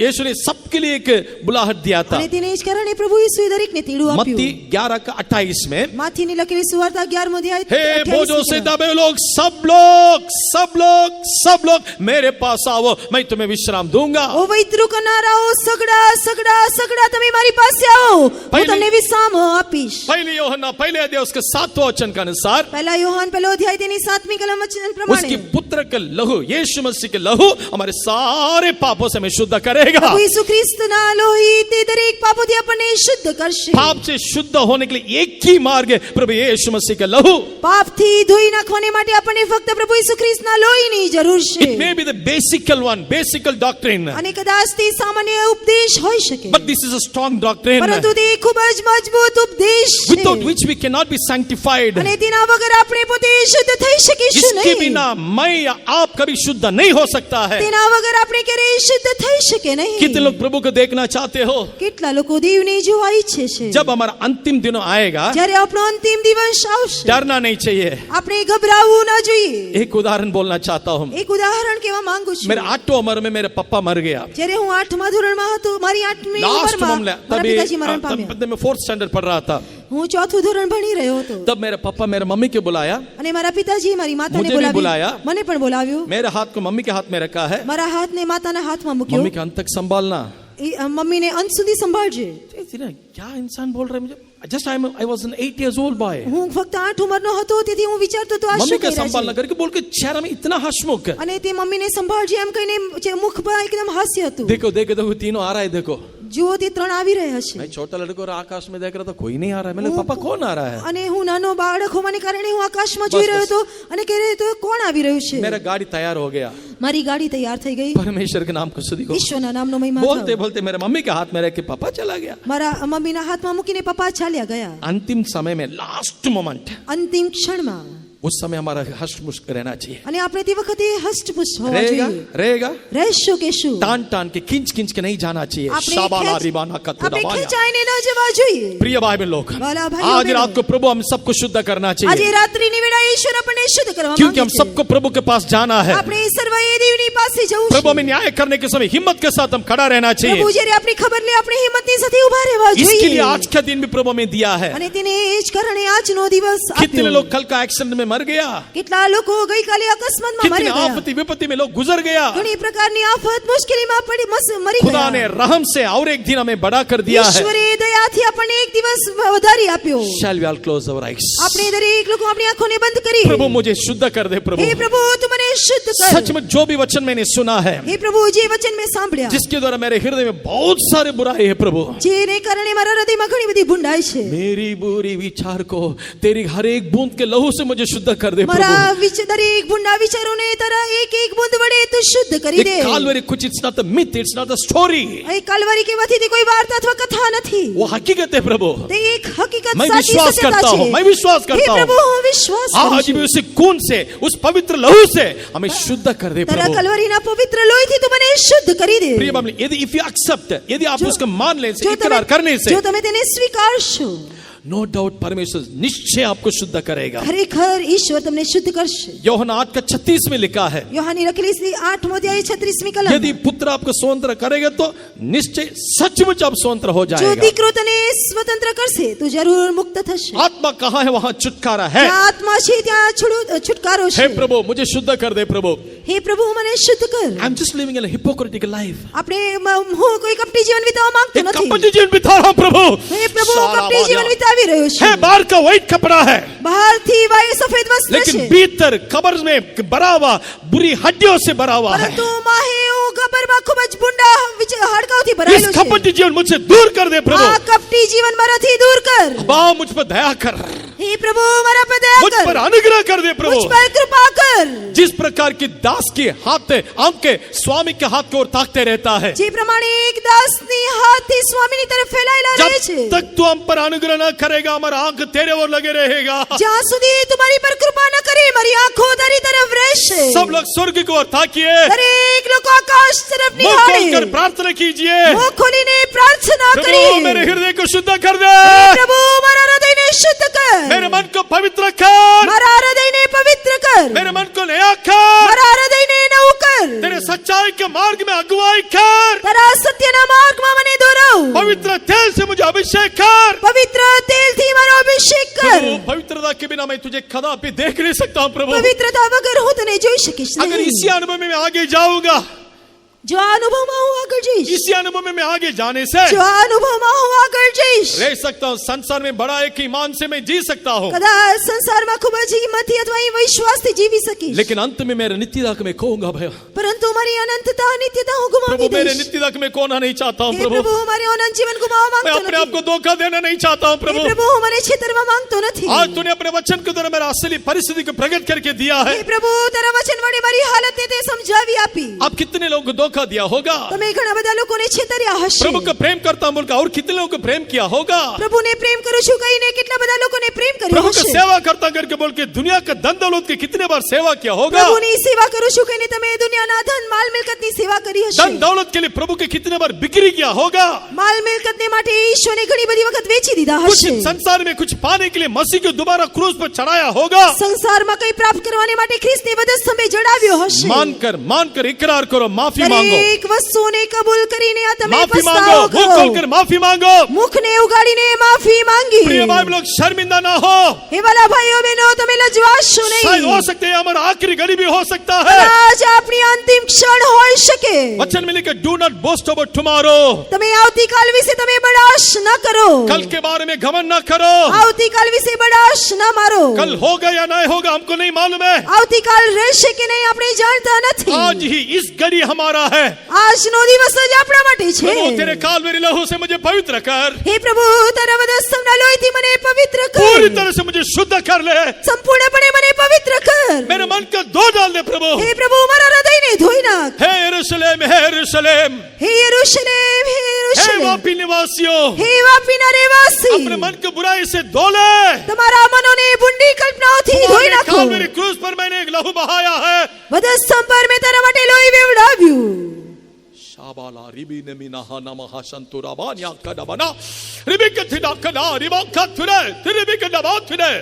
यीशु ने सबके लिए एक बुलाहट दिया था। અને તેને જ કારણે પ્રભુ ઈસુએ દરેકને તેડું मत्ती આપ્યું. 11:28 में, માથીની લખેલી સુવાર્તા 11મો અધ્યાય हे 28મી बोझों से कलम. दबे लोग सब लोग मेरे पास आओ, मैं तुम्हें विश्राम दूंगा। ઓ વૈતરું કરનારાઓ, સગડા સગડા સગડા તમે મારી પાસે આવો, હું પહેલી- તમને વિશ્રામ આપીશ. पहले यूहन्ना पहले अध्याय उसके 7वें वचन के अनुसार પહેલા યોહાન પહેલો અધ્યાય તેની 7મી કલમ વચન उसकी પ્રમાણે पुत्र के लहू, यीशु मसीह के लहू हमारे सारे पापों से हमें शुद्ध करेगा। પ્રભુ ઈસુ ખ્રિસ્તના લોહી તે દરેક પાપોથી આપણને શુદ્ધ કરશે. पाप से शुद्ध होने के लिए एक ही मार्ग है, प्रभु यीशु मसीह का लहू। પાપથી ધોઈ નાખવાને માટે આપણને ફક્ત પ્રભુ ઈસુ ખ્રિસ્તના લોહીની જરૂર છે. It may be the basic doctrine, અને કદાચ તે સામાન્ય ઉપદેશ હોઈ શકે, but this is a strong doctrine પરંતુ તે ખૂબ જ મજબૂત ઉપદેશ છે, without which we cannot be sanctified. અને તેના વગર આપણે પોતે શુદ્ધ થઈ શકીશું इसके નહીં. बिना मैं या आप कभी शुद्ध नहीं हो सकता है। તેના વગર આપણે ક્યારેય શુદ્ધ થઈ શકે નહીં. कितने लोग प्रभु को देखना चाहते हो? કેટલા લોકો દેવને જોવા ઈચ્છે છે? जब हमारा अंतिम दिनों आएगा, જ્યારે આપણો અંતિમ દિવસ આવશે, डरना नहीं चाहिए। આપણે ગભરાવું ના જોઈએ. एक उदाहरण बोलना चाहता हूँ। એક ઉદાહરણ કહેવા માંગુ છું. मेरे 8वीं उम्र में मेरे पापा मर गया। જ્યારે હું 8મા ધોરણમાં હતો, મારી 8મી लास्ट ઉંમરમાં मामला મારા પિતાજી મરણ પામ્યા. तब मैं 4th स्टैंडर्ड पढ़ रहा था। હું 4થું ધોરણ ભણી રહ્યો હતો. तब मेरे पापा मेरे मम्मी को बुलाया, અને મારા પિતાજી મારી માતાને मुझे भी બોલાવી, बुलाया. મને પણ બોલાવ્યું. मेरे हाथ को मम्मी के हाथ में रखा है। મારા હાથને માતાના હાથમાં મૂક્યો. मम्मी का अंत तक संभालना। મમ્મીને અંત સુધી સંભાળજે. क्या इंसान बोल रहा है मुझे? Just I was an 8 years old boy। હું ફક્ત 8 ઉંમરનો હતો, તેથી હું વિચારતો તો આ मम्मी શું का કહી રહ્યા संभालना છે? करके बोल के चेहरा में इतना हंसमुख। અને તે મમ્મીને સંભાળજે એમ કહીને મુખ પર એકદમ હાસ્ય હતું. देखो देखो देखो तीनों आ रहा है। देखो જુઓ તે 3 આવી રહ્યા છે. मैं छोटा लड़का और आकाश में देख रहा था, कोई नहीं आ रहा है। मैंने पापा कौन आ रहा है? અને હું નાનો બાળક હોવાને કારણે હું આકાશમાં જોઈ રહ્યો હતો અને કહી રહ્યો હતો કોણ આવી રહ્યું છે? मेरा गाड़ी तैयार हो गया। મારી ગાડી તૈયાર થઈ ગઈ. परमेश्वर के नाम को सुधी को ઈશ્વરના નામનો મહિમા बोलते થાવ. बोलते मेरे मम्मी के हाथ में रख के पापा चला गया। મારા મમ્મીના હાથમાં મૂકીને પપ્પા ચાલ્યા ગયા. अंतिम समय में लास्ट मोमेंट, અંતિમ ક્ષણમાં. उस समय हमारा हष्टपुष्ट रहना चाहिए। અને આપણે તે વખતે હષ્ટપુષ્ટ હોવા रहेगा જોઈએ. रहेगा રહેશો કે શું? टान टान के खींच के नहीं जाना चाहिए। આપણે शाबाला ખેંચ- रिबाना આપણે कतुदावाया। ખેંચાઈને ન જવા જોઈએ. प्रिय भाई बहन लोग, वाला भाई आज बहनों। रात को प्रभु हम सबको शुद्ध करना આજે चाहिए, રાત્રિની વેળાએ ઈશ્વર આપણને શુદ્ધ કરવા क्योंकि માંગે हम છે. सबको प्रभु के पास जाना है। આપણે સર્વએ દેવની પાસે જવું प्रभु છે. हमें न्याय करने के समय हिम्मत के साथ हम खड़ा रहना પ્રભુ चाहिए। જ્યારે આપણી ખબર લે આપણે હિંમતની સાથે ઊભા રહેવા इसके लिए જોઈએ. आज का दिन भी प्रभु हमें दिया है। અને તેને એ જ કારણે આજનો દિવસ कितने આપ્યો. लोग कल का एक्सीडेंट में मर गया, કેટલા લોકો ગઈકાલે અકસ્માતમાં कितने મરી ગયા. आपत्ति विपत्ति में लोग गुजर गया। ઘણી પ્રકારની આફત મુશ્કેલીમાં પડી મરી खुदा ગયા. ने रहम से और एक दिन हमें बड़ा कर दिया है। ઈશ્વરે દયાથી આપણને એક દિવસ વધારી આપ્યો. Shall we all close our eyes? આપણે દરેક લોકો આપણી આંખોને બંધ કરી. प्रभु मुझे शुद्ध कर दे प्रभु। હે પ્રભુ તું મને શુદ્ધ કર. सच में जो भी वचन मैंने सुना है, હે પ્રભુ જે વચન મેં સાંભળ્યા, जिसके द्वारा मेरे हृदय में बहुत सारे बुराई है प्रभु, જેને કારણે મારા હૃદયમાં ઘણી બધી ભૂંડાઈ છે, मेरी बुरी विचार को तेरी हर एक बूंद के लहू से मुझे शुद्ध कर दे મારા प्रभु। દરેક ભૂંડા વિચારોને તારા એક એક બૂંદ વડે તું શુદ્ધ કરી દે. कालवरी कुछ it's not a myth, it's not a story. એ કાલવારી કહેવાથી તે કોઈ વાર્તા અથવા કથા નથી. वो हकीकत है प्रभु। તે એક હકીકત मैं સાચી विश्वास સત્યતા करता છે. हूँ, मैं विश्वास હે करता પ્રભુ हूँ। હું વિશ્વાસ કરું आज છું. भी उस खून से, उस पवित्र लहू से हमें शुद्ध कर दे તારા प्रभु। કલવરીના પવિત્ર લોહીથી તું મને શુદ્ધ કરી દે. प्रिय बाबली, यदि इफ यू एक्सेप्ट, यदि आप उसको मान लें, જો इकरार करने से, જો તમે તેને સ્વીકારશો, नो डाउट परमेश्वर निश्चय आपको शुद्ध करेगा। ખરેખર ઈશ્વર તમને શુદ્ધ કરશે. यूहन्ना 8:36 में लिखा है, યોહાની લખેલી 8મો અધ્યાય 36મી કલમ. यदि पुत्र आपको स्वतंत्र करेगा तो निश्चय सचमुच आप स्वतंत्र हो જો जाएगा। દીકરો તને સ્વતંત્ર કરશે તો જરૂર મુક્ત થશે. आत्मा कहाँ है वहाँ छुटकारा है। જ્યાં આત્મા છે ત્યાં છુટકારો हे છે. प्रभु मुझे शुद्ध कर दे प्रभु। हे प्रभु મને શુદ્ધ કર. I'm just living in a hypocritical life. આપણે હું કોઈ કપટી જીવન વિતાવવા માંગતો एक નથી. कपटी जीवन बिता रहा हूं प्रभु. હે પ્રભુ હું કપટી જીવન વિતાવી રહ્યો है છું. बाहर का व्हाइट कपड़ा है, બહારથી વાય સફેદ વસ્ત્ર लेकिन છે, भीतर कब्र में भरा हुआ बुरी हड्डियों से भरा हुआ है. પરંતુ માહે ગબરમાં ખૂબ જ ભૂંડા હાડકાઓથી इस ભરાયેલું છે. कपटी जीवन मुझसे दूर कर दे प्रभु. આ કપટી જીવન મારાથી દૂર કર. बा मुझ पर दया कर, હે પ્રભુ મારા પર દયા मुझ કર. पर अनुग्रह कर दे प्रभु. મુझ પર કૃપા કર. जिस प्रकार की दास के हाथ आंख के स्वामी के हाथ की ओर ताकते रहता है, જે પ્રમાણે એક દાસની હાથથી સ્વામીની તરફ ફેલાયેલા રહે છે, जब तक तू हम पर अनुग्रह न करेगा हमारा आंख तेरे ओर लगे रहेगा. જ્યાં સુધી તું મારી પર કૃપા ન કરે મારી આંખો તારી તરફ રહેશે. सब लोग स्वर्ग की ओर ताकिए, દરેક લોકો આકાશ તરફ मुंह खोलकर નિહાળે, प्रार्थना कीजिए. મુખ ખોલીને પ્રાર્થના प्रभु કરીએ. मेरे हृदय को शुद्ध कर दे, હે પ્રભુ મારા હૃદયને શુદ્ધ કર, मेरे मन को पवित्र कर, મારા હૃદયને પવિત્ર કર, मेरे मन को नया कर, મારા હૃદયને નવું કર, तेरे सच्चाई के मार्ग में अगुवाई कर, તારા સત્યના માર્ગમાં મને દોરાવ, पवित्र तेल से मुझे अभिषेक कर. પવિત્ર તેલથી મારો અભિષેક કર. प्रभु पवित्रता के बिना मैं तुझे कदापि देख नहीं सकता हूं प्रभु. પવિત્રતા વગર હું તને જોઈ શકીશ अगर નહીં. इसी अनुभव में मैं आगे जाऊंगा, જો આ અનુભવમાં હું આગળ જઈશ, इसी अनुभव में मैं आगे जाने से જો આ અનુભવમાં હું આગળ જઈશ, रह सकता हूं. संसार में बड़ा एक ईमान से मैं जी सकता हूं, કદાચ સંસારમાં ખૂબ જ હિંમતથી અથવા અહીં વિશ્વાસથી જીવી શકીશ, लेकिन अंत में मेरे नित्यता को मैं खोऊंगा भैया. પરંતુ મારી અનંતતા નિત્યતા હું प्रभु ગુમાવી मेरे દઈશ. नित्यता को मैं खोना नहीं चाहता हूं હે प्रभु. પ્રભુ હું મારું અનંત જીવન ગુમાવવા मैं માંગતો अपने आप નથી. को धोखा देना नहीं चाहता हूं હે प्रभु. પ્રભુ હું મને છેતરવા માંગતો નથી. आज तूने अपने वचन के द्वारा मेरा असली परिस्थिति को प्रकट करके दिया है. હે પ્રભુ તારા વચન વડે મારી હાલતને તે સમજાવી આપી. अब कितने लोगों को धोखा दिया होगा? તમે ઘણા બધા લોકોને છેતર્યા હશે. प्रभु को प्रेम करता हूं बोलकर और कितने लोगों को प्रेम किया होगा? પ્રભુને પ્રેમ કરું છું કહીને કેટલા બધા લોકોને પ્રેમ કર્યો प्रभु को હશે. सेवा करता करके बोल के दुनिया का धन दौलत की कितने बार सेवा किया होगा? પ્રભુની સેવા કરું છું કહીને તમે દુનિયાના ધન માલ મિલકતની સેવા કરી હશે. धन दौलत के लिए प्रभु के कितने बार बिक्री किया होगा? માલ મિલકતને માટે ઈશ્વરને ઘણી બધી વખત વેચી દીધા कुछ હશે. संसार में कुछ पाने के लिए मसीह को दोबारा क्रूस पर चढ़ाया होगा. સંસારમાં કંઈ પ્રાપ્ત કરવાને માટે ખ્રિસ્તને વધસ્તંભે જડાવ્યો હશે. मानकर इकरार करो, माफी मांगो, દરેક વસ્તુને કબૂલ કરીને આ તમે माफी मांगो, પસ્તાવો मुंह કરો. खोलकर माफी मांगो. મુખને ઉગાડીને માફી માંગી. प्रिय भाई लोग शर्मिंदा ना हो. હે વાલા ભાઈઓ બહેનો તમે લજવાશો शायद નહીં. हो सकते हैं हमारा आखिरी घड़ी भी हो सकता है. કદાચ આપણી અંતિમ ક્ષણ હોઈ શકે. वचन में लिखे do not boast about tomorrow. તમે આવતીકાલ વિશે તમે બડાશ ન કરો. कल के बारे में घमंड ना करो. આવતીકાલ વિશે બડાશ ન મારો. कल होगा या नहीं होगा हमको नहीं मालूम है. આવતીકાલ રહેશે કે નહીં આપણે જાણતા નથી. आज ही इस घड़ी हमारा है. આજનો દિવસ જ આપણા માટે છે. प्रभु तेरे कालवेरी लहू से मुझे पवित्र कर, હે પ્રભુ તારા વધસ્તંભના લોહીથી મને પવિત્ર पूरी કર. तरह से मुझे शुद्ध कर ले. સંપૂર્ણપણે મને પવિત્ર કર. मेरे मन को धो डाल दे प्रभु. હે પ્રભુ મારા હૃદયને ધોઈ નાખ. हे यरूशलेम, हे यरूशलेम, હે યરૂશલેમ હે हे યરૂશલેમ, वापी निवासियों, હે વાપીના રહેવાસી, अपने मन को बुराई से धो ले. તમારા મનોને બુંડી કલ્પનાઓથી ધોઈ तुम्हारे નાખો. कालवेरी क्रूस पर मैंने एक लहू बहाया है. વધસ્તંભ પર મેં તારા માટે લોહી વેવડાવ્યું. शाबाला रिबी नमीना नमः संतुराबानिया कदबना रिबिक थिदा कदा रिबका थुरे रिबिक दबा थुरे.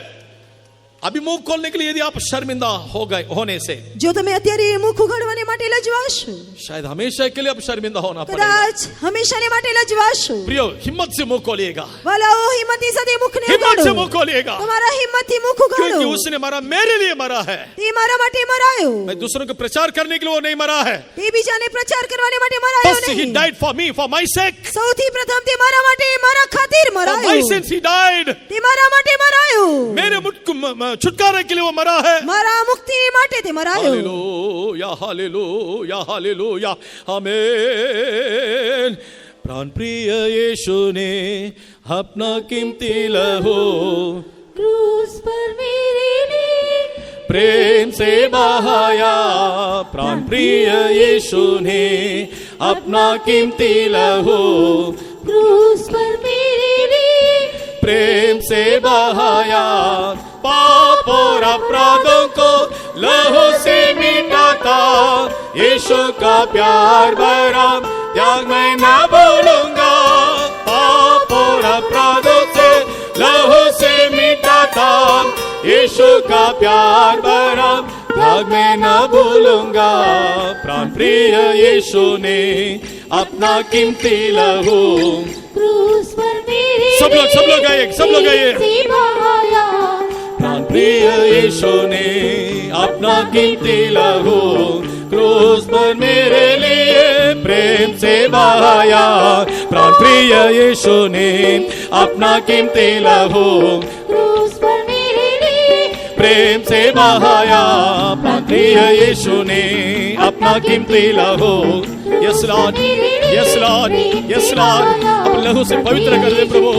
अभी मुंह खोलने के लिए यदि आप शर्मिंदा हो गए होने से, જો તમે અત્યારે મુખ ઉઘાડવાને માટે લજવાશો, शायद हमेशा के लिए अब शर्मिंदा होना पड़ेगा. કદાચ હંમેશાને માટે લજવાશો. प्रियो हिम्मत से मुंह खोलिएगा, વાલાઓ હિંમતની સાથે મુખને हिम्मत से ઉઘાડો. मुंह खोलिएगा, તમારા હિંમતથી મુખ क्योंकि ઉઘાડો. उसने मरा मेरे लिए मरा है. તે મારા માટે મરાયો. मैं दूसरों को प्रचार करने के लिए वो नहीं मरा है. તે બીજાને પ્રચાર કરવાને માટે મરાયો First he નહીં. died for me, for my sake. સૌથી પ્રથમ તે મારા માટે મારા ખાतिर For my મરાયો. sins he died. તે મારા માટે મરાયો. मेरे छुटकारे के लिए वो मरा है. મારા મુક્તિ માટે તે મરાયો. Hallelujah hallelujah hallelujah amen. प्राण प्रिय यीशु ने अपना कीमती लहू क्रूस पर मेरे लिए प्रेम से बहाया. प्राण प्रिय यीशु ने अपना कीमती लहू क्रूस पर मेरे लिए प्रेम से बहाया. पाप और अपराधों को लहू से मिटाता. यीशु का प्यार भरा त्याग मैं न भूलूंगा. पाप और अपराधों से लहू से मिटाता. यीशु का प्यार भरा त्याग मैं न भूलूंगा. प्राण प्रिय यीशु ने अपना कीमती लहू. क्रूस पर मेरे सब लोग गाइए, सब लोग गाइए. से बहाया. प्राण प्रिय यीशु ने अपना कीमती लहू क्रूस पर मेरे लिए प्रेम से बहाया, प्राण प्रिय यीशु ने अपना कीमती लहू क्रूस पर मेरे लिए प्रेम से बहाया, प्राण प्रिय यीशु ने अपना कीमती लहू। Yes Lord, yes Lord, yes Lord. अपने लहू से पवित्र कर दे प्रभु,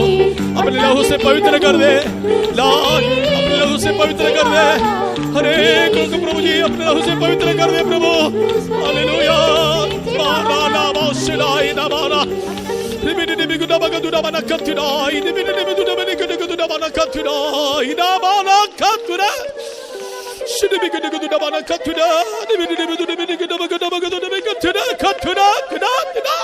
अपने लहू से पवित्र कर दे लॉर्ड, अपने लहू से पवित्र कर दे हर एक को प्रभु जी, अपने लहू से पवित्र कर दे प्रभु। हालेलुया। बाला नामा शिलाई नामाना निबिनी निबिगु नामागा दुनामाना कतिनाई निबिनी निबिगु नामानी कदगु दुनामाना कतिनाई नामाना कतुरा शिनिबिगु निबिगु नामाना कतुरा निबिनी निबिगु निबिगु नामागा नामागा दुनामागा कतुरा कतुरा कना कना।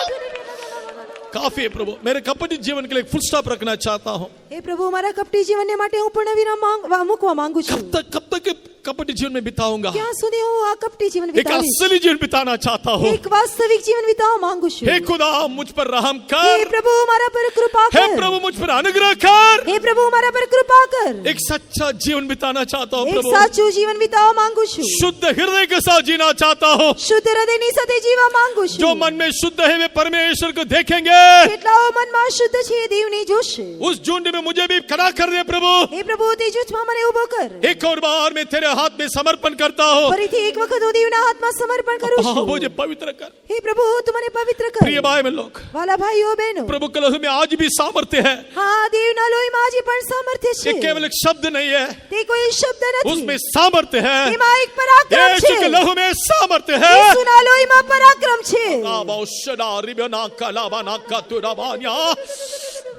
काफी है प्रभु, मेरे कपटी जीवन के लिए फुल स्टॉप रखना चाहता हूँ। हे प्रभु, અમારા કપટી જીવનને માટે હું પૂર્ણ વિરામ મૂકવા માંગુ છું। कब तक कपटी जीवन में बिताऊंगा? ક્યાં સુધી હું આ કપટી જીવન एक વિતાવીશ? असली जीवन बिताना चाहता हूँ। એક વાસ્તવિક જીવન વિતાવવા માંગુ છું। हे खुदा मुझ पर रहम हे कर, प्रभु, મારા પર કૃપા हे કર। प्रभु मुझ पर अनुग्रह कर। हे प्रभु, મારા પર કૃપा કર। एक सच्चा जीवन बिताना चाहता हूँ એક प्रभु, સાચું જીવન વિતાવવા માંગુ છું। शुद्ध हृदय के साथ जीना चाहता हूँ। શુદ્ધ હૃદયની સાથે જીવવા માંગુ છું। जो मन में शुद्ध है वे परमेश्वर को देखेंगे। કેટલાઓ મનમાં શુદ્ધ છે એ દેવને જોશે। उस झुंड में मुझे भी खड़ा कर दे प्रभु। हे प्रभु, તે જૂથમાં મને ઊભો કર। एक और बार मैं तेरे हाथ में समर्पण करता हूँ। ફરીથી એક વખત હું દેવના હાથમાં સમર્પણ કરું हाँ, છું। मुझे पवित्र कर। हे प्रभु, તું મને पवित्र कर। प्रिय भाई लोग, વાલા ભાઈઓ બહેનો, प्रभु के लहू में आज भी सामर्थ्य है। હા, દેવના લોહીમાં આજે પણ સામર્થ્ય ये છે। केवल एक शब्द नहीं है, તે કોઈ શબ્દ નથી, उसमें सामर्थ्य है। તેમાં એક પરાક્રમ यीशु છે। के लहू में सामर्थ्य है। યીશુના લોહીમાં પરાક્રમ છે।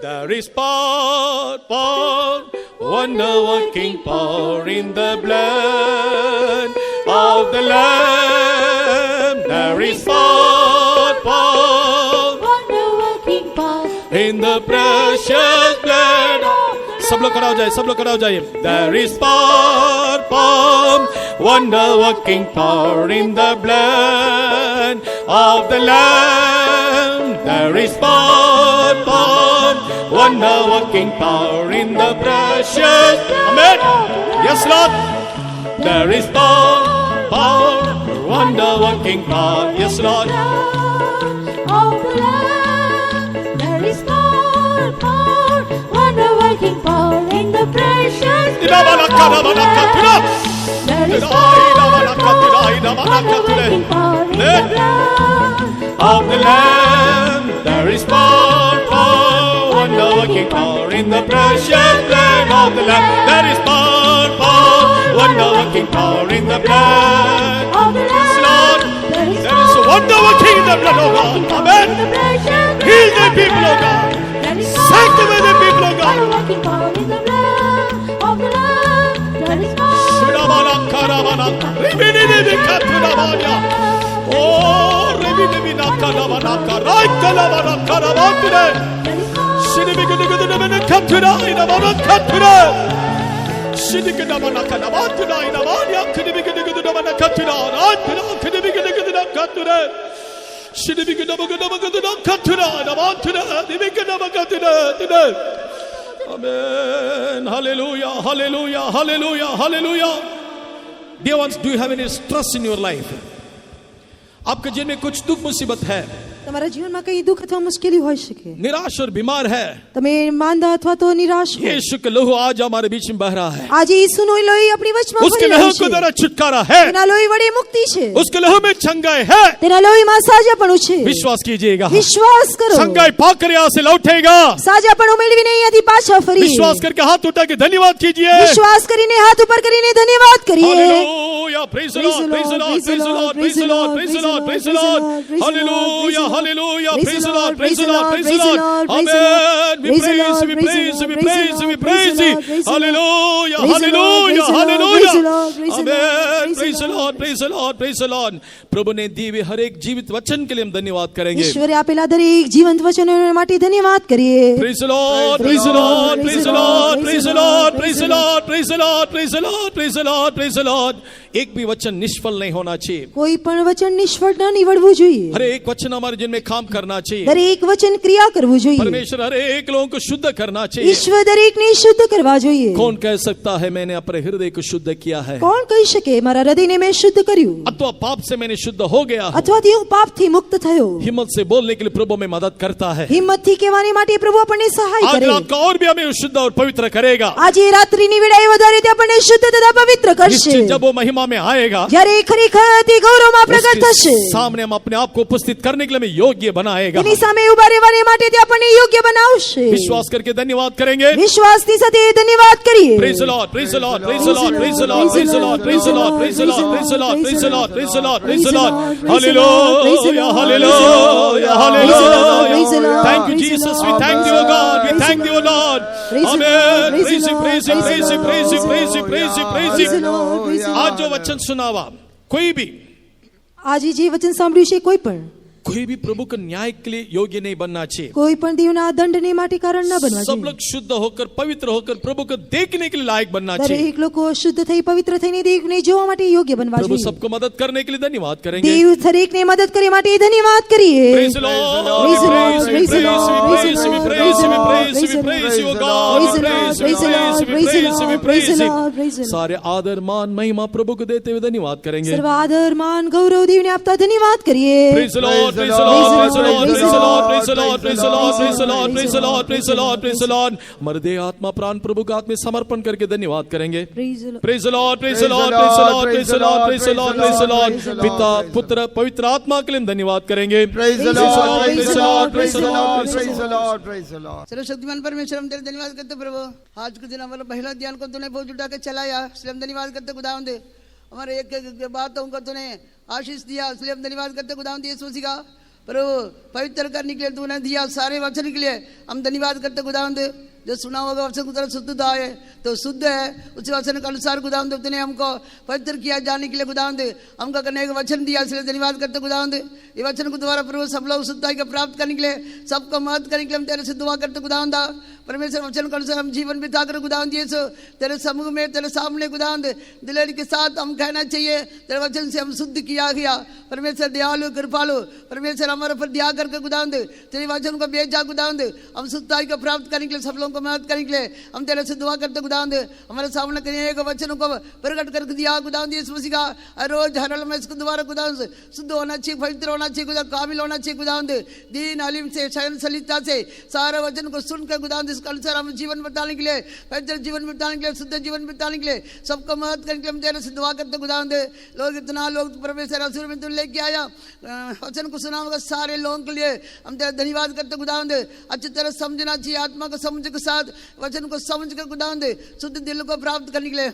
There is power, wonder working power in the blood of the Lamb. There is power wonder working power in the precious blood. सब लोग खड़ा हो जाए, सब लोग खड़ा हो जाइए। There is power, wonder working power in the blood of the Lamb. There is power, wonder working power in the precious. Amen. Yes, Lord. There is power, wonder working power. Yes, Lord. of the Lamb. There is power, wonder working power in the precious blood of the Lamb. There is power, wonder working power in the blood Of the Lamb, there is power, wonder working power in the precious blood of the Lamb. There is power, wonder working power in the blood of the Yes, Lamb. Lord. There is There is wonder working in the blood of God. Amen. Heal the people of God. Sanctify the people of God. Wonder working power in the blood of the Lamb. There is power. Oh, Rebidibinakanabaka, right Kalabanakarabatine. Shinibigadagadabanakatura, Inamanakatura. Shinigadabanakanabatuda, Inamania, Kidibigadagadabanacatura, Antuna, Kidibigadagadakatura. Shinibigadabagadabagadakatura, Inamantuna, Dibigadabagatura. Amen. Hallelujah, hallelujah, hallelujah, hallelujah. Dear ones, do you have any stress in your life? आपके जीवन में कुछ दुख मुसीबत है, તમારા જીવનમાં કઈ દુઃખ અથવા મુશ્કેલી હોઈ શકે, निराश और बीमार है, તમે માંદા અથવા તો નિરાશ હો, यीशु का लहू आज हमारे बीच में बह रहा है। આજે ઈસુનો લોહી આપણી વચમાં उसके વહી लहू રહ્યું को છે। द्वारा छुटकारा है, તેના લોહી વડે મુક્તિ છે, उसके लहू में चंगाई है। તેના લોહીમાં સાજાપણું છે। विश्वास कीजिएगा, વિશ્વાસ કરો, चंगाई पाकर यहाँ से लौटेगा। સાજાપણું મેળવીને અહીંયાથી પાછા ફરી, विश्वास करके हाथ उठा के धन्यवाद कीजिए। વિશ્વાસ કરીને હાથ ઉપર કરીને ધન્યવાદ કરીએ। Hallelujah, praise the Lord, praise the Lord, praise the Lord, praise the Lord, praise the Lord, praise the Lord. Hallelujah, hallelujah, praise the Lord, praise the Lord, praise the Lord. Amen. We praise, we praise, we praise, we praise. Hallelujah, hallelujah, hallelujah. Amen. Praise the Lord, praise the Lord, praise the Lord. प्रभु ने दिए हुए हर एक जीवित वचन के लिए हम धन्यवाद करेंगे। ઈશ્વરે આપેલા દરેક જીવંત વચનો માટે ધન્યવાદ કરીએ। Praise the Lord, praise the Lord, praise the Lord, praise the Lord, praise the Lord, praise the Lord, praise the Lord, praise the Lord, praise the Lord. एक भी वचन निष्फल नहीं होना चाहिए। કોઈ પણ વચન નિષ્ફળ ન નીવડવું જોઈએ। हर एक वचन हमारे जिनमें काम करना चाहिए। દરેક વચન ક્રિયા કરવું જોઈએ। परमेश्वर हर एक लोगों को शुद्ध करना चाहिए। ઈશ્વર દરેકને શુદ્ધ કરવા જોઈએ। कौन कह सकता है मैंने अपने हृदय को शुद्ध किया है? કોણ કહી શકે મારા હૃદયને મેં શુદ્ધ કર્યું, अथवा पाप से मैंने शुद्ध हो गया हूं? અથવા તે હું પાપથી મુક્ત થયો। हिम्मत से बोलने के लिए प्रभु में मदद करता है। હિંમતથી કહેવાની માટે પ્રભુ આપણને સહાય आज કરે। रात का और भी हमें शुद्ध और पवित्र करेगा। આજે રાત્રિની વેળાએ વધારે તે આપણને શુદ્ધ તથા પવિત્ર કરશે। निश्चित जब वो महिमा में आएगा, જ્યારે ખરેખર તે ગૌરવમાં પ્રગટ उसके થશે, सामने हम अपने आप को उपस्थित करने के लिए हमें योग्य बनाएगा। તેની સામે ઉભા રહેવાને માટે તે આપણને યોગ્ય બનાવશે। विश्वास करके धन्यवाद करेंगे। વિશ્વાસની સાથે ધન્યવાદ કરીએ। Praise the Lord, praise the Lord, praise the Lord, praise the Lord, praise the Lord, praise the Lord, praise the Lord, praise the Lord, praise the Lord, praise the Lord, praise the Lord. Hallelujah, hallelujah, hallelujah. Thank you Jesus, we thank you God, we thank you Lord. Amen. Praise you, praise you, praise you, praise you, praise you, praise you, praise you. आज जो वचन सुनावा, कोई भी આજે જે વચન સાંભળ્યું છે कोई भी प्रभु के न्याय के लिए योग्य नहीं बनना चाहिए। કોઈ પણ દેવના દંડને માટે કારણ ન બનવા सब જોઈએ। लोग शुद्ध होकर पवित्र होकर प्रभु को देखने के लिए लायक बनना चाहिए। દરેક લોકો શુદ્ધ થઈ પવિત્ર થઈને દેવને જોવા માટે યોગ્ય બનવા प्रभु જોઈએ। सबको मदद करने के लिए धन्यवाद करेंगे। દેવ દરેકને મદદ કરે માટે ધન્યવાદ કરીએ। Praise the Lord, Praise the Lord, we praise the praise you, we Lord, praise you, we praise you, we praise you, we praise you, God, we praise you, we praise you, we praise you, we praise you. सारे आदर मान महिमा प्रभु को देते हुए धन्यवाद करेंगे। સર્વ આદર માન ગૌરવ દેવને આપતા ધન્યવાદ કરીએ। Praise the Lord, praise the Lord, praise the Lord, praise the Lord, praise the Lord, praise the Lord, praise the Lord, praise the Lord, praise the Lord, praise the Lord. हमारे देह आत्मा प्राण प्रभु का आत्मा समर्पण करके धन्यवाद करेंगे। Praise the Lord. Praise the Lord, praise the Lord, praise the Lord, praise the Lord, praise the Lord, praise the Lord. पिता पुत्र पवित्र आत्मा के लिए हम धन्यवाद करेंगे। Praise the Lord, praise the Lord, praise the Lord, praise praise the Lord, praise the Lord. सर्वशक्तिमान परमेश्वर हम तेरे धन्यवाद करते प्रभु। आज के दिन हमारा पहला ध्यान को तूने बहुत जुटा के चलाया, इसलिए हम धन्यवाद करते खुदावंद। हमारे एक एक बातों को तूने आशीष दिया, इसलिए हम धन्यवाद करते खुदावंद। यीशु मसीह का प्रभु पवित्र करने के लिए तूने दिया सारे वचन के लिए हम धन्यवाद करते खुदावंद। जो सुना होगा वचन की तरह शुद्ध है तो शुद्ध है, उस वचन के अनुसार खुदावंद तूने हमको पवित्र किया जाने के लिए खुदावंद हमको करने का वचन दिया, इसलिए धन्यवाद करते खुदावंद। ये वचन को द्वारा प्रभु सब लोग शुद्धता को प्राप्त करने के लिए सबको मदद करने के लिए हम तेरे से दुआ करते खुदावंद। परमेश्वर वचन के अनुसार हम जीवन बिता कर खुदावंद यीशु तेरे समूह में तेरे सामने खुदावंद दिलेरी के साथ हम कहना चाहिए तेरे वचन से हम शुद्ध किया गया। परमेश्वर दयालु कृपालु परमेश्वर हमारे पर दया करके खुदावंद तेरे वचन को भेजा खुदावंद हम शुद्धता को प्राप्त करने के लिए सब लोगों को मदद करने के लिए हम तेरे से दुआ करते खुदावंद। हमारे सामने कहीं एक वचन को प्रकट करके दिया खुदावंद यीशु मसीह का हर रोज हर हाल में इसको दोबारा खुदावंद शुद्ध होना चाहिए, पवित्र होना चाहिए, खुदा काबिल होना चाहिए खुदावंद। दीन अलीम से सहनशीलता से सारे वचन को सुनकर खुदावंद इसके अनुसार हम जीवन बिताने के लिए पवित्र जीवन बिताने के लिए शुद्ध जीवन बिताने के लिए सबको मदद करने के लिए हम तेरे से दुआ करते खुदावंद। लोग इतना लोग परमेश्वर असुर में तुम लेके आया वचन को सुना होगा सारे लोगों के लिए हम तेरा धन्यवाद करते खुदावंद। अच्छी तरह समझना चाहिए, आत्मा को समझ के साथ वचन को समझ कर खुदावंद शुद्ध दिल को प्राप्त करने के लिए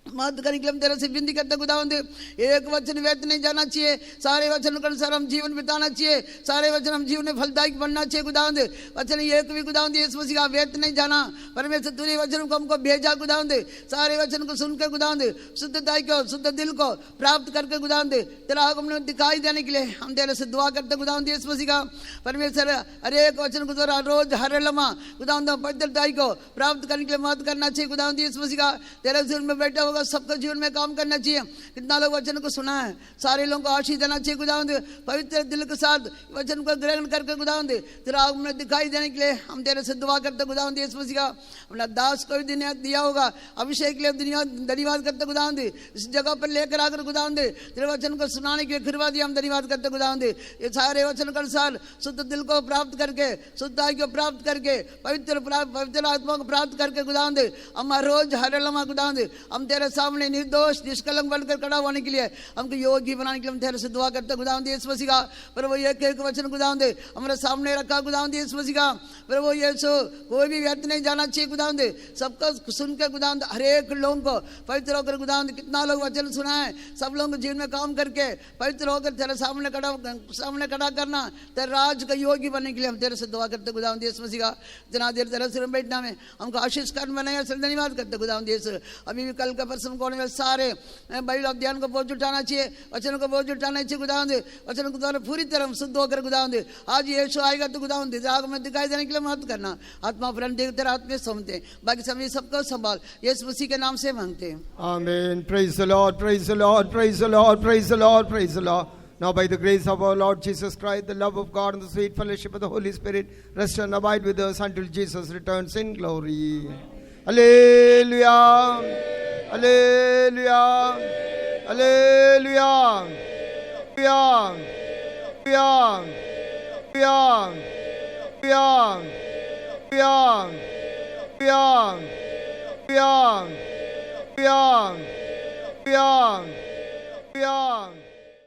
मदद करने के लिए हम तेरे से विनती करते खुदावंद। एक वचन व्यर्थ नहीं जाना चाहिए, सारे वचन के अनुसार हम जीवन बिताना चाहिए, सारे वचन हम जीवन में फलदायक बनना चाहिए खुदावंद। वचन एक भी खुदावंद यीशु मसीह का व्यर्थ नहीं जाना। परमेश्वर तूने वचन को हमको भेजा खुदावंद, सारे वचन को सुनकर खुदावंद शुद्धता को शुद्ध दिल को प्राप्त करके खुदावंद तेरा हमने दिखाई देने के लिए हम तेरे से दुआ करते खुदावंद यीशु मसीह का। परमेश्वर हर एक वचन को द्वारा रोज हर लम्हा खुदावंद पवित्रता को प्राप्त करने के लिए मदद करना चाहिए खुदावंद यीशु मसीह का। तेरे जीवन में बैठा होगा सबका जीवन में काम करना चाहिए। कितना लोग वचन को सुना है, सारे लोगों को आशीष देना चाहिए खुदावंद। पवित्र दिल के साथ वचन को ग्रहण करके खुदावंद तेरा हमें दिखाई देने के लिए हम तेरे से दुआ करते खुदावंद यीशु मसीह का। अपना दास को भी दिया होगा अभिषेक के लिए धन्यवाद करते खुदावंद। इस जगह पर लेकर आकर खुदावंद तेरे वचन को सुनाने के लिए फिर दिया हम धन्यवाद करते खुदावंद। ये सारे वचन के अनुसार शुद्ध दिल को प्राप्त करके शुद्धता को प्राप्त करके पवित्र आत्मा को प्राप्त करके खुदावंद हम रोज हर लम्हा खुदावंद हम तेरे सामने निर्दोष निष्कलंक बनकर खड़ा होने के लिए हमको योग्य बनाने के लिए हम तेरे से दुआ करते खुदावंद यीशु मसीह का। प्रभु एक एक वचन खुदावंद हमारे सामने रखा खुदावंद यीशु मसीह का। प्रभु यीशु कोई भी व्यर्थ नहीं जाना चाहिए खुदावंद, सबको सुनकर खुदावंद हर एक लोगों को पवित्र होकर खुदावंद कितना लोग वचन सुना है सब लोगों को जीवन में काम करके पवित्र होकर तेरे सामने खड़ा करना तेरे राज का योग्य बनने के लिए हम तेरे से दुआ करते खुदावंद यीशु मसीह का। इतना देर तेरे सिर में बैठना में हमको आशीष कर बनाया धन्यवाद करते खुदावंद यीशु। अभी भी कल का प्रसन्न होने वाले सारे बाइबल अध्ययन को बोझ उठाना चाहिए, वचन को बोझ उठाना चाहिए खुदावंद। वचन को द्वारा पूरी तरह शुद्ध होकर खुदावंद आज यीशु आएगा तो खुदावंद आग में दिखाई देने के लिए मत करना। आत्मा प्रण देख तेरे हाथ में सौंपते, बाकी समय सबको संभाल, यीशु मसीह के नाम से मांगते हैं। Amen. Praise the Lord, praise the Lord, praise the Lord, praise the Lord, praise the Lord. Now by the grace of our Lord Jesus Christ, the love of God and the sweet fellowship of the Holy Spirit rest and abide with us until Jesus returns in glory. Hallelujah. Hallelujah. Hallelujah. Hallelujah. Hallelujah. Hallelujah. Hallelujah.